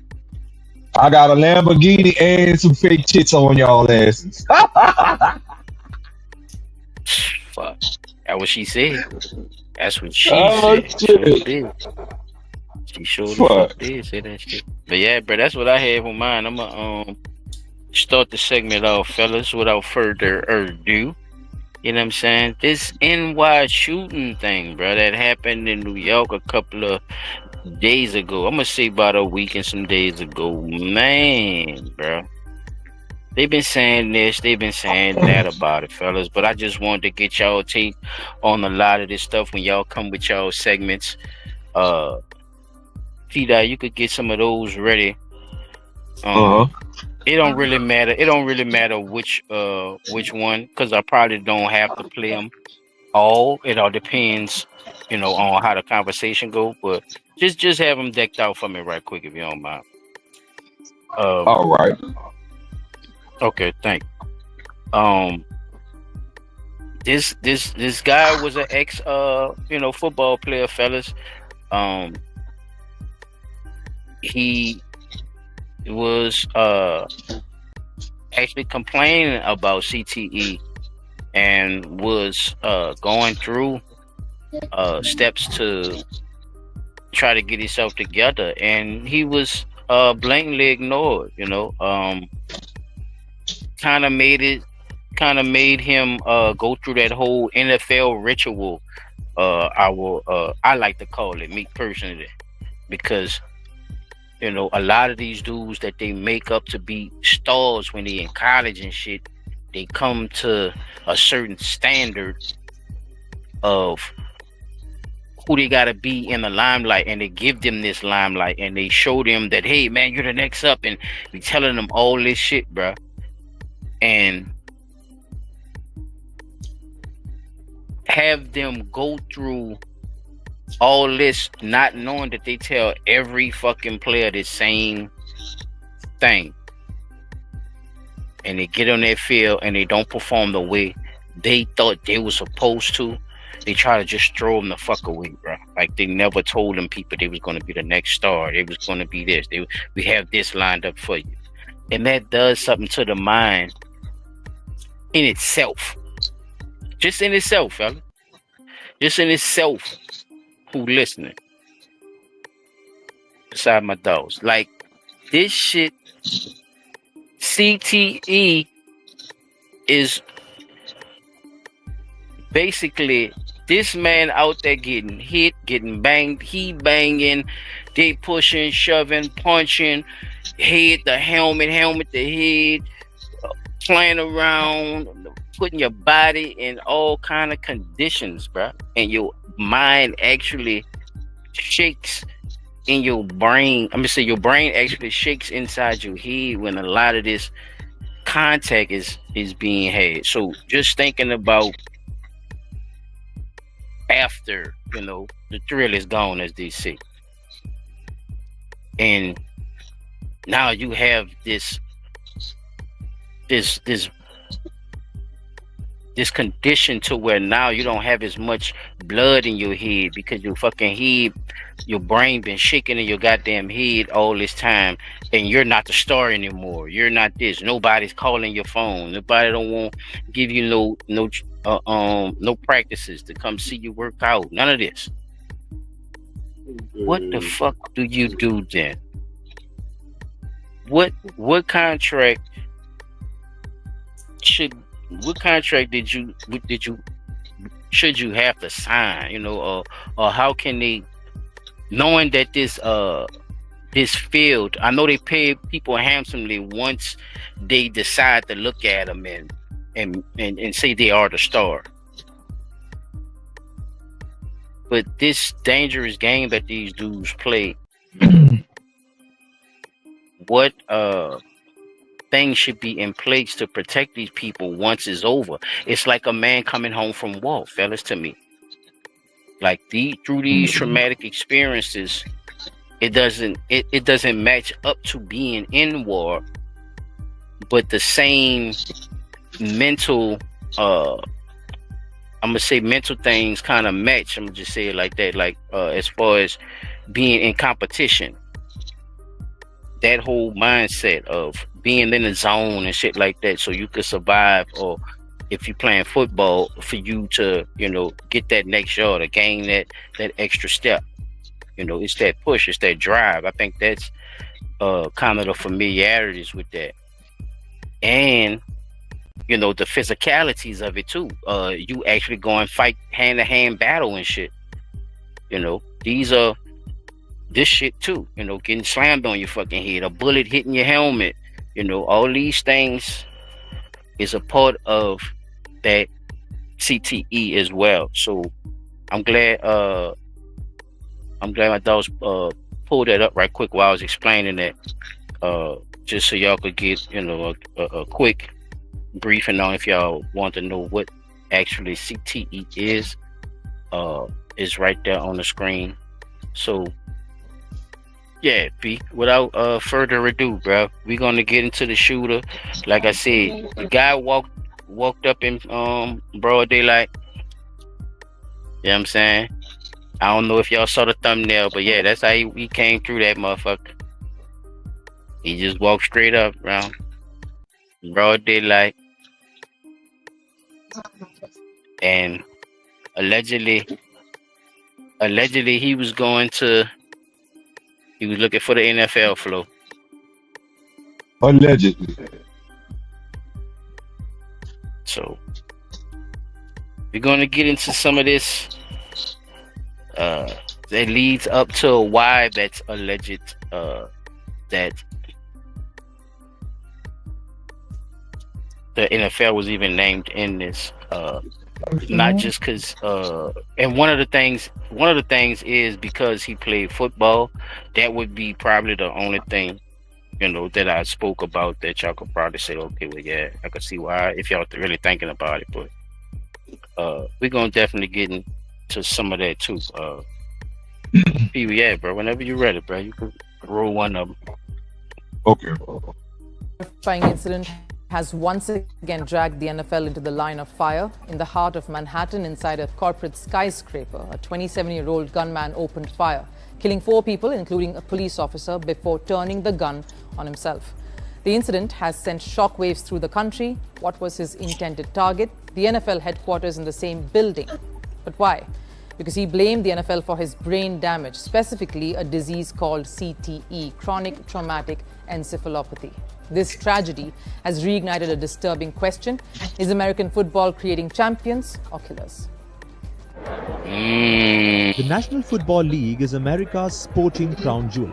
I got a Lamborghini and some fake tits on y'all asses. Fuck. That's what she said. That's what she Oh said. Sure shit! did. She sure the Fuck. fuck did say that shit. But yeah, bro, that's what I have on mine. I'm gonna start the segment off, fellas, without further ado. You know what I'm saying? This NY shooting thing, bro, that happened in New York a couple of days ago. I'm gonna say about a week and some days ago. Man, bro. They've been saying this, they've been saying that about it, fellas. But I just wanted to get y'all take on a lot of this stuff when y'all come with y'all segments. T-Dot, you could get some of those ready. It don't really matter. It don't really matter which one, because I probably don't have to play them all. It all depends, on how the conversation go. But just have them decked out for me right quick if you don't mind. All right. Okay, thank you. This guy was an ex football player, fellas. He was actually complaining about CTE and was going through steps to try to get himself together, and he was blatantly ignored. Kind of made him go through that whole NFL ritual. I like to call it, me personally, because a lot of these dudes that they make up to be stars when they in college and shit, they come to a certain standard of who they gotta be in the limelight, and they give them this limelight, and they show them that, hey man, you're the next up, and be telling them all this shit, bruh. And have them go through all this not knowing that they tell every fucking player the same thing, and they get on their field and they don't perform the way they thought they were supposed to. They try to just throw them the fuck away, bro. Like they never told them people they was going to be the next star. They was going to be this. We have this lined up for you. And that does something to the mind in itself. Just in itself, fella. Just in itself. Who listening? Beside my dogs. Like, this shit, CTE is basically this man out there getting hit, getting banged, he banging, they pushing, shoving, punching, the helmet the head, playing around, putting your body in all kind of conditions, bro. And your mind actually shakes in your brain. I'm gonna say your brain actually shakes inside your head when a lot of this contact is being had. So just thinking about after, the thrill is gone, as they say. And now you have this condition to where now you don't have as much blood in your head because your fucking head, your brain been shaking in your goddamn head all this time, and you're not the star anymore. You're not this. Nobody's calling your phone. Nobody don't want to give you no practices to come see you work out. None of this. What the fuck do you do then? What contract should you have to sign, or how can they, knowing that this field, I know they pay people handsomely once they decide to look at them and say they are the star. But this dangerous game that these dudes play, what things should be in place to protect these people once it's over? It's like a man coming home from war, fellas, to me. Like through these traumatic experiences, it doesn't match up to being in war, but the same mental I'm gonna say mental things kind of match. I'm gonna just say it like that. Like as far as being in competition, that whole mindset of being in the zone and shit like that, so you could survive or if you're playing football, for you to, get that next yard or gain that extra step. It's that push, it's that drive. I think that's kind of the familiarities with that. And, the physicalities of it too. You actually go and fight hand-to-hand battle and shit. This shit too, getting slammed on your fucking head, a bullet hitting your helmet, all these things is a part of that CTE as well. So I'm glad my dogs pulled that up right quick while I was explaining that, just so y'all could get a quick briefing on, if y'all want to know what actually CTE is right there on the screen. So yeah, B, without further ado, bro, we're gonna get into the shooter. Like I said, the guy walked up in broad daylight. You know what I'm saying? I don't know if y'all saw the thumbnail, but yeah, that's how he came through that motherfucker. He just walked straight up around broad daylight. And allegedly he was looking for the NFL flow. Allegedly. So we're gonna get into some of this that leads up to why that's alleged, that the NFL was even named in this. Not just because and one of the things is because he played football. That would be probably the only thing that I spoke about that y'all could probably say, okay, well, yeah, I could see why, if y'all really thinking about it. But we're gonna definitely get into some of that too. Yeah, bro, whenever you're ready, bro, you can roll one of them. Okay. Terrifying incident has once again dragged the NFL into the line of fire. In the heart of Manhattan, inside a corporate skyscraper, a 27-year-old gunman opened fire, killing 4 people, including a police officer, before turning the gun on himself. The incident has sent shockwaves through the country. What was his intended target? The NFL headquarters in the same building. But why? Because he blamed the NFL for his brain damage, specifically a disease called CTE, chronic traumatic encephalopathy. This tragedy has reignited a disturbing question. Is American football creating champions or killers? The National Football League is America's sporting crown jewel.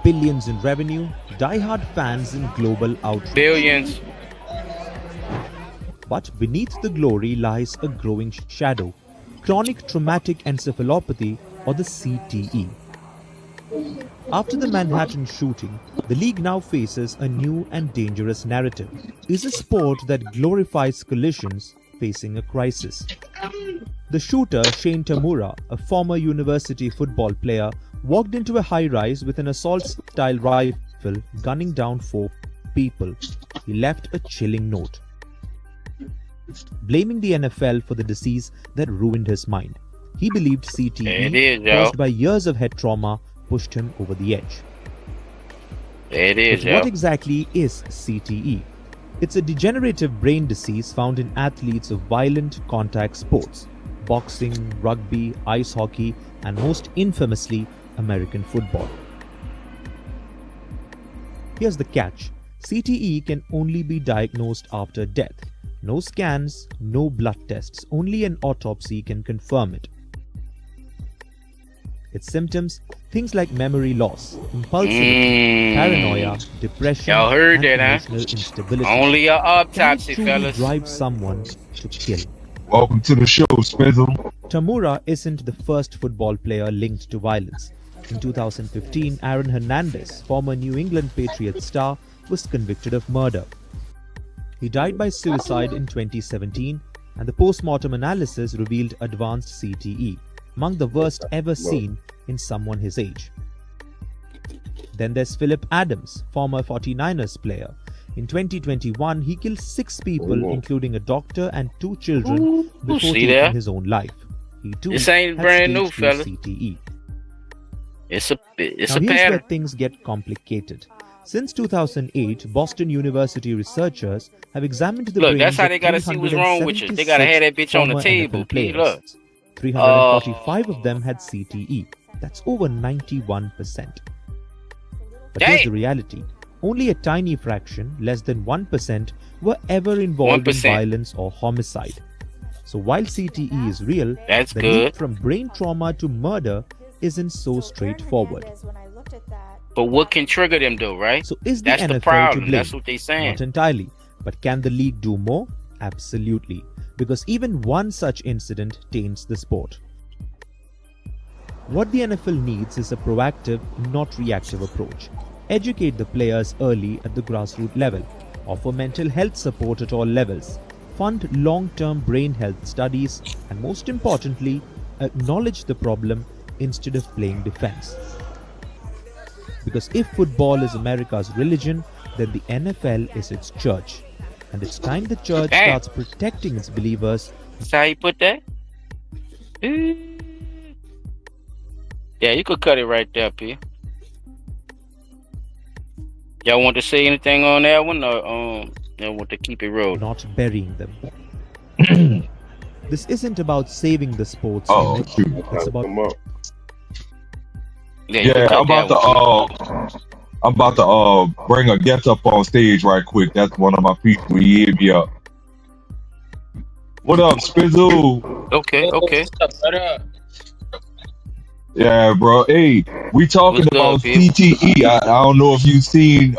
Billions in revenue, die-hard fans and global outreach. Billions. But beneath the glory lies a growing shadow, chronic traumatic encephalopathy, or the CTE. After the Manhattan shooting, the league now faces a new and dangerous narrative. Is a sport that glorifies collisions facing a crisis. The shooter, Shane Tamura, a former university football player, walked into a high-rise with an assault-style rifle, gunning down 4 people. He left a chilling note, blaming the NFL for the disease that ruined his mind. He believed CTE, caused by years of head trauma, pushed him over the edge. But what exactly is CTE? It's a degenerative brain disease found in athletes of violent contact sports, boxing, rugby, ice hockey, and most infamously, American football. Here's the catch. CTE can only be diagnosed after death. No scans, no blood tests, only an autopsy can confirm it. Its symptoms, things like memory loss, impulsivity, paranoia, depression, y'all heard and that, emotional instability. Only an autopsy, can fellas. Drive someone to kill. Welcome to the show, Spizzle. Tamura isn't the first football player linked to violence. In 2015, Aaron Hernandez, former New England Patriots star, was convicted of murder. He died by suicide in 2017, and the post-mortem analysis revealed advanced CTE, among the worst ever seen in someone his age. Then there's Philip Adams, former 49ers player. In 2021, he killed 6 people, including a doctor and 2 children, before taking his own life. He too this ain't had brand new, stage 2 fella. CTE. It's a Now here's pattern. where things get complicated. Since 2008, Boston University researchers have examined the Look, brains that's how of they gotta see what's wrong with you. They gotta have that bitch on the former table. NFL P. players. Look. 345 of them had CTE. That's over 91%. But here's the reality. Only a tiny fraction, less than 1%, were ever involved 1%. in violence or homicide. So while CTE is real, That's the good. leap from brain trauma to murder isn't so straightforward. But what can trigger them though, right? So is the That's NFL the problem. to blame? That's what they saying. Not entirely. But can the league do more? Absolutely. Because even one such incident taints the sport. What the NFL needs is a proactive, not reactive approach. Educate the players early at the grassroots level. Offer mental health support at all levels. Fund long-term brain health studies. And most importantly, acknowledge the problem instead of playing defense. Because if football is America's religion, then the NFL is its church. And it's time the church starts protecting its believers. That's how you put that? Yeah, you could cut it right there, P. Y'all want to say anything on that one, or y'all want to keep it rolling? Not burying them. This isn't about saving the sports. It's about Yeah, I'm about to bring a guest up on stage right quick. That's one of my people. He hit me up. What up, Spizzle? Okay. What's up, brother? Yeah, bro. Hey, we talking What's about good, people? CTE. I don't know if you've seen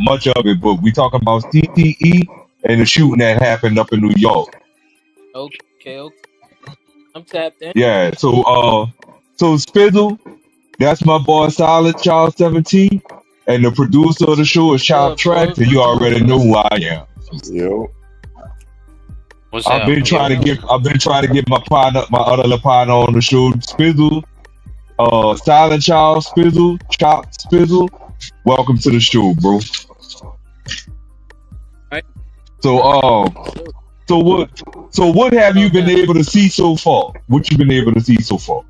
much of it, but we talking about CTE and the shooting that happened up in New York. Okay. I'm tapped in. Yeah, so Spizzle, that's my boy Solid Child 17, and the producer of the show is Child Tracks, and you already know who I am. Yo. I've been trying to get my partner, my other little partner on the show, Spizzle, Silent Child Spizzle. Welcome to the show, bro. Right. So what have you been able to see so far? What you been able to see so far?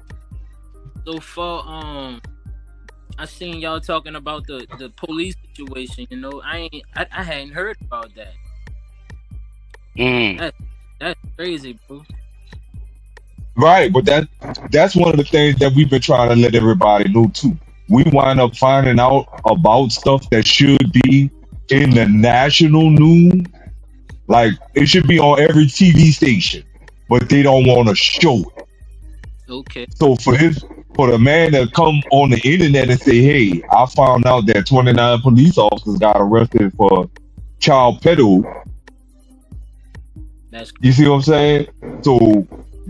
So far, I seen y'all talking about the police situation. You know, I hadn't heard about that. That's crazy, bro. Right, but that's one of the things that we've been trying to let everybody know too. We wind up finding out about stuff that should be in the national news. Like it should be on every TV station, but they don't want to show it. Okay. So for the man to come on the internet and say, "Hey, I found out that 29 police officers got arrested for child pedo." You see what I'm saying? So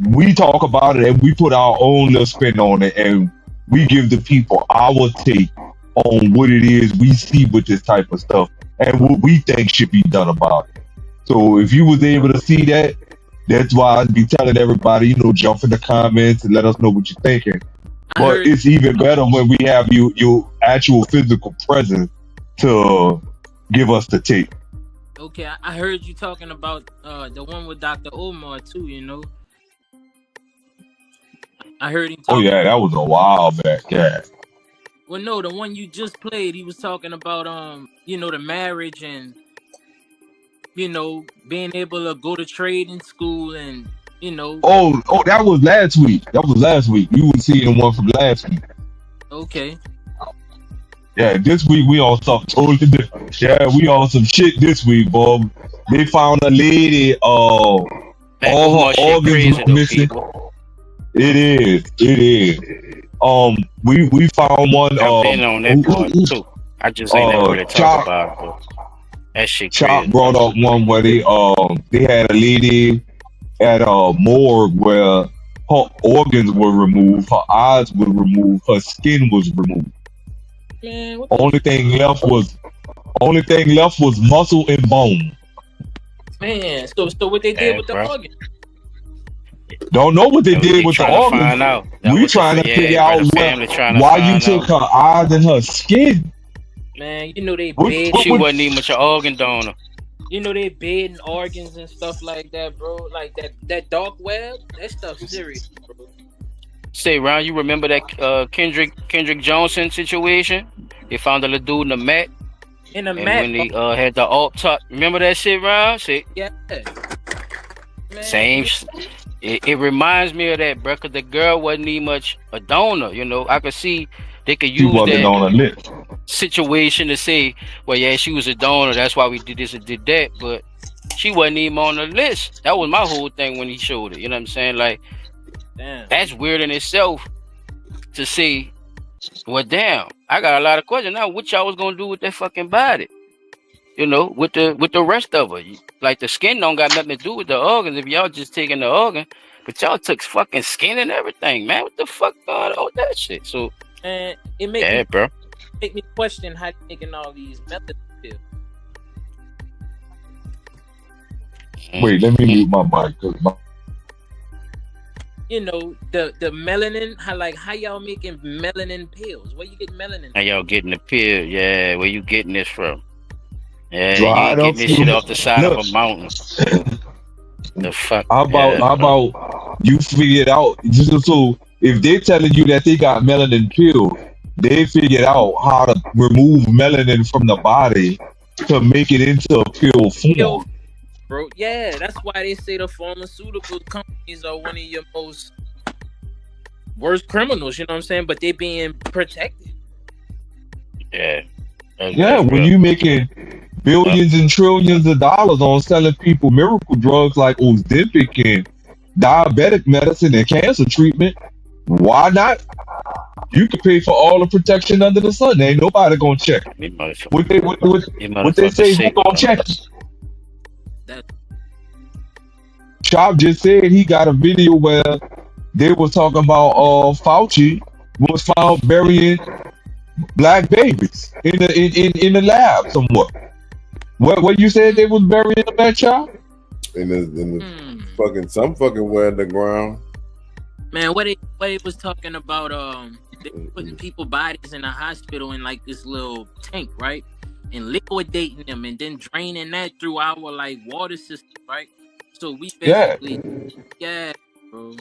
we talk about it and we put our own little spin on it, and we give the people our take on what it is we see with this type of stuff and what we think should be done about it. So if you was able to see that, that's why I'd be telling everybody, jump in the comments and let us know what you're thinking. But it's even better when we have your actual physical presence to give us the take. Okay, I heard you talking about the one with Dr. Omar too. You know, I heard him. Oh yeah, that was a while back. Yeah. Well, no, the one you just played, he was talking about the marriage and being able to go to trading school and Oh, that was last week. You were seeing the one from last week. Okay. Yeah, this week we on something totally different. Yeah, we on some shit this week, Bob. They found a lady, all her organs were missing. It is. We found one. I've been on that part too. I just ain't never really talk about it. But that shit crazy. Chop brought up one where they had a lady at a morgue where her organs were removed, her eyes were removed, her skin was removed. Man, Only thing left was muscle and bone. Man, so what they did with the organ? Don't know what they did with the organs. Find out. We trying to figure out why you took her eyes and her skin. Man, they bed. She wasn't even much an organ donor. They bed and organs and stuff like that, bro. Like that dark web, that stuff's serious, bro. Say, Ron, you remember that Kendrick Johnson situation? They found a little dude in the mat In a And map. when they had the alt top, remember that shit, Ron? Shit, Yeah. same. It reminds me of that, bro. Cause the girl wasn't even much a donor. You know, I could see they could She use wasn't that on the list. situation to say, well, yeah, she was a donor. That's why we did this and did that. But she wasn't even on the list. That was my whole thing when he showed it. You know what I'm saying? Like, Damn. that's weird in itself to say, well, damn, I got a lot of questions now. What y'all was gonna do with that fucking body? You know, with the rest of her. Like, the skin don't got nothing to do with the organs. If y'all just taking the organ, but y'all took fucking skin and everything, man. What the fuck going on with that shit? So, And it make yeah, me bro. make me question how they making all these methods feel. Wait, let me mute my mic. 'Cause You know, the melanin, how y'all making melanin pills? Where you get melanin? How y'all getting the pill? Yeah, where you getting this from? Yeah, you dried ain't up getting this shit fruit. off the side of a Look, mountain. The fuck? how Yeah, bro. about you figured out so if they're telling you that they got melanin pills, they figured out how to remove melanin from the body to make it into a pill form. Bro, yeah, that's why they say the pharmaceutical companies are one of your most worst criminals, you know what I'm saying? But they being protected. Yeah. Yeah, when you making billions and trillions of dollars on selling people miracle drugs like Ozempic and diabetic medicine and cancer treatment, why not? You can pay for all the protection under the sun. Ain't nobody gonna check. What they say, who gonna check? Chop just said he got a video where they were talking about Fauci was found burying black babies in the lab somewhat. What you said they was burying them at, Chop? In the fucking some fucking way in the ground. Man, what they was talking about, they putting people bodies in a hospital in like this little tank, right? And liquidating them and then draining that through our like water system, right? So we basically, yeah bro.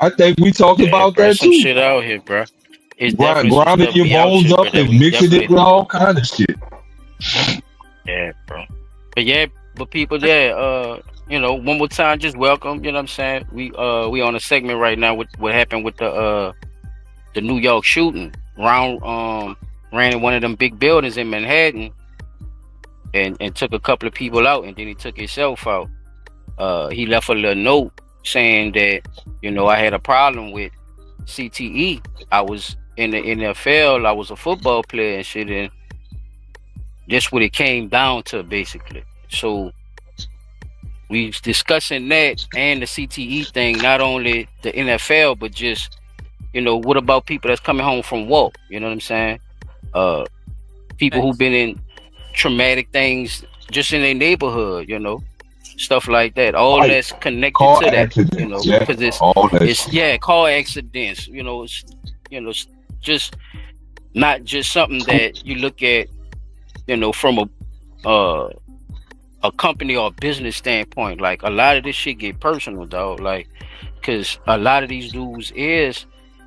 I think we talked about bro, that some too. shit out here, bro. It's definitely some Grinding stuff your be out bones here, up bro, that and we mixing it definitely. with all kind of shit. Yeah, bro. But people there, you know, one more time, just welcome. You know what I'm saying? We on a segment right now with what happened with the New York shooting. Ran in one of them big buildings in Manhattan and took a couple of people out, and then he took himself out. He left a little note saying that, you know, I had a problem with CTE. I was in the NFL, I was a football player and shit, and that's what it came down to, basically. So we was discussing that and the CTE thing, not only the NFL, but just, you know, what about people that's coming home from war? You know what I'm saying? People who've been in traumatic things just in their neighborhood, you know, stuff like that. All that's connected Car to that, accidents, you know, yeah, because all that it's car accidents. You know, it's just not just something that you look at, you know, from a company or business standpoint. Like, a lot of this shit get personal, dog. Like, because a lot of these dudes is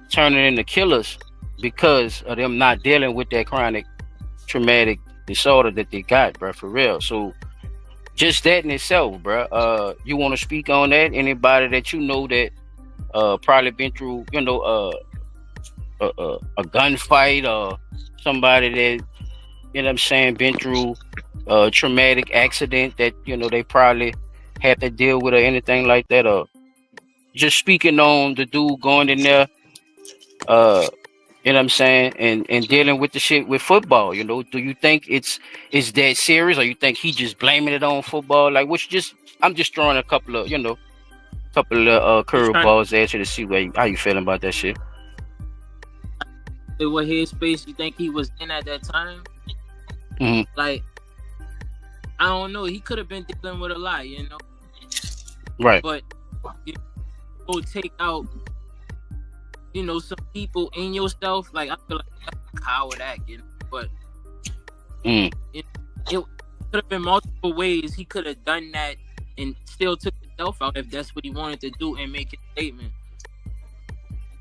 turning into killers because of them not dealing with that chronic traumatic disorder that they got, bro, for real. So just that in itself, bro. You want to speak on that? Anybody that you know that probably been through, you know, a gunfight, or somebody that, you know what I'm saying, been through a traumatic accident that, you know, they probably had to deal with or anything like that, or just speaking on the dude going in there, you know what I'm saying, and dealing with the shit with football. You know, do you think it's that serious, or you think he just blaming it on football? Like, I'm just throwing a couple of curveballs at you to see how you feeling about that shit. What headspace you think he was in at that time? Mm-hmm. Like, I don't know. He could have been dealing with a lot, you know. Right. But you go take out, you know, some people in yourself. Like, I feel like that's a coward act, you know. But it could have been multiple ways he could have done that and still took himself out if that's what he wanted to do and make a statement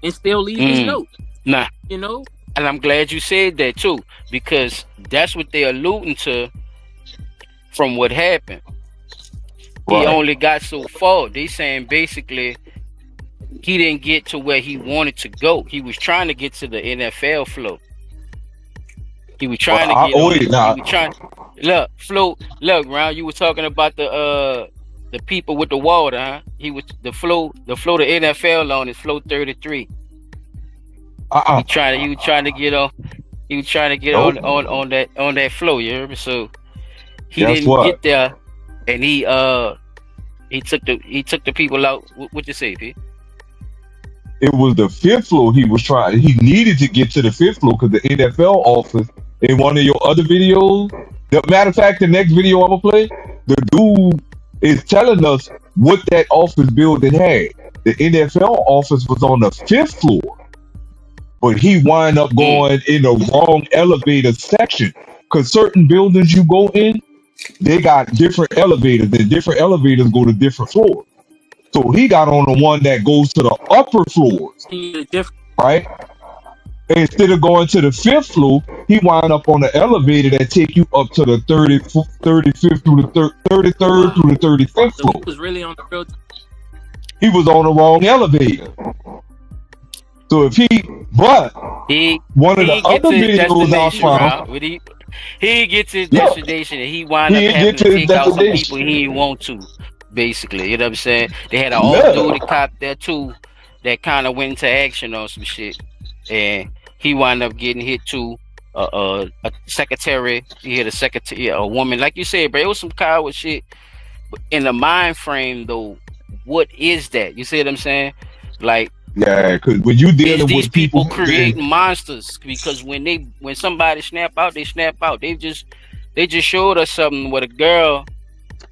and still leave his note. Nah, you know. And I'm glad you said that too, because that's what they're alluding to from what happened. He Right. only got so far. They saying basically he didn't get to where he wanted to go. He was trying to get to the NFL flow. He was trying to get on it. He was trying. Look, Flo. Look, Ron. You were talking about the people with the water, huh? He was the flow. The NFL on is flow 33. He was trying to get on. He was trying to get on that flow. You heard me? So he didn't get there, and he took the people out. What you say, P? It was the fifth floor he was trying. He needed to get to the fifth floor because the NFL office in one of your other videos. The matter of fact, the next video I'm gonna play, the dude is telling us what that office building had. The NFL office was on the fifth floor, but he wind up going in the wrong elevator section. Because certain buildings you go in, they got different elevators, and different elevators go to different floors. So he got on the one that goes to the upper floors, right? Instead of going to the fifth floor, he wound up on the elevator that take you up to the 35th through the 33rd through the 35th So floor. he was really on the real. He was on the wrong elevator. So if one of the other videos I found, he gets his destination, and he wound up having to take out some people he didn't want to. Basically, you know what I'm saying? They had an off-duty cop there too that kind of went into action on some shit, and he wound up getting hit too. A secretary, he hit a secretary, a woman, like you said, bro. It was some coward shit. But in the mind frame, though, what is that? You see what I'm saying? Like, yeah, because when you dealing with these people creating monsters, because when somebody snap out, they snap out. They just showed us something with a girl.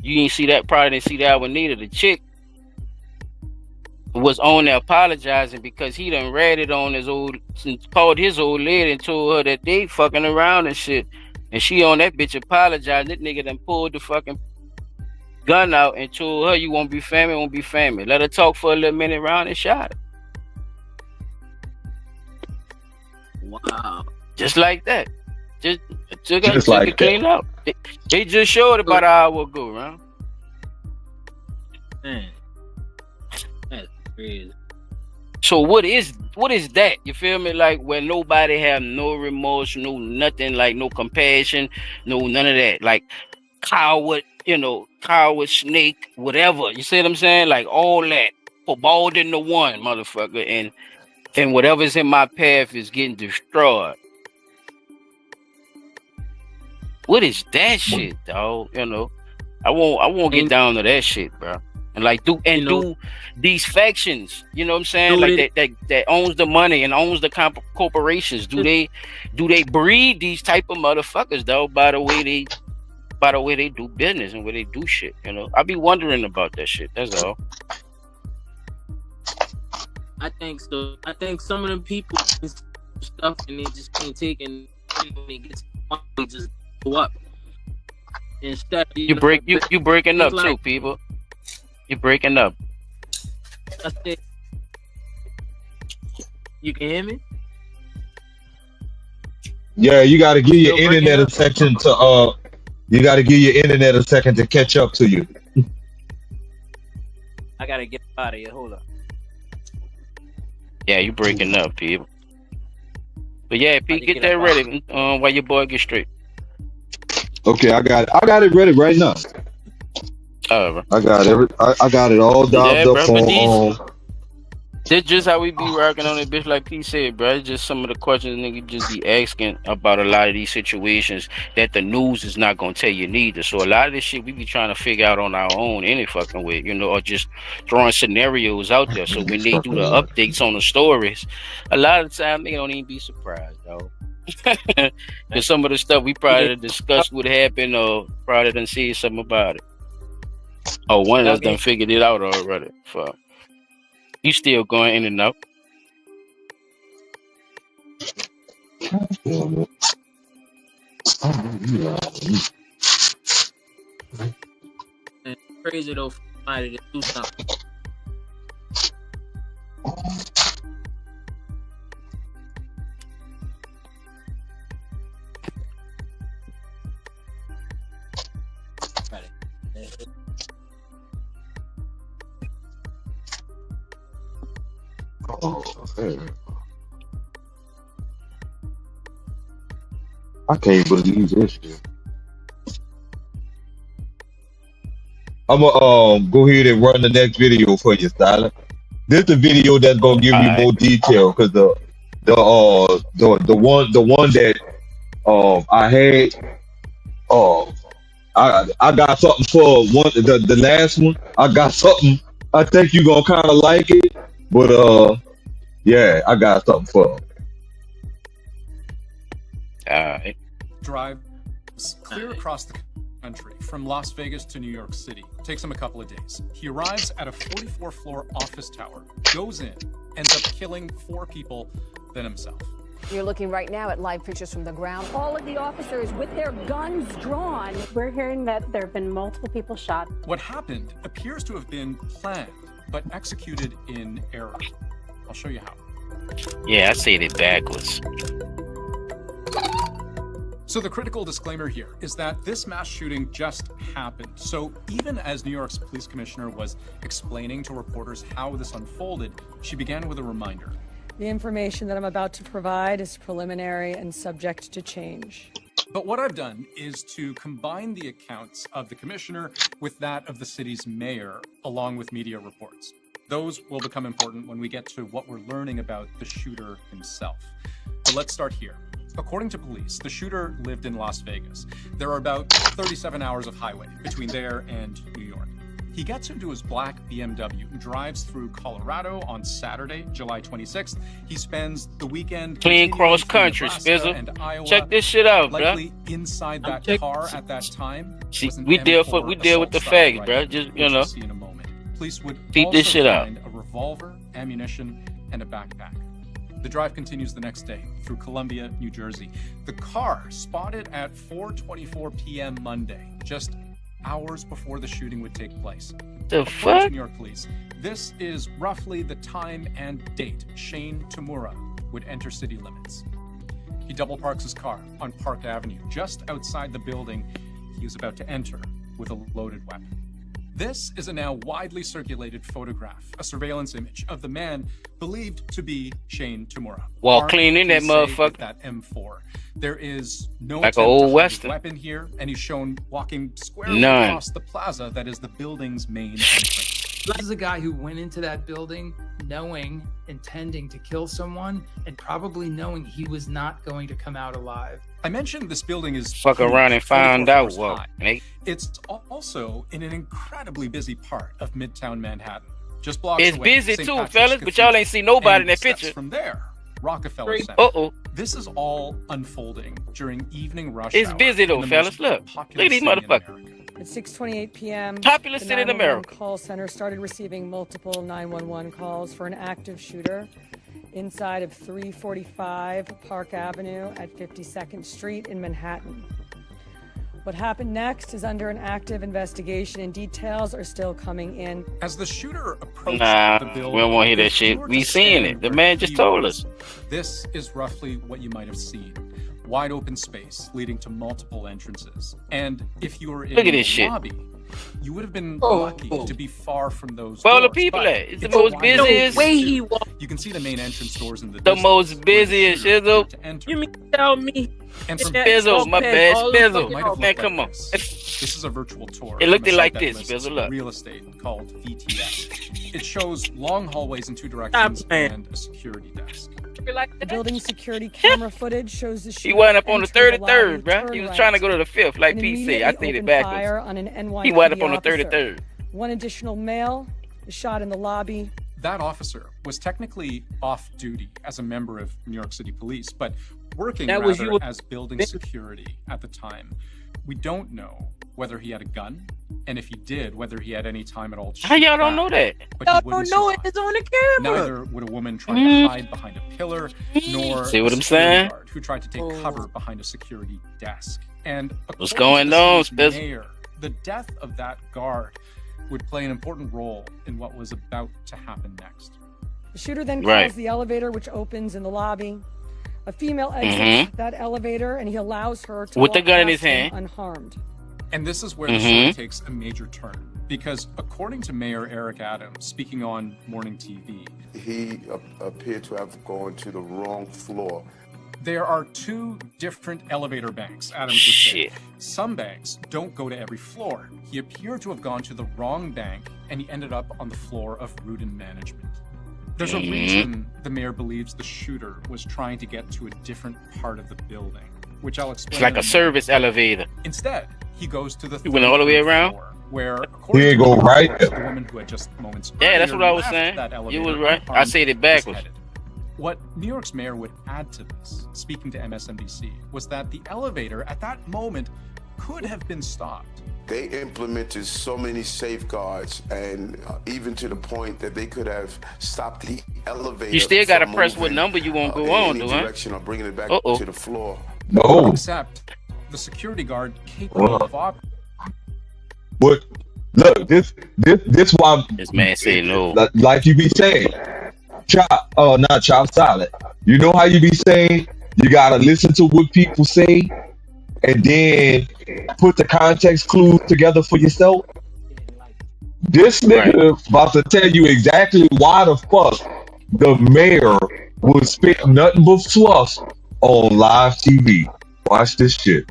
You didn't see that, probably didn't see that one neither. The chick was on there apologizing because he done read it on called his old lady and told her that they fucking around and shit. And she on that bitch apologizing. That nigga done pulled the fucking gun out and told her, you won't be family. Let her talk for a little minute round and shot her. Wow. Just like that. Just took like it clean out. They just showed about an hour ago, right? Man, that's crazy. So what is that? You feel me? Like where nobody have no remorse, no nothing, like no compassion, no none of that. Like coward, coward, snake, whatever. You see what I'm saying? Like all that for balled into one, motherfucker, and whatever's in my path is getting destroyed. What is that shit, dog? I won't get down to that shit, bro. And like do these factions, you know what I'm saying? Like that owns the money and owns the corporations. Do they breed these type of motherfuckers, though? By the way they do business and where they do shit, I be wondering about that shit. That's all. I think so. I think some of them people stuff and they just can't take and they get just go up. Instead, you breaking up too, people. You breaking up. I said, you can hear me? yeah, you got to give your internet a second to catch up to you. I gotta get out of here. Hold up. Yeah, you breaking up, people. But yeah, Pete, get that ready while your boy get straight. Okay, I got it ready right now. I got it all dialed up on. That's just how we be rocking on it, bitch. Like P said, bro. It's just some of the questions nigga just be asking about a lot of these situations that the news is not gonna tell you neither. So a lot of this shit we be trying to figure out on our own any fucking way, or just throwing scenarios out there. So when they do the updates on the stories, a lot of the time they don't even be surprised, dog. Because some of the stuff we probably discussed would happen or probably done see something about it. Oh, one of us done figured it out already. Fuck. You still going in and out. It's crazy though for somebody to do something. Oh, man. I can't believe this shit. I'm gonna go ahead and run the next video for you, Styler. This is the video that's gonna give you more detail because the one that I had I got something for the last one. I got something. I think you gonna kind of like it, but yeah, I got something for. Drives clear across the country from Las Vegas to New York City. Takes him a couple of days. He arrives at a 44-floor office tower, goes in, ends up killing 4 people, then himself. You're looking right now at live pictures from the ground. All of the officers with their guns drawn. We're hearing that there have been multiple people shot. What happened appears to have been planned, but executed in error. I'll show you how. Yeah, I said it backwards. So the critical disclaimer here is that this mass shooting just happened. So even as New York's police commissioner was explaining to reporters how this unfolded, she began with a reminder. The information that I'm about to provide is preliminary and subject to change. But what I've done is to combine the accounts of the commissioner with that of the city's mayor, along with media reports. Those will become important when we get to what we're learning about the shooter himself. But let's start here. According to police, the shooter lived in Las Vegas. There are about 37 hours of highway between there and New York. He gets into his black BMW and drives through Colorado on Saturday, July 26th. He spends the weekend clean cross country, Spizzle. Check this shit out, bro. Likely inside that car at that time. See, we deal with the faggot, bro. Just you know. See in a moment. Police would keep this shit out. find a revolver, ammunition, and a backpack. The drive continues the next day through Columbia, New Jersey. The car spotted at 4:24 p.m. Monday, just hours before the shooting would take place. The According fuck? to New York police, this is roughly the time and date Shane Tamura would enter city limits. He double parks his car on Park Avenue, just outside the building he was about to enter with a loaded weapon. This is a now widely circulated photograph, a surveillance image of the man believed to be Shane Tamura. While Armed, cleaning that police say, motherfucker. with that M4. There is no Like a attempt old to hide his Western. weapon here, and he's shown walking squarely None. across the plaza that is the building's main entrance. This is a guy who went into that building knowing, intending to kill someone, and probably knowing he was not going to come out alive. I mentioned this building is Fuck huge, around and 44 find out floors what. high. Nate. It's also in an incredibly busy part of Midtown Manhattan. Just blocks It's away, busy St. too, Patrick's fellas, but y'all ain't see nobody in that steps picture. From there, Rockefeller Center. Uh-oh. This is all unfolding during evening rush It's hour busy in though, the fellas. most Look. popular Look at these city in motherfuckers. At 6:28 p.m., Populous the city in 911 America. call center started receiving multiple 911 calls for an active shooter inside of 345 Park Avenue at 52nd Street in Manhattan. What happened next is under an active investigation, and details are still coming in. As the shooter approached Nah, the we building, don't want to hear that if shit. you were We to seeing stand it. The where man just he told was, us. This is roughly what you might have seen. Wide open space leading to multiple entrances. And if you were in Look at the this shit. lobby, you would have been Oh, lucky to be far from those Where all the doors, people but at? It's the it's most wide busiest. open. You can see the main entrance doors in the The distance most busiest shizzle. You mean tell me? And from Spizzle, my bad, Spizzle. Might have Man, looked come like on. This is a virtual tour. It looked from a like site this, that lists Spizzle, look. real estate called VTS. It shows long hallways in 2 directions and a security desk. The building security camera footage shows the shooter He wound up on the enter 33rd, lobby, bro. turn He was right, trying to go to the 5th, like and P said. immediately I said it open fire backwards. on an NYPD He wound up on the officer. 33rd. One additional male is shot in the lobby. That officer was technically off duty as a member of New York City Police, but working That was rather you- as building security at the time. We don't know whether he had a gun, and if he did, whether he had any time at all to How shoot y'all don't back. know that? But Y'all he wouldn't don't know it. survive. It's on the camera. Neither would a woman trying Mm. to hide behind a pillar, nor See what a I'm security saying? guard who tried to take cover behind a security desk. And What's according going to the on, city's Spiz? mayor, the death of that guard would play an important role in what was about to happen next. The shooter then calls Right. the elevator, which opens in the lobby. A female exits Mhm. that elevator, and he allows her to With the walk gun in past his him hand. Mm-hmm. unharmed. And this is where the Mhm. story takes a major turn. because according to Mayor Eric Adams, speaking on morning TV, he appeared to have gone to the wrong floor. There are two different elevator banks, Adams would say. Some banks don't go to every floor. He appeared to have gone to the wrong bank, and he ended up on the floor of Rudin Management. There's a reason the mayor believes the shooter was trying to get to a different part of the building, which I'll explain. It's like a service elevator. Instead, he goes to the He went all the way around? floor, where Here you go, right? the woman who had just moments Yeah, that's earlier what I was left saying. that You elevator was right. I unharmed said it was backwards. headed. What New York's mayor would add to this, speaking to MSNBC, was that the elevator at that moment could have been stopped. They implemented so many safeguards, and even to the point that they could have stopped the elevator. You still got to from press what moving, number you want to in go on, any though, huh? direction or bringing it back Uh-oh. to the floor. No. Except the security guard capable of operating. But look, this why this man say no. Like you be saying, not chop salad. You know how you be saying you gotta listen to what people say and then put the context clues together for yourself. This nigga about to tell you exactly why the fuck the mayor was spitting nothing but fluff on live TV. Watch this shit.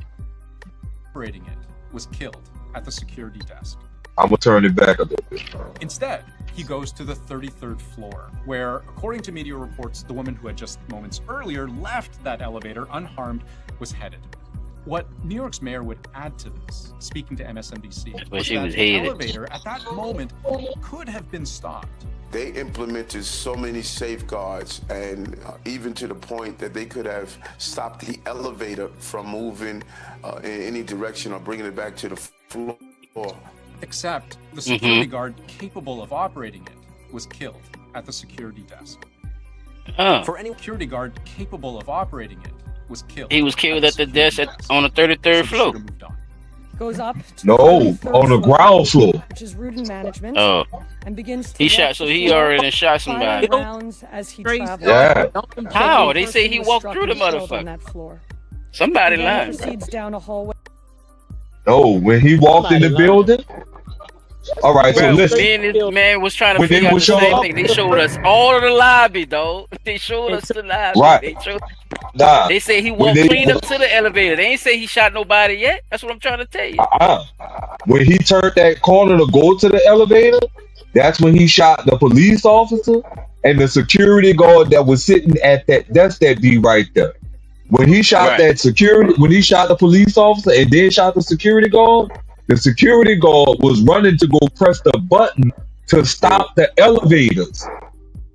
Operating it was killed at the security desk. I'm gonna turn it back a little bit. Instead, he goes to the 33rd floor, where, according to media reports, the woman who had just moments earlier left that elevator unharmed was headed. What New York's mayor would add to this, speaking to MSNBC, where was she that was the headed. elevator at that moment could have been stopped. They implemented so many safeguards, and even to the point that they could have stopped the elevator from moving in any direction or bringing it back to the floor. Except the security guard capable of operating it was killed at the security desk. For any security guard capable of operating it was killed. He was killed at the desk on the 33rd floor. Goes up to No, on the ground floor. which is Rudin Management, Oh. and begins to He walk shot, the so he floor, already shot somebody. firing rounds as he travels. Yeah. How? The They say person he was walked struck through the and killed on motherfucker. that floor. Somebody He then lying. proceeds down a hallway. No, when he walked in the building. All right, so Bro, listen. me and this man was trying to When they figure out the was showing same up- thing. They showed us all of the lobby, dog. They showed us the lobby. Right. They showed. Nah. They say he When walked they- clean up to the elevator. They ain't say he shot nobody yet. That's what I'm trying to tell you. When he turned that corner to go to the elevator, that's when he shot the police officer and the security guard that was sitting at that desk that be right there. When he shot that security, when he shot the police officer and then shot the security guard was running to go press the button to stop the elevators.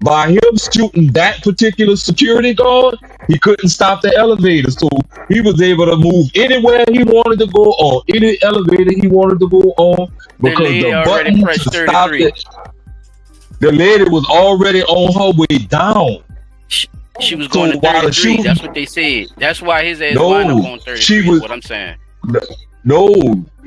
By him shooting that particular security guard, he couldn't stop the elevator. So he was able to move anywhere he wanted to go on, any elevator he wanted to go on, because lady the already button pressed to stop 33. it, the lady was already on her way down. She was going to while the 33. shooting- That's what they said. That's why his ass No, wound up on 33. she Is was- what I'm saying. No,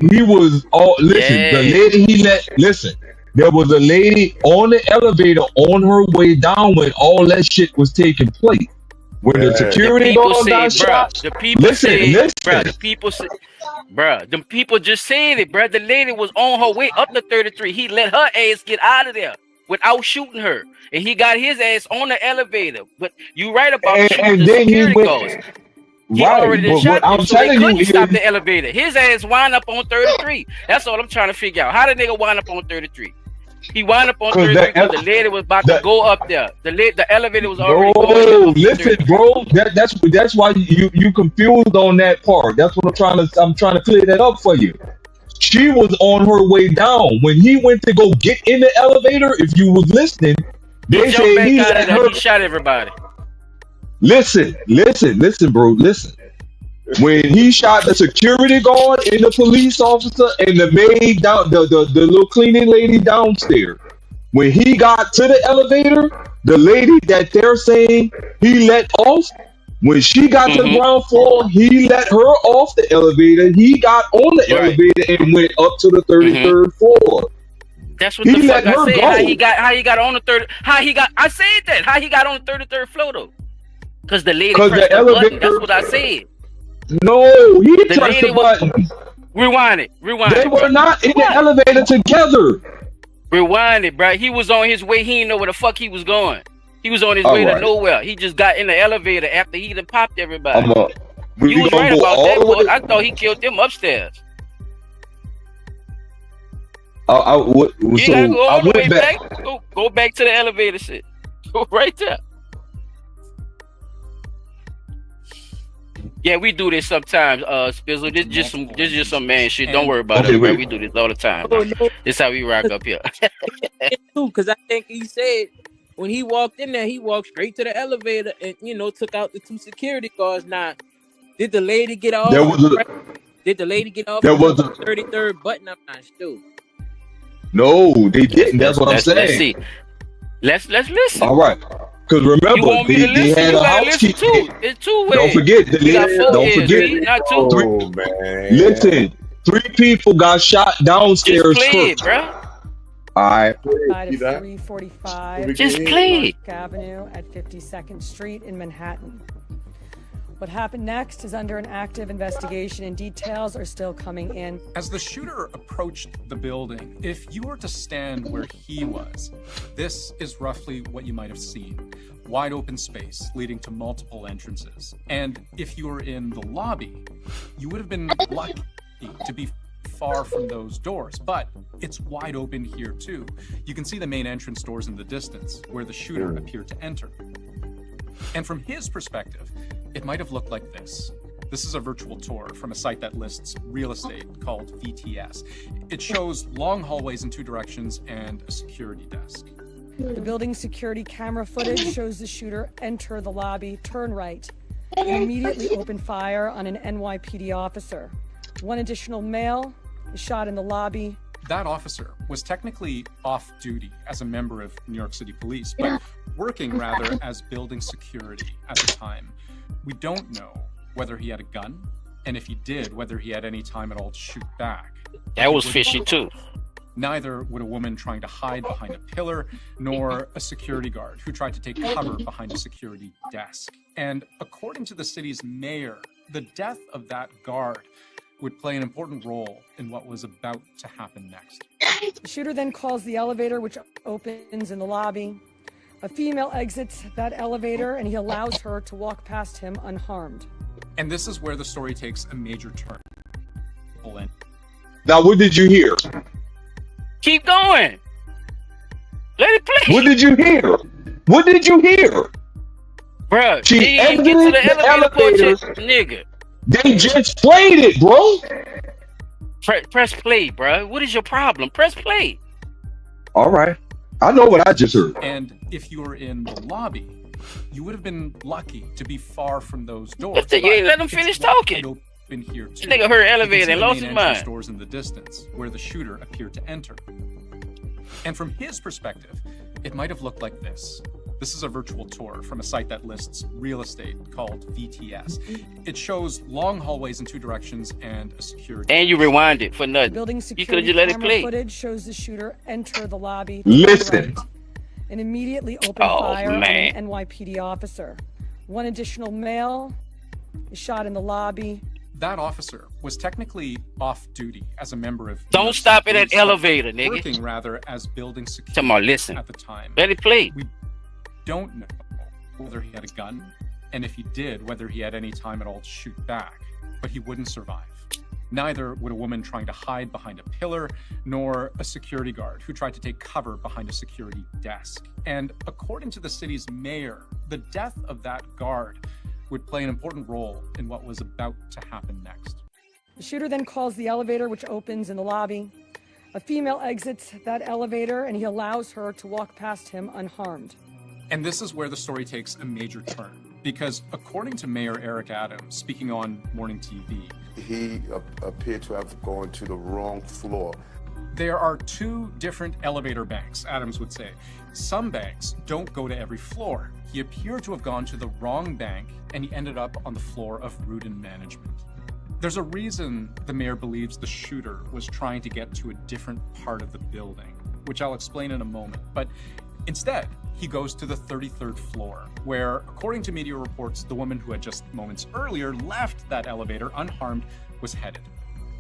he was all listen. Yeah. The lady he let listen. There was a lady on the elevator on her way down when all that shit was taking place. When the security people guard got said, bruh, shot. the people Listen, said, listen. bruh, the people said, bruh, the people just said it, bruh. The lady was on her way up to 33. He let her ass get out of there without shooting her, and he got his ass on the elevator. But you right about shooting And the then he security went. guards. He Right, already done but shot what them, I'm so they telling couldn't you stop is, the elevator. His ass wind up on 33. That's all I'm trying to figure out. How the nigga wind up on 33? He wound up on 33 because the lady was about to go up there. The elevator was already going no, up to listen, 33. bro. That's why you confused on that part. That's what I'm trying to clear that up for you. She was on her way down when he went to go get in the elevator. If you was listening, He they jumped say back he out let of there. her. He shot everybody. Listen, bro. Listen. When he shot the security guard and the police officer and the maid down, the little cleaning lady downstairs, when he got to the elevator, the lady that they're saying he let off, when she got to the ground floor, he let her off the elevator. He got on the elevator and went up to the 33rd floor. That's what He the fuck let I her said. go. How he got on the third? I said that. How he got on the 33rd floor though? Because the lady 'Cause pressed the the button. elevator- That's what I said. No, he The pressed lady the was- button. Rewind it. They were not in the elevator together. Rewind it, bro. He was on his way. He didn't know where the fuck he was going. He was on his All way to right. nowhere. He just got in the elevator after he done popped everybody. We You was gonna right go about all that, the way boy. I thought he killed them upstairs. So You gotta go I all the way went back. back. Go back to the elevator shit. Go right there. Yeah, we do this sometimes, Spizzle. This just some man shit. Don't worry about it, bro. We do this all the time. Oh, no. This how we rock up here. Too, because I think he said when he walked in there, he walked straight to the elevator and took out the 2 security guards. Now, did the lady get off? Did the lady get off? There was a 33rd button. I'm not sure. No, they didn't. That's what I'm saying. Let's see. Let's listen. All right. Because remember, You want me to they listen? had You a gotta listen housekeeper. too. It's 2 ways. Don't forget. We got 4 Don't ears, forget. B, not 2. Oh, man. Listen, 3 people got shot downstairs Just play it, first. bro. All right. Side of 345 Just play it. Park Avenue at 52nd Street in Manhattan. What happened next is under an active investigation and details are still coming in. As the shooter approached the building, if you were to stand where he was, this is roughly what you might have seen. Wide open space leading to multiple entrances. And if you were in the lobby, you would have been lucky to be far from those doors, but it's wide open here too. You can see the main entrance doors in the distance where the shooter appeared to enter. And from his perspective, it might have looked like this. This is a virtual tour from a site that lists real estate called VTS. It shows long hallways in 2 directions and a security desk. The building's security camera footage shows the shooter enter the lobby, turn right, and immediately open fire on an NYPD officer. 1 additional male is shot in the lobby. That officer was technically off duty as a member of New York City Police, but working rather as building security at the time. We don't know whether he had a gun, and if he did, whether he had any time at all to shoot back. That was fishy too. Neither would a woman trying to hide behind a pillar, nor a security guard who tried to take cover behind a security desk. And according to the city's mayor, the death of that guard would play an important role in what was about to happen next. The shooter then calls the elevator, which opens in the lobby. A female exits that elevator and he allows her to walk past him unharmed. And this is where the story takes a major turn. Now, what did you hear? Keep going. Let it play. What did you hear? What did you hear? Bruh, She he ain't exited get to the elevator, nigga. They just played it, bro. Press play, bruh. What is your problem? Press play. All right. I know what I just heard. And if you were in the lobby, you would have been lucky to be far from those doors. You ain't let him finish talking. Open here too. Nigga heard elevator You can see and the lost main his entrance mind. doors in the distance where the shooter appeared to enter. And from his perspective, it might have looked like this. This is a virtual tour from a site that lists real estate called VTS. It shows long hallways in 2 directions and a security. And you rewind it for nothing. Building You could have security just let it camera play. footage shows the shooter enter the lobby, Listen. right, and immediately open Oh, fire on man. an NYPD officer. 1 additional male is shot in the lobby. That officer was technically off duty as a member of. Don't stop it at elevator, nigga. Working rather as building security Come on, listen. at the time. Let it play. We don't know whether he had a gun, and if he did, whether he had any time at all to shoot back, but he wouldn't survive. Neither would a woman trying to hide behind a pillar, nor a security guard who tried to take cover behind a security desk. And according to the city's mayor, the death of that guard would play an important role in what was about to happen next. The shooter then calls the elevator, which opens in the lobby. A female exits that elevator and he allows her to walk past him unharmed. And this is where the story takes a major turn, because according to Mayor Eric Adams, speaking on morning TV, He appeared to have gone to the wrong floor. there are 2 different elevator banks, Adams would say. Some banks don't go to every floor. He appeared to have gone to the wrong bank, and he ended up on the floor of Rudin Management. There's a reason the mayor believes the shooter was trying to get to a different part of the building, which I'll explain in a moment. But instead, he goes to the 33rd floor, where, according to media reports, the woman who had just moments earlier left that elevator unharmed was headed.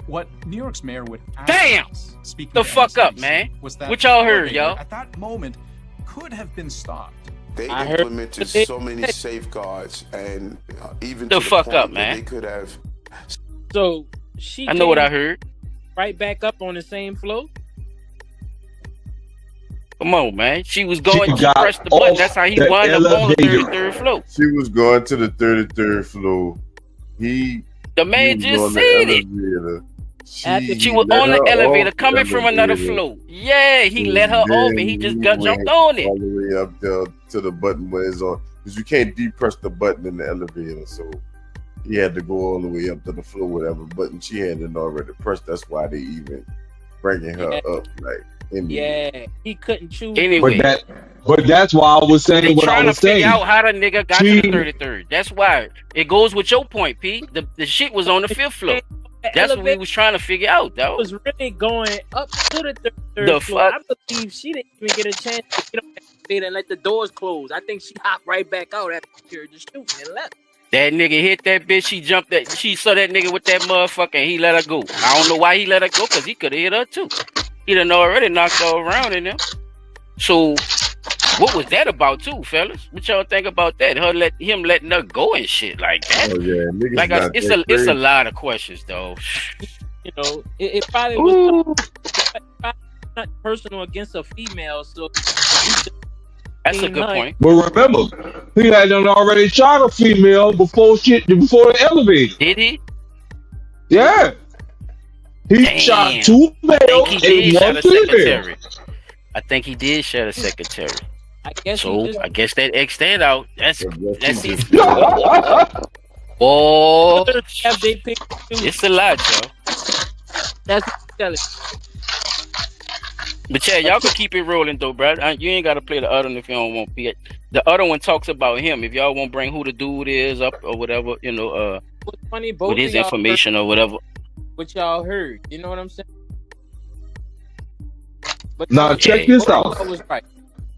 What New York's mayor would Damn! speaking The to fuck up, MSNBC, man. was that What y'all the heard, elevator y'all? at that moment could have been stopped. They I heard implemented what they so many said. safeguards, and even The to the fuck point up, that man. they could have. So she I know what came I heard. right back up on the same floor. Come on, man. She got pressed the off button. That's how he the wound up on the elevator. 33rd floor. She was going to the 33rd floor. The he man was just on the said it. elevator. She was let on the her elevator off the coming from another elevator. floor. Yeah, he let her off and he just got jumped on it. All the way up there to the button where it's on, because you can't depress the button in the elevator. So he had to go all the way up to the floor, whatever button she hadn't already pressed. That's why they even bringing her up. Like, Yeah, he couldn't choose. Anyway, But that's why I was they saying what I trying to was saying. figure out how the nigga got to the 33rd. That's why it goes with your point, P. The shit was on the 5th floor. That's what we was trying to figure out, though. Was really going up to the third The floor. fuck? I believe she didn't even get a chance to get on that elevator and let the doors close. I think she hopped right back out after she heard the shooting and left. That nigga hit that bitch. She jumped that. She saw that nigga with that motherfucker and he let her go. I don't know why he let her go, because he could have hit her too. He done already knocked her around in there. So what was that about too, fellas? What y'all think about that? Him letting her go and shit like that. Oh yeah, niggas Like not it's that a crazy. lot of questions though. You know, it probably was not personal against a female, so That's a good point. But remember, he had done already shot a female before the elevator. Did he? Yeah. He Damn. shot two I think males he did and shot one a female. secretary. I think he did shot a secretary. I guess So I guess that X that out. That's it. Oh, Oh, it's a lot, y'all. That's what I'm telling But yeah, y'all can keep it rolling though, bro. You ain't gotta play the other one if you don't want to. The other one talks about him. If y'all won't bring who the dude is up or whatever, you know, What's funny, both with his of y'all information or whatever. what y'all heard. You know what I'm saying? But Now check this both of out. y'all was right.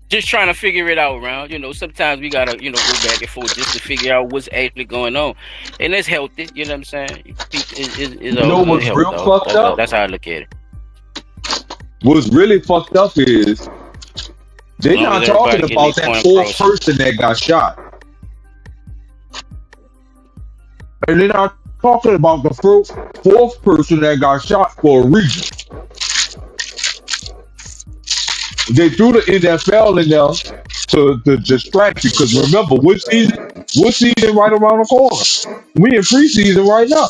Just trying to figure it out, around. You know, sometimes we gotta, go back and forth just to figure out what's actually going on, and it's healthy. You know what I'm saying? It's You know all what's health, real dog. fucked up? That's how I look at it. What's really fucked up is they're As long not as talking everybody about getting that their fourth point person that got shot. And they're not talking about the fourth person that got shot for a reason. They threw the NFL in there to distract you, because remember, what season right around the corner? We in preseason right now.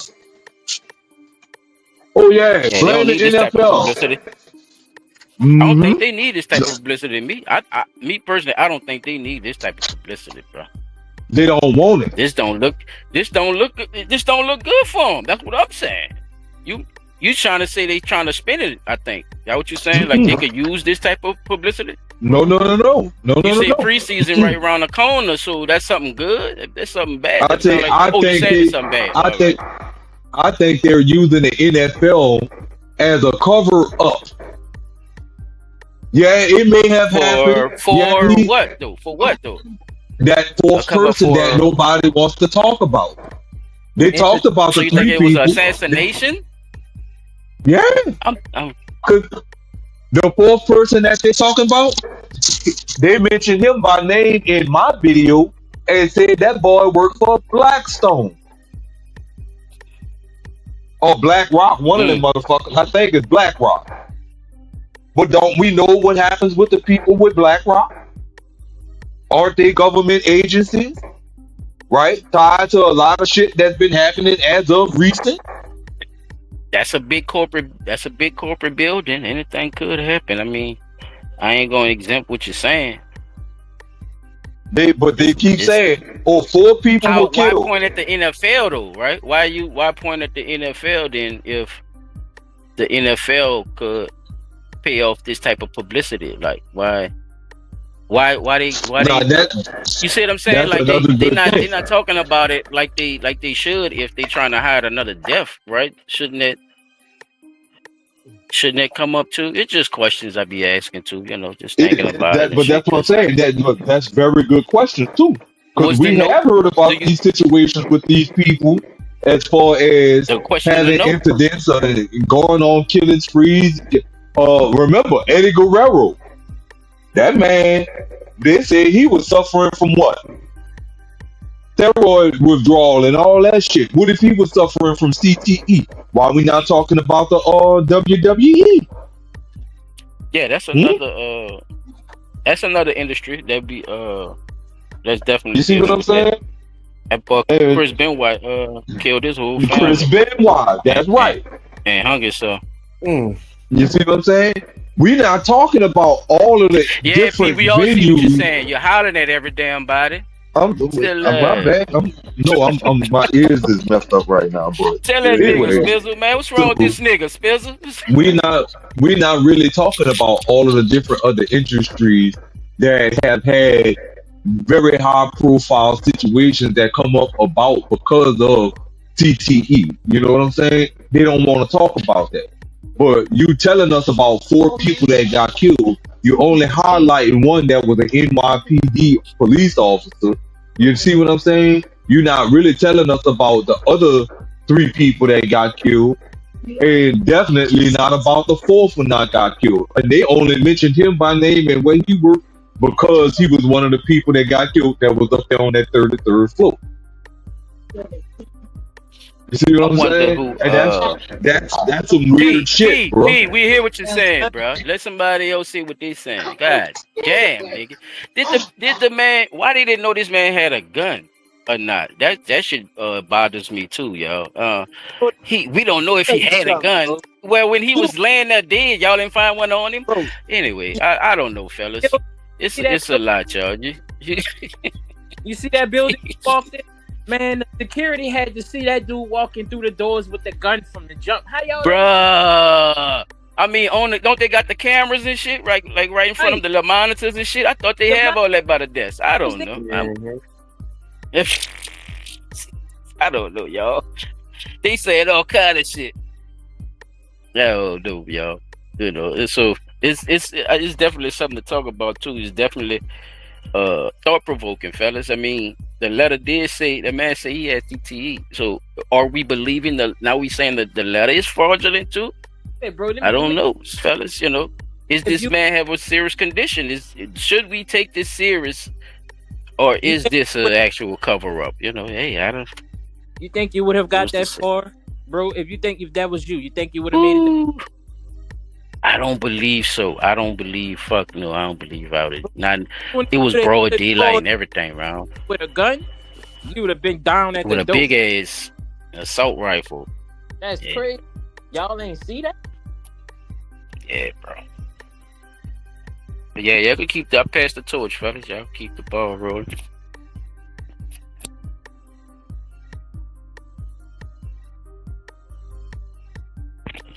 Oh yeah, Yeah, they blame don't the need this type of NFL. publicity. I Mhm. don't think they need this type of publicity. Me personally, I don't think they need this type of publicity, bro. They don't want it. This don't look good for them. That's what I'm saying. You trying to say they trying to spin it? I think that what you saying? Like they could use this type of publicity? No. You say No. preseason right around the corner, so that's something good. If there's something bad, I that sound think like, I you think said they, it's something bad. I think they're using the NFL as a cover up. Yeah, it may have happened. For Yeah, what though? For what though? that fourth A cover person for- that nobody wants to talk about. They talked about So the you think three it was people. an assassination? Yeah, I'm 'cause the fourth person that they're talking about, they mentioned him by name in my video and said that boy worked for Blackstone or BlackRock. One of them motherfuckers, I think, is BlackRock. But don't we know what happens with the people with BlackRock? Aren't they government agencies? Right? Tied to a lot of shit that's been happening as of recent. That's a big corporate building. Anything could happen. I mean, I ain't gonna exempt what you're saying. They keep saying, "Oh, 4 people were Why killed." point at the NFL though, right? Why point at the NFL then if the NFL could pay off this type of publicity? Like why Nah, they you see what I'm saying? that's Like another they're good not thing. talking about it like they should if they trying to hide another death, right? Shouldn't that come up too? It's just questions I be asking too, just thinking about it. But that's what I'm saying. That's very good question too, because Was the we note- have heard about these situations with these people as far as The question is having no. incidents or going on killing sprees. Remember Eddie Guerrero? That man, they said he was suffering from what? Steroid withdrawal and all that shit. What if he was suffering from CTE? Why are we not talking about the WWE? Yeah, that's another industry that be that's definitely You see what I'm saying? And Chris Benoit killed his whole family. Chris Benoit, that's right. And hung himself. You see what I'm saying? We're not talking about all of the different we all see what you're venues. saying. You're hollering at every damn body. I'm my bad. I'm my ears is messed up right now, but Tell that anyway, nigga Spizzle, man. What's wrong with this nigga, Spizzle? we're not really talking about all of the different other industries that have had very high profile situations that come up about because of CTE. You know what I'm saying? They don't want to talk about that. But you telling us about 4 people that got killed. You only highlighting one that was an NYPD police officer. You see what I'm saying? You're not really telling us about the other 3 people that got killed. And definitely not about the 4th one that got killed. And they only mentioned him by name and where he worked because he was one of the people that got killed that was up there on that 33rd floor. You see what I'm saying? And that's some weird shit, bro. We hear what you're saying, bro. Let somebody else see what they saying. God damn, nigga. Did the man? Why they didn't know this man had a gun or not? That shit bothers me too, y'all. We don't know if he had a gun. Well, when he was laying there dead, y'all didn't find one on him. Anyway, I don't know, fellas. It's a lot, y'all. You see that building you walked in? Man, the security had to see that dude walking through the doors with the gun from the jump. How y'all? Bruh. I mean, don't they got the cameras and shit right in front of the little monitors and shit? I thought they have all that by the desk. I don't know. I don't know, y'all. They said all kind of shit. No, y'all. You know, so it's definitely something to talk about too. It's definitely thought provoking, fellas. I mean, the letter did say the man said he had CTE. So are we believing now we saying that the letter is fraudulent too? Hey, bro, I don't know, fellas. You know, is this man have a serious condition? Should we take this serious, or is this an actual cover up? You know, hey, I don't. You think you would have got that far, bro? If that was you think you would have made it? I don't believe so. I don't believe. Fuck no. I don't believe out it. It was broad daylight and everything around. With a gun, you would have been down at with the a door. big ass assault rifle. That's crazy. Y'all ain't see that? Yeah, bro. But yeah, y'all can keep that. Pass the torch, fellas. Y'all keep the ball rolling.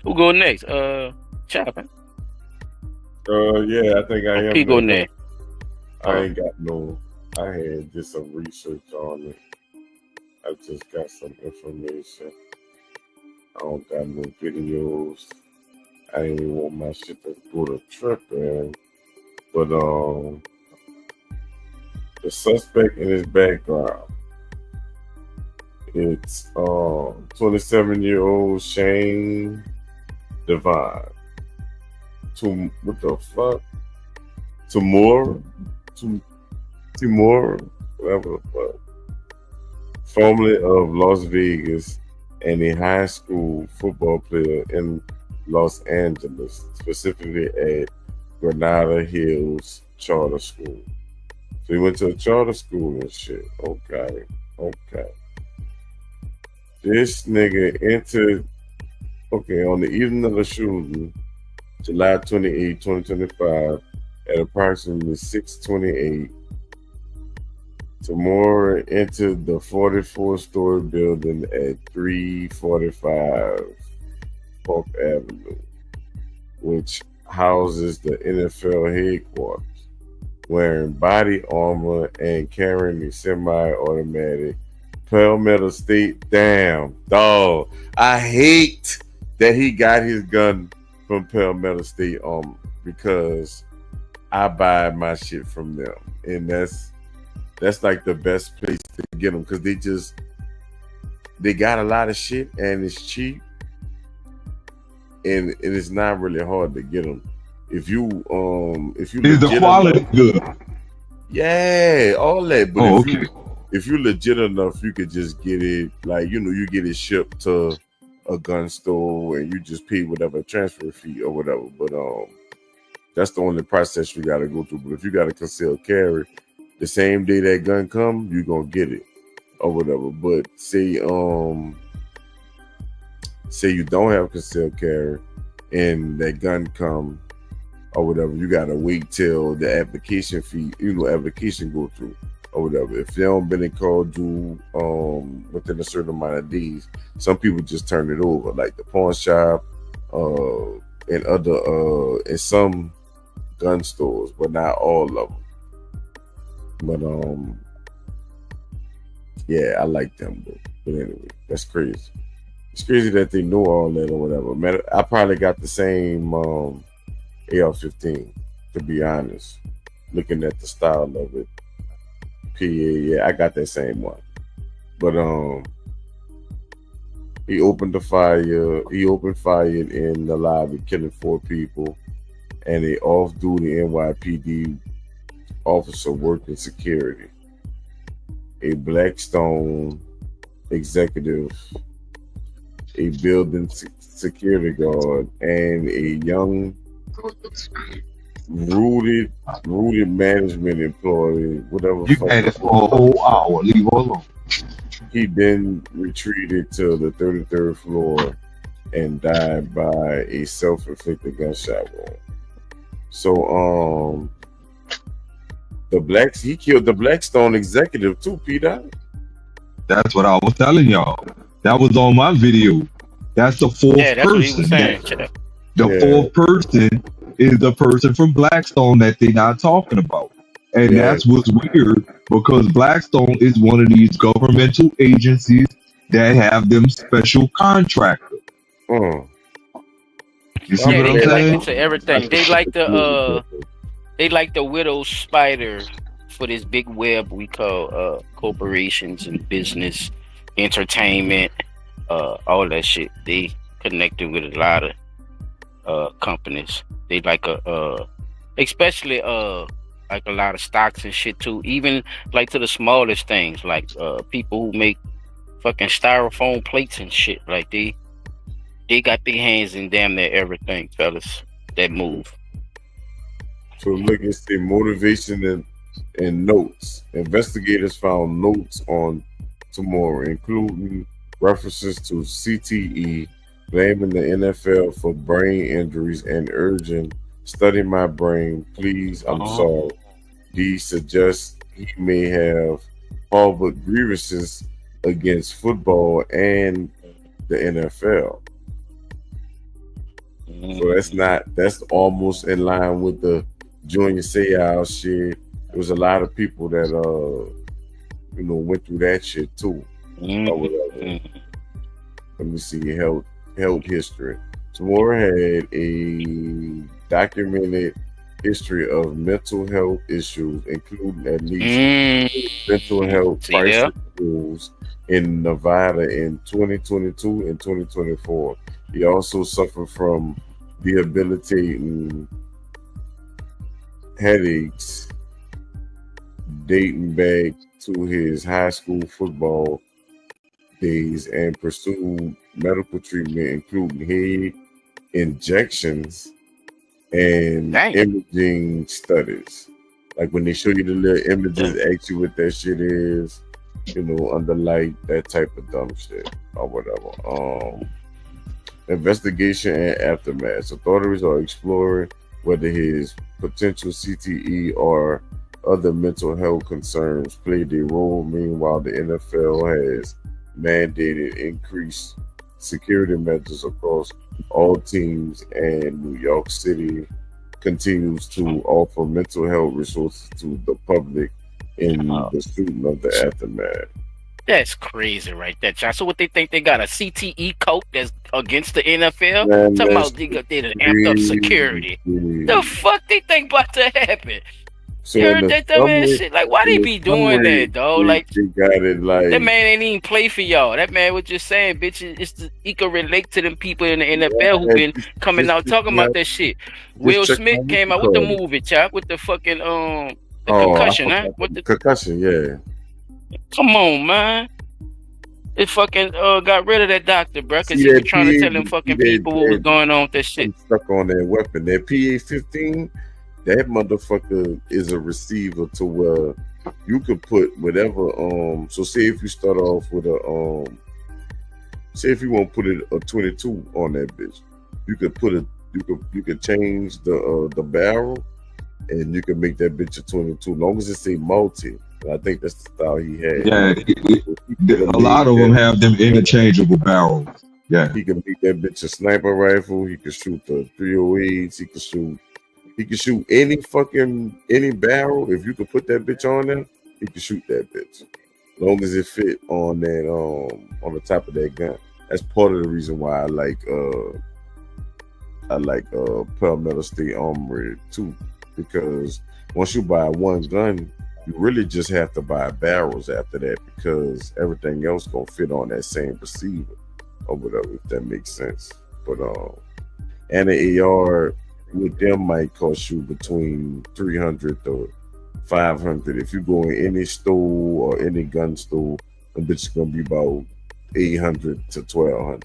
Who go next? Chopping. Yeah, I think I am. He go next. I ain't got no. I had just some research on it. I just got some information. I don't got no videos. I ain't even want my shit to go to trip, man. But the suspect in his background, it's 27-year-old Shane Devon. What the fuck? Tamura, whatever the fuck. Formerly of Las Vegas and a high school football player in Los Angeles, specifically at Granada Hills Charter School. So he went to a charter school and shit. Okay. This nigga entered, on the evening of the shooting, July 28, 2025, at approximately 6:28, Tamura entered the 44-story building at 345 Park Avenue, which houses the NFL headquarters, wearing body armor and carrying a semi-automatic Palmetto State. Damn, dog. I hate that he got his gun from Palmetto State because I buy my shit from them, and that's like the best place to get them because they got a lot of shit and it's cheap, and it's not really hard to get them. If you Is the quality good? Yeah, all that. But Oh, if you legit enough, you could just get it, like, you know, you get it shipped to a gun store and you just pay whatever transfer fee or whatever. But that's the only process you gotta go through. But if you got a concealed carry, the same day that gun come, you gonna get it or whatever. But say you don't have concealed carry and that gun come or whatever, you gotta wait till the application fee, application go through or whatever. If they don't been called due within a certain amount of days, some people just turn it over, like the pawn shop and other in some gun stores, but not all of them. But yeah, I like them though. But anyway, that's crazy. It's crazy that they know all that or whatever. I probably got the same AR-15, to be honest. Looking at the style of it, PA, yeah, I got that same one. But he opened fire in the lobby, killing 4 people, and a off-duty NYPD officer working security. A Blackstone executive, a building security guard, and a young rooted management employee, whatever. You had it for a whole hour. Leave her alone. He then retreated to the 33rd floor and died by a self-inflicted gunshot wound. So he killed the Blackstone executive too, Peter. That's what I was telling y'all. That was on my video. That's the fourth Yeah, that's what he person. was saying. The fourth person is the person from Blackstone that they're not talking about. And that's what's weird, because Blackstone is one of these governmental agencies that have them special contractors. You see what I'm they saying? like to everything. They like the widow spider for this big web we call corporations and business, entertainment, all that shit. They connected with a lot of companies. They like especially like a lot of stocks and shit too. Even like to the smallest things, like people who make fucking styrofoam plates and shit. Like they got their hands in damn near everything, fellas. That move. So look at the motivation and notes. Investigators found notes on Tamura, including references to CTE, blaming the NFL for brain injuries and urging, "Study my brain, please, I'm sorry." These suggest he may have harbored grievances against football and the NFL. So that's almost in line with the Junior Seau shit. There was a lot of people that went through that shit too. Or whatever. Let me see, health history. Tamura had a documented history of mental health issues, including at least mental health crisis schools in Nevada in 2022 and 2024. He also suffered from debilitating headaches dating back to his high school football days and pursued medical treatment, including head injections and imaging studies. Like when they show you the little images, ask you what that shit is, under light, that type of dumb shit or whatever. Investigation and aftermath. Authorities are exploring whether his potential CTE or other mental health concerns played a role. Meanwhile, the NFL has mandated increased security measures across all teams, and New York City continues to offer mental health resources to the public in the student of the aftermath. That's crazy right there, John. So what they think they got a CTE code that's against the NFL? Man, Talking about they done amped up security. The fuck they think about to happen? So You in heard the that dumbass summary, shit? Like, why in they the be doing summary, that, dog? Like, they got it like that man ain't even play for y'all. That man was just saying, bitch, he could relate to them people in the NFL who been coming out talking about that shit. Will check Smith out what came you out with the call it. movie, chop, with the fucking the Oh, I concussion, huh? forgot What the the? concussion. Yeah, Come on, man. It fucking got rid of that doctor, bro, because see he was that trying to tell them PA? See fucking people what was going on with that shit. I'm stuck on that weapon. That PA-15. That motherfucker is a receiver to where you could put whatever. So say if you start off with a say if you want to put it a 22 on that bitch, you could put it. You could change the barrel, and you can make that bitch a 22. Long as it say multi. I think that's the style he had. Yeah, a lot of them have them interchangeable barrels. Yeah, he can make that bitch a sniper rifle. He can shoot the 308s. He can shoot any barrel. If you could put that bitch on there, he can shoot that bitch. As long as it fit on that on the top of that gun. That's part of the reason why I like Palmetto State Armory too. Because once you buy one gun, you really just have to buy barrels after that, because everything else gonna fit on that same receiver or whatever, if that makes sense. But and the AR with them might cost you between $300 to $500. If you go in any store or any gun store, the bitch is gonna be about $800 to $1,200.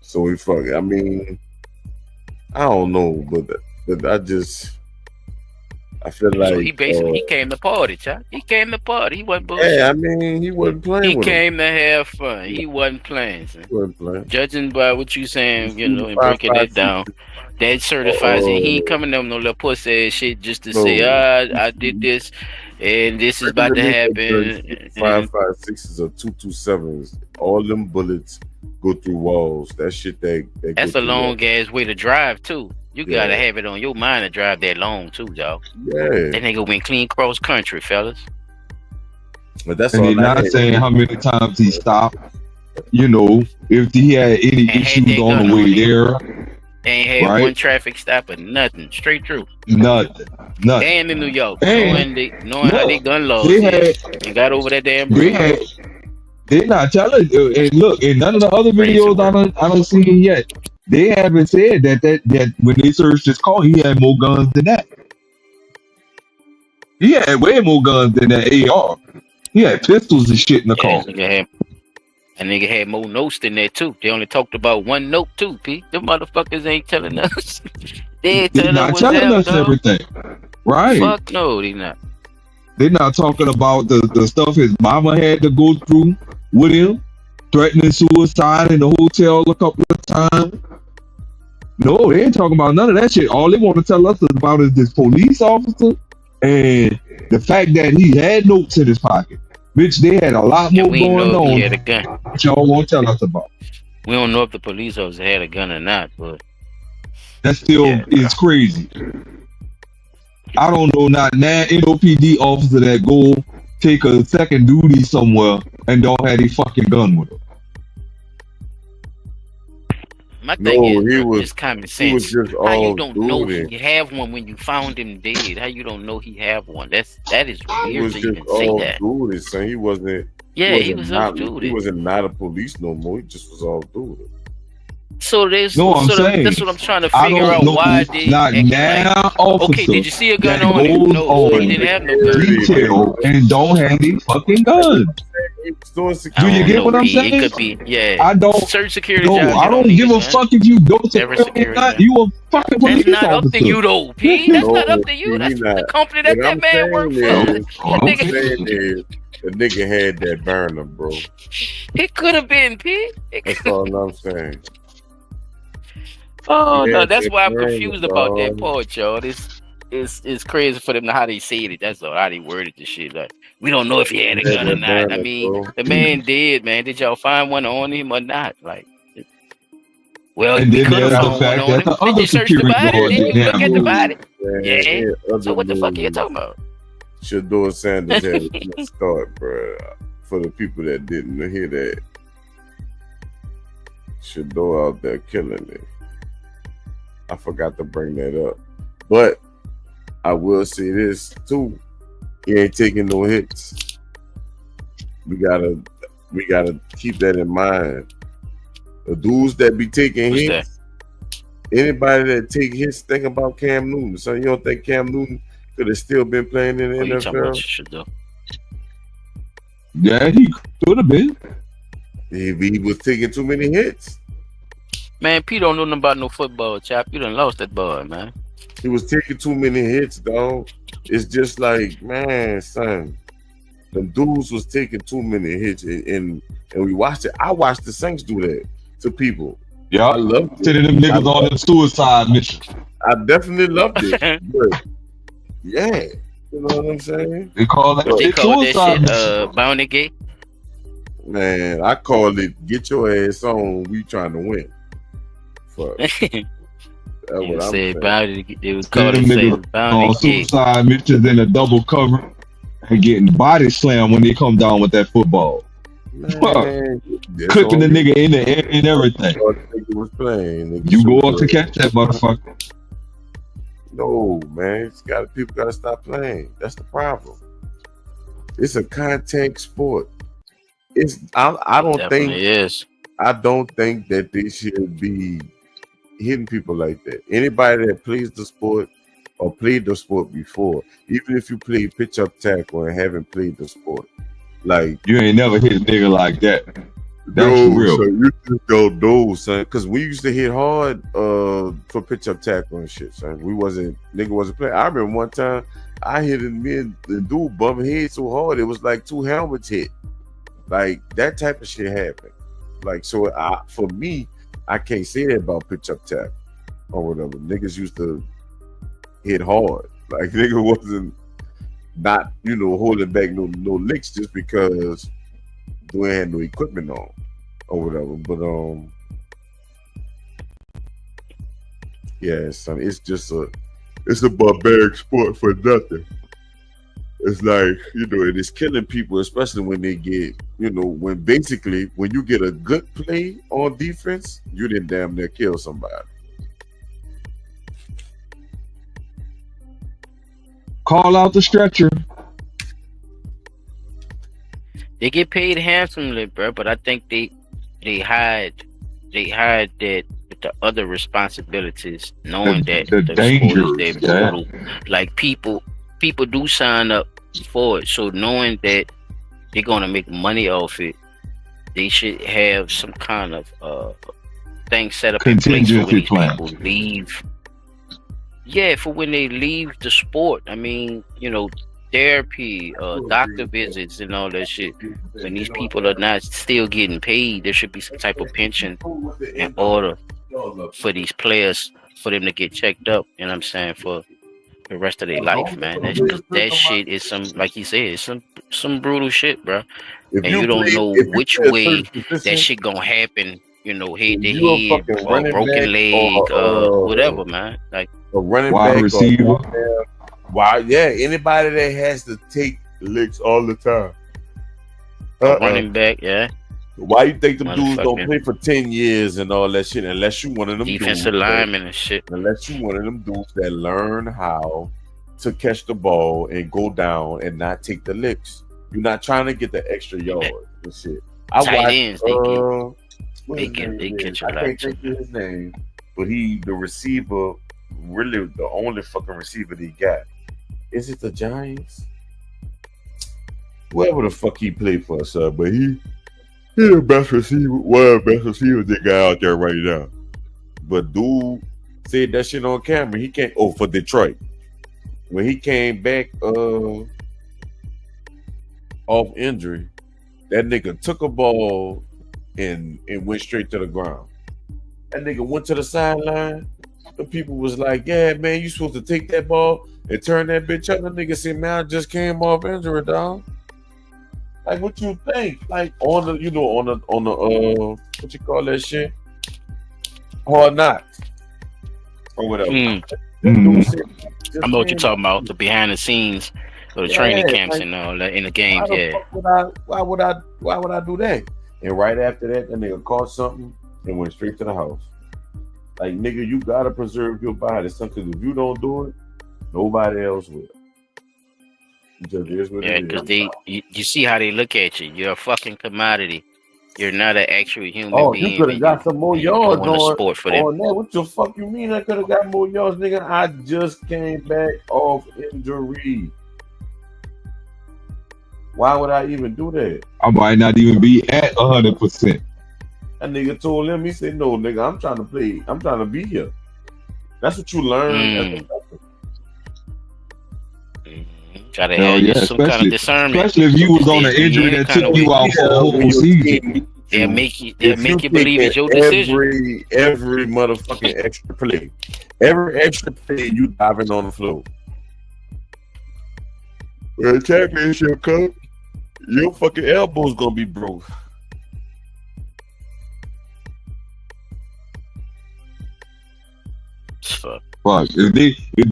So we fuck. I mean, I don't know, but I feel like So he basically he came to party, chop. He came to party. He wasn't bullshit. yeah, I mean, he wasn't playing He with him. came to have fun. He wasn't playing. Son. He wasn't playing. Judging by what you saying, you know, and breaking that down, that certifies it. He ain't coming up no little pussy ass shit just to say, I did this, and this is about to happen. 5.56s or 2.27s. All them bullets go through walls. That shit That's a long ass way to drive too. You gotta have it on your mind to drive that long too, y'all. Yeah. That nigga went clean cross country, fellas. But that's and all they're not saying how many times he stopped. You know, if he had any issues on the way there. They ain't had one traffic stop or nothing. Straight through. Nothing. And in New York, knowing how they gun laws and got over that damn They bridge. they're not telling. And look, in none of the other videos I don't see it yet. They haven't said that when they searched his car, he had more guns than that. He had way more guns than that AR. He had pistols and shit in the car. That nigga had more notes than that too. They only talked about one note too, P. Them motherfuckers ain't telling us. They ain't They're not telling us everything. Right. Fuck no, they not. They're not talking about the stuff his mama had to go through with him, threatening suicide in the hotel a couple of times. No, they ain't talking about none of that shit. All they want to tell us about is this police officer and the fact that he had notes in his pocket. Bitch, they had a lot more going on. He had a gun. What y'all won't tell us about. We don't know if the police officer had a gun or not, but that still is crazy. I don't know not NYPD officer that go take a second duty somewhere and don't have a fucking gun with them. my thing is was just common he sense. was just How you all don't know doing he have one when you found him dead? How you don't know he have one? That is He weird was to just even say all that. duty, son. He wasn't. Yeah, he wasn't was not, off duty. He wasn't not a police no more. He just was all duty. So there's No, I'm saying, that's what I'm trying to I figure don't out. know, Why they not acting now, like, officer. okay, did you see a gun that on him? goes No, he on didn't have no gun. detail and don't have any fucking guns. Do you get what I'm saying? It could be, yeah. I don't. Certain security No, jobs, I you don't need give a gun. fuck if you go to Every security not. job. You a fucking police That's not officer. up to you though, P. That's not up to you. see, That's he the not. company that What that I'm man worked for. saying That I'm nigga, saying is the nigga had that burner, bro. it could have been P. That's all I'm saying. Oh He no, had that's that why I'm burner, confused about that dog. part, y'all. It's crazy for them how they said it. That's all. How they worded the shit. Like we don't know if he had a He had gun or that not. I burner, mean, bro. the man did, man. Did y'all find one on him or not? Like, well, And we then could have there's the found one fact on that him. the Did other you search the security body? guard Did you didn't look have at the no body? Man, Yeah. So what the fuck are you talking about? Shador Sanders had a good start, bro. For the people that didn't hear that, Shador out there killing it. I forgot to bring that up. But I will say this too: he ain't taking no hits. We gotta keep that in mind. The dudes that be taking What's hits, anybody that take hits, think about Cam Newton. So you don't think Cam Newton could have still been playing in the What you talking about? NFL? Shit though. Yeah, he could have been. He was taking too many hits. Man, P don't know nothing about no football, chap. You done lost that boy, man. He was taking too many hits, dog. It's just like, man, son, the dudes was taking too many hits, and we watched it. I watched the Saints do that to people. Yeah, I loved it. Sending them niggas on the suicide mission. I definitely loved it. But yeah, you know what I'm saying? They call that They shit call that suicide shit mission. bounty gate. Man, I call it "Get your ass on." We trying to win. Fuck. That's what I'm saying. Bounty. They would call Sending them it niggas bounty on gate. suicide missions in a double cover and getting body slammed when they come down with that football. Man, Clipping the nigga in the air and everything. Was playing. You go up to catch that motherfucker. No, man, people gotta stop playing. That's the problem. It's a contact sport. I don't think Definitely is. I don't think that they should be hitting people like that. Anybody that plays the sport or played the sport before, even if you play pitch up tackle and haven't played the sport, like you ain't never hit a nigga like that. That's no, real. So you just don't know, son. Because we used to hit hard for pitch up tackle and shit, son. Nigga wasn't playing. I remember one time I hit me and the dude bumped head so hard it was like 2 helmets hit. Like that type of shit happened. Like so, for me, I can't say that about pitch up tackle or whatever. Niggas used to hit hard. Like nigga wasn't not holding back no licks just because we ain't had no equipment on or whatever. But yeah, son, it's a barbaric sport for nothing. It's like, it is killing people, especially when they get, when you get a good play on defense, you didn't damn near kill somebody. Call out the stretcher. They get paid handsomely, bro, but I think they hide that with the other responsibilities, knowing that the sport is that brutal. Like people do sign up for it, so knowing that they're gonna make money off it, they should have some kind of thing set up in place for when these people leave. Yeah, for when they leave the sport. I mean, therapy, doctor visits, and all that shit. When these people are not still getting paid, there should be some type of pension in order for these players, for them to get checked up. You know what I'm saying? For the rest of their life, man. That shit is like you said, it's some brutal shit, bro. And you don't know which way that shit gonna happen. Head to head, or broken leg, whatever, man. Like a running wide back, receiver. Anybody that has to take licks all the time. Running back, yeah. Why you think them dudes don't play for 10 years and all that shit unless you one of them defensive linemen and shit? Unless you one of them dudes that learn how to catch the ball and go down and not take the licks. You're not trying to get the extra yards and shit. Tight ends, they catch a I lot can't too. think of his name, but he the receiver, really the only fucking receiver they got. Is it the Giants? Whoever the fuck he played for, sir, but he the best receiver, one of the best receivers they got out there right now. But dude said that shit on camera. He can't. Oh, for Detroit, when he came back off injury, that nigga took a ball and went straight to the ground. That nigga went to the sideline. The people was like, "Yeah, man, you supposed to take that ball and turn that bitch up." The nigga said, "Man, I just came off injury, dog." Like, what you think? Like on the what you call that shit? Hard Knocks or whatever. I know what you're talking about. The behind the scenes of the training camps and all that in the games. Why would I do that? And right after that, nigga caught something and went straight to the house. Like, nigga, you gotta preserve your body. Something if you don't do it, nobody else will. It just is what Yeah, it because is. you see how they look at you. You're a fucking commodity. You're not an actual human Oh, you being, could have and got some more you're yards doing a on sport for them. that. What the fuck you mean? I could have got more yards, nigga. I just came back off injury. Why would I even do that? I might not even be at 100%. That nigga told him, he said, no, nigga, I'm trying to play. I'm trying to be here. That's what you learn. Gotta Hell have yeah, just some kind of especially discernment. if you was on an injury that took you out for a whole season. They'll make you believe it's your decision. Every motherfucking extra play. Every extra play, you diving on the floor. When the championship comes, your fucking elbow's gonna be broke. Fuck. If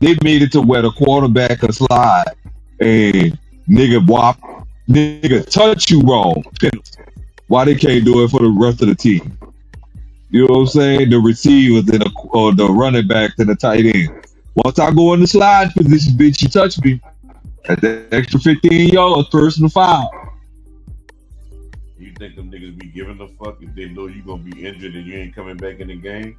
they made it to where the quarterback could slide and nigga touch you wrong, why they can't do it for the rest of the team? You know what I'm saying? The receivers and the running backs and the tight end. Once I go in the slide position, bitch, you touch me. At the extra 15 yards, personal foul. You think them niggas be giving a fuck if they know you gonna be injured and you ain't coming back in the game?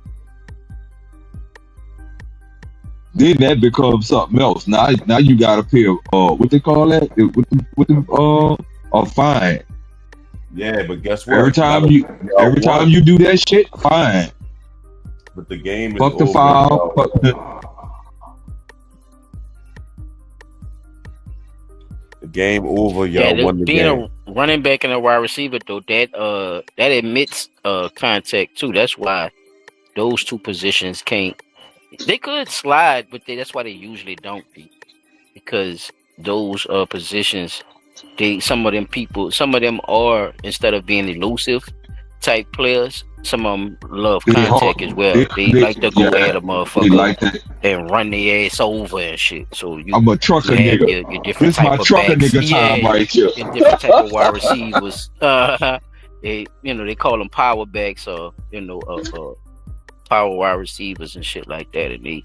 Then that becomes something else. Now you gotta pay what they call that? A fine. Yeah, but guess what? Every time you do that shit, fine. But the game is fuck the over, foul. Fuck the game over, y'all won the being game. a running back and a wide receiver though, that admits contact too. That's why those two positions can't. They could slide, but that's why they usually don't be, because those positions, some of them are, instead of being elusive type players, some of them love contact as well. They like to go at a motherfucker and run their ass over and shit. So I'm a trucker nigga. Your different This my type of trucker backs. nigga time right here. Your different type of wide receivers. They call them power backs, or power wide receivers and shit like that. And they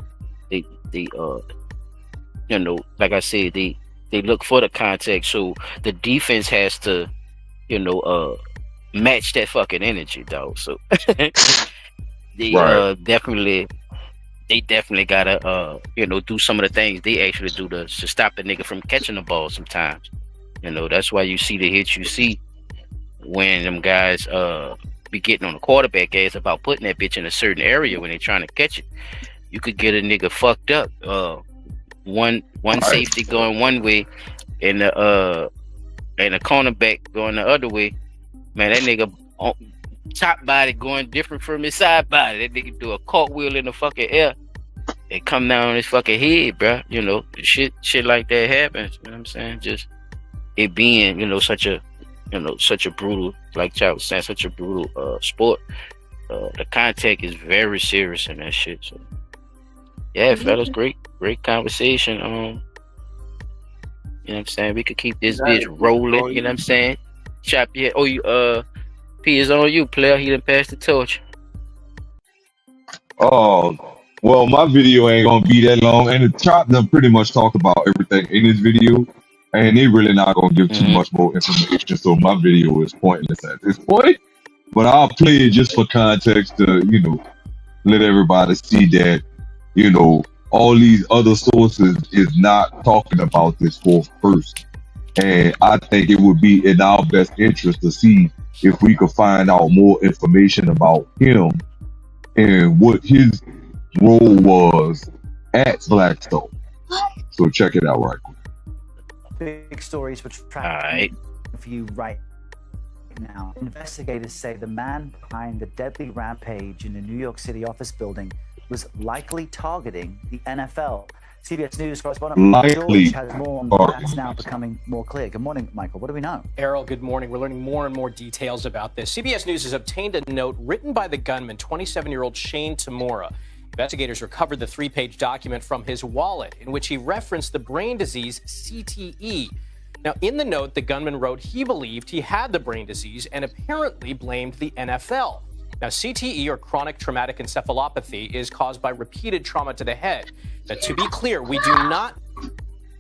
like I said, they look for the contact. So the defense has to, match that fucking energy, dog. So they definitely gotta do some of the things they actually do to stop the nigga from catching the ball sometimes. That's why you see the hits you see when them guys be getting on the quarterback ass about putting that bitch in a certain area when they're trying to catch it. You could get a nigga fucked up. One safety going one way and the cornerback going the other way. Man, that nigga top body going different from his side body. That nigga do a cartwheel in the fucking air and come down on his fucking head, bro. Shit like that happens. You know what I'm saying? Just it being, such a brutal, like Chad was saying, such a brutal sport. The contact is very serious in that shit. So yeah, fellas, great conversation. You know what I'm saying? We could keep this bitch rolling, you know what I'm saying? Chop, yeah. Oh, you P is on you, player. He done passed the torch. Oh, well, my video ain't gonna be that long, and the chop done pretty much talked about everything in this video, and they really not gonna give too much more information, so my video is pointless at this point. But I'll play it just for context to, let everybody see that, all these other sources is not talking about this fourth person. And I think it would be in our best interest to see if we could find out more information about him and what his role was at Blackstone. So check it out right quick. Big stories which tracking for you right now. Investigators say the man behind the deadly rampage in the New York City office building was likely targeting the NFL. CBS News correspondent Michael George has more on that's now becoming more clear. Good morning, Michael. What do we know? Errol, good morning. We're learning more and more details about this. CBS News has obtained a note written by the gunman, 27-year-old Shane Tamura. Investigators recovered the 3-page document from his wallet in which he referenced the brain disease CTE. Now, in the note, the gunman wrote he believed he had the brain disease and apparently blamed the NFL. Now, CTE, or chronic traumatic encephalopathy, is caused by repeated trauma to the head. Now, to be clear, we do not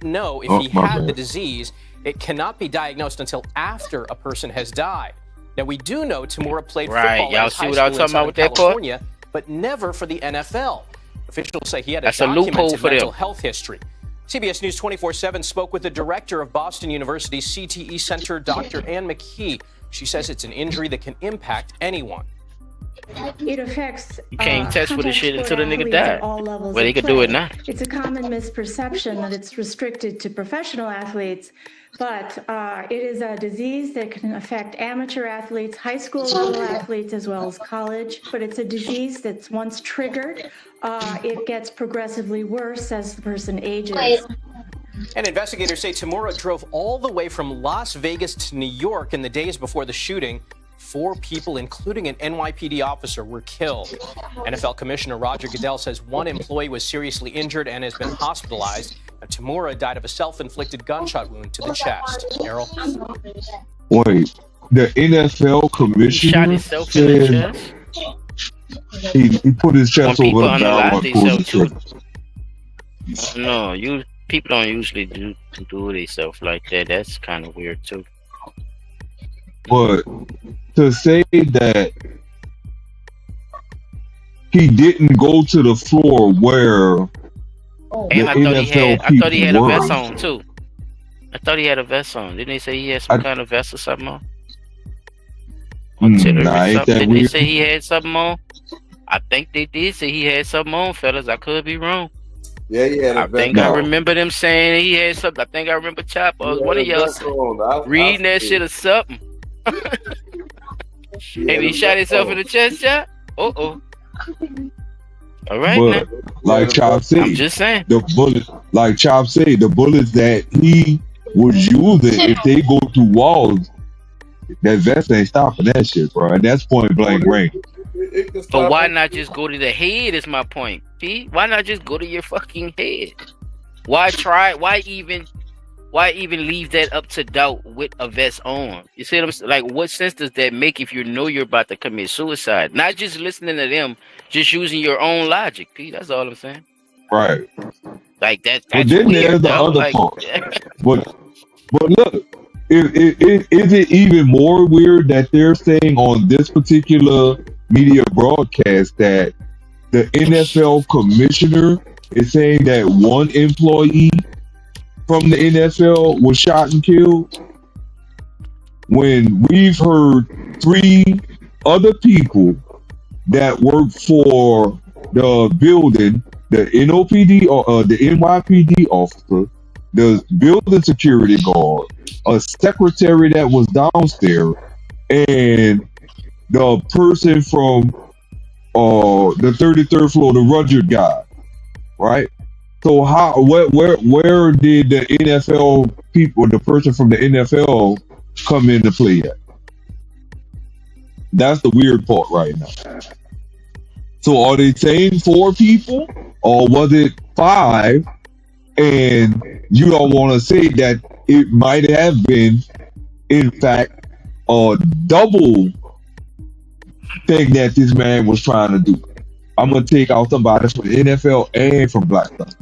know if he had the disease. It cannot be diagnosed until after a person has died. Now, we do know Tamura played football Y'all in see high what I was school in talking about Southern with that part? California, but never for the NFL. Officials say he had a That's a loophole documented for them. mental health history. CBS News 24/7 spoke with the director of Boston University's CTE Center, Dr. Ann McKee. She says it's an injury that can impact anyone. It affects You can't test for this shit contact until the sport nigga athletes died. at all levels Well, they of could do it play. now. It's a common misperception that it's restricted to professional athletes, but it is a disease that can affect amateur athletes, high school level athletes, as well as college. But it's a disease that's once triggered, it gets progressively worse as the person ages. And investigators say Tamura drove all the way from Las Vegas to New York in the days before the shooting. 4 people, including an NYPD officer, were killed. NFL Commissioner Roger Goodell says 1 employee was seriously injured and has been hospitalized. Now, Tamura died of a self-inflicted gunshot wound to the chest. Errol? Wait, the NFL Shot commissioner himself in the said chest. he put his When chest over people the barrel unalive and pulled the themselves trigger. too. No, people don't usually do themselves like that. That's kind of weird too. But to say that he didn't go to the floor where And the I thought he NFL had a people vest were, on too. I thought he had a vest on. Didn't they say he had some kind of vest or something on? Artillery nah, or ain't something? that Didn't they weird? say he had something on? I think they did say he had something on, fellas. I could be wrong. Yeah, he had a I think vest I on. remember them saying he had something. I think I remember Chop or He one had of a y'all vest on. reading that shit or something. And he shot himself in the chest, Chop? Uh-oh. All right now. but like Chop I'm said, just saying. the bullet, like Chop said, the bullets that he was using, if they go through walls, that vest ain't stopping that shit, bro. And that's point blank range. But why not just go to the head is my point, P. Why not just go to your fucking head? Why try? Why even leave that up to doubt with a vest on? You see what I'm saying? Like, what sense does that make if you know you're about to commit suicide? Not just listening to them, just using your own logic, P. That's all I'm saying. Right. Like that. But That's then weird, there's the though. other Like, part. But look, is it even more weird that they're saying on this particular media broadcast that the NFL commissioner is saying that 1 employee from the NFL was shot and killed, when we've heard 3 other people that work for the building, the NOPD or the NYPD officer, the building security guard, a secretary that was downstairs, and the person from the 33rd floor, the Rudyard guy, right? So where did the NFL people, the person from the NFL, come into play at? That's the weird part right now. So are they saying 4 people, or was it 5? And you don't want to say that it might have been, in fact, a double thing that this man was trying to do. I'm gonna take out somebody from the NFL and from Black Lives.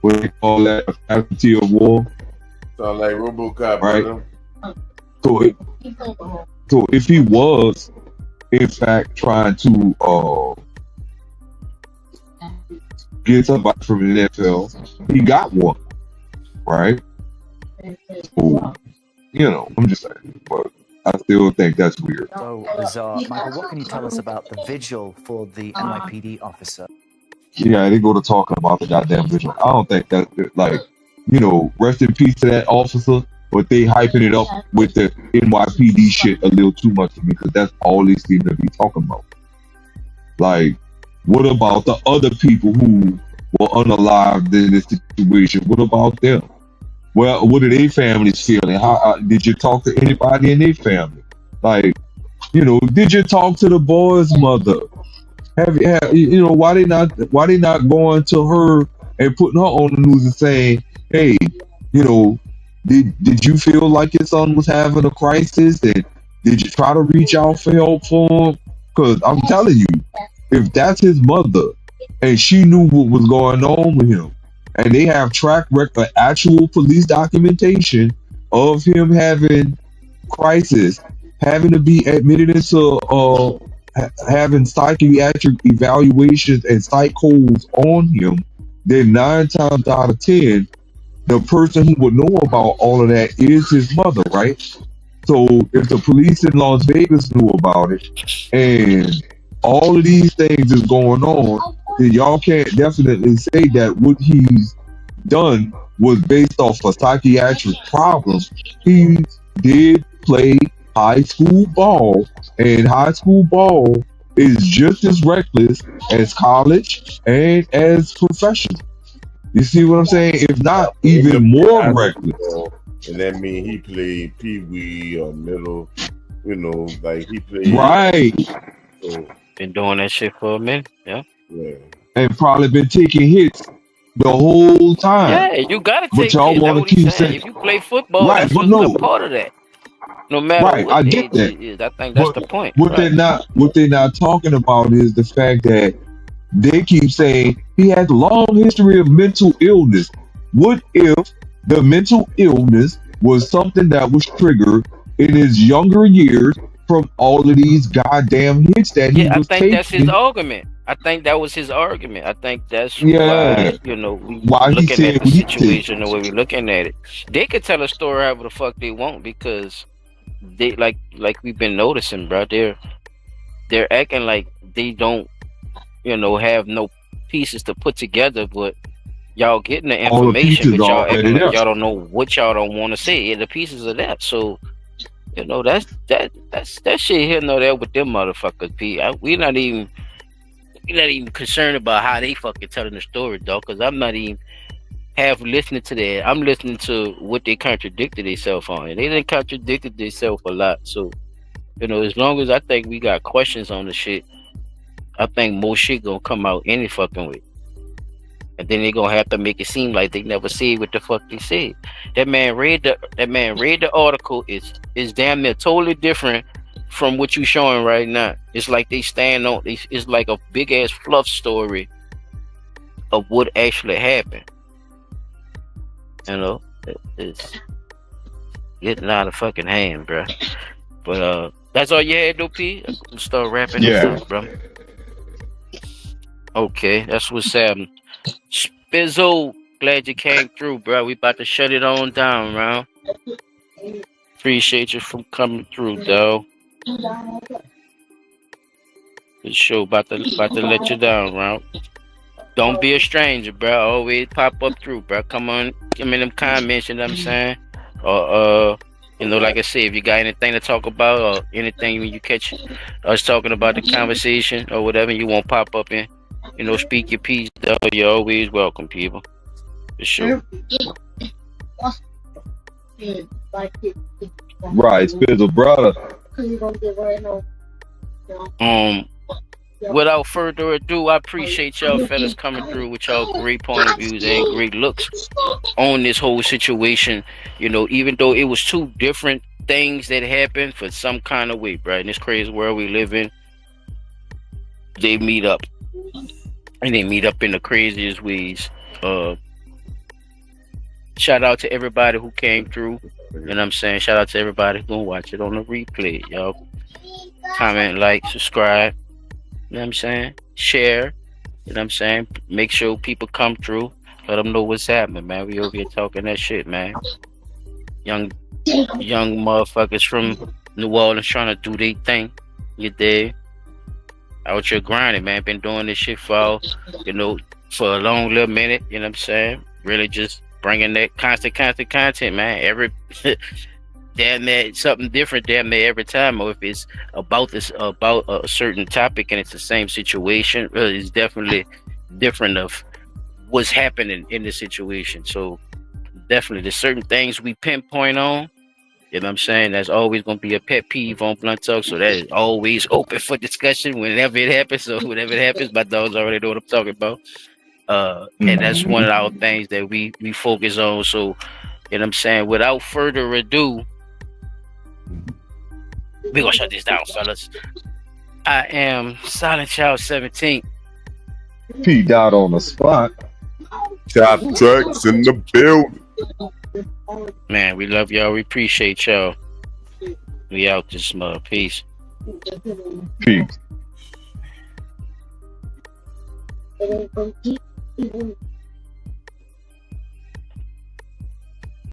What they call that, a casualty of war. Sound like RoboCop, right? brother. So if he was, in fact, trying to get somebody from the NFL, he got one, right? So, I'm just saying, but I still think that's weird. So bizarre. Michael, what can you tell us about the vigil for the NYPD officer? Yeah, they go to talking about the goddamn vigil. I don't think that, rest in peace to that officer, but they hyping it up with the NYPD shit a little too much for me, because that's all they seem to be talking about. Like, what about the other people who were unalived in this situation? What about them? Well, what are their families feeling? How did you talk to anybody in their family? Like, did you talk to the boy's mother? Why they not going to her and putting her on the news and saying, hey, You know, did you feel like your son was having a crisis, and did you try to reach out for help for him? Because I'm telling you, if that's his mother and she knew what was going on with him, and they have track record, actual police documentation of him having crisis, having to be admitted into having psychiatric evaluations and psych holds on him, then 9 times out of 10, the person who would know about all of that is his mother, right? So if the police in Las Vegas knew about it and all of these things is going on, then y'all can't definitely say that what he's done was based off a psychiatric problem. He did play high school ball, and high school ball is just as reckless as college and as professional. You see what I'm saying? If not even more reckless. And that means he played Pee Wee or middle, you know, like he played. Right. So, been doing that shit for a minute. Yeah. And probably been taking hits the whole time. Yeah, you gotta But take y'all hits. That's want what to he's keep saying. saying, If you play football, right? that's But what's no, a part of that. No matter right. what I age get that. it is. I think that's the point. What Right. they're not talking about is the fact that they keep saying he has a long history of mental illness. What if the mental illness was something that was triggered in his younger years from all of these goddamn hits that he Yeah, I was think that's his taking? argument. I think that was his argument. I think that's Yeah. why, we Why he looking at said the what he said. situation the way we're looking at it. They could tell a story however the fuck they want because they like we've been noticing, bro. They're acting like they don't, have no pieces to put together, but y'all getting the All the information, pieces but y'all already acting like there. y'all don't know what y'all don't want to say. Yeah, the pieces of that. So, that's that shit here no there with them motherfuckers. We're not even concerned about how they fucking telling the story, dog. Because I'm not even half listening to that. I'm listening to what they contradicted themselves on, and they didn't contradicted themselves a lot. So, as long as I think we got questions on the shit, I think more shit gonna come out any fucking way. And then they gonna have to make it seem like they never said what the fuck they said. That man read the article. It's damn near totally different from what you showing right now. It's like they stand on. It's like a big ass fluff story of what actually happened. It's getting out of fucking hand, bro. But that's all you had, though, P. I'm gonna start wrapping this up, bro. Okay, that's what's happening. Spizzo, glad you came through, bro. We about to shut it on down, man. Appreciate you from coming through, dog. This show about to let you down, bro. Don't be a stranger, bro. Always pop up through, bro. Come on, give me them comments, you know what I'm saying? Or like I said, if you got anything to talk about or anything when you catch us talking about the conversation or whatever, you won't pop up in. Speak your piece, though. You're always welcome, people. For sure. Right, Spizzle, brother. Without further ado, I appreciate y'all fellas coming through with y'all great point of views and great looks on this whole situation. Even though it was two different things that happened for some kind of way, right? In this crazy world we live in, they meet up. And they meet up in the craziest ways. Shout out to everybody who came through. You know what I'm saying? Shout out to everybody who's gonna watch it on the replay, y'all. Comment, like, subscribe. You know what I'm saying? Share. You know what I'm saying? Make sure people come through. Let them know what's happening, man. We over here talking that shit, man. Young motherfuckers from New Orleans trying to do their thing. You dig? Out here grinding, man. Been doing this shit for a long little minute. You know what I'm saying? Really just bringing that constant content, man. Damn near something different, damn near every time. Or if it's about a certain topic and it's the same situation, really, it's definitely different of what's happening in the situation. So definitely, there's certain things we pinpoint on. You know what I'm saying? That's always going to be a pet peeve on Blunt Talk. So that is always open for discussion whenever it happens. So whenever it happens, my dogs already know what I'm talking about. And that's one of our things that we focus on. So You know what I'm saying? Without further ado, we gonna shut this down, fellas. I am Silent Child 17. P dot on the spot. Top tracks in the building. Man, we love y'all. We appreciate y'all. We out this mother. Peace. Peace.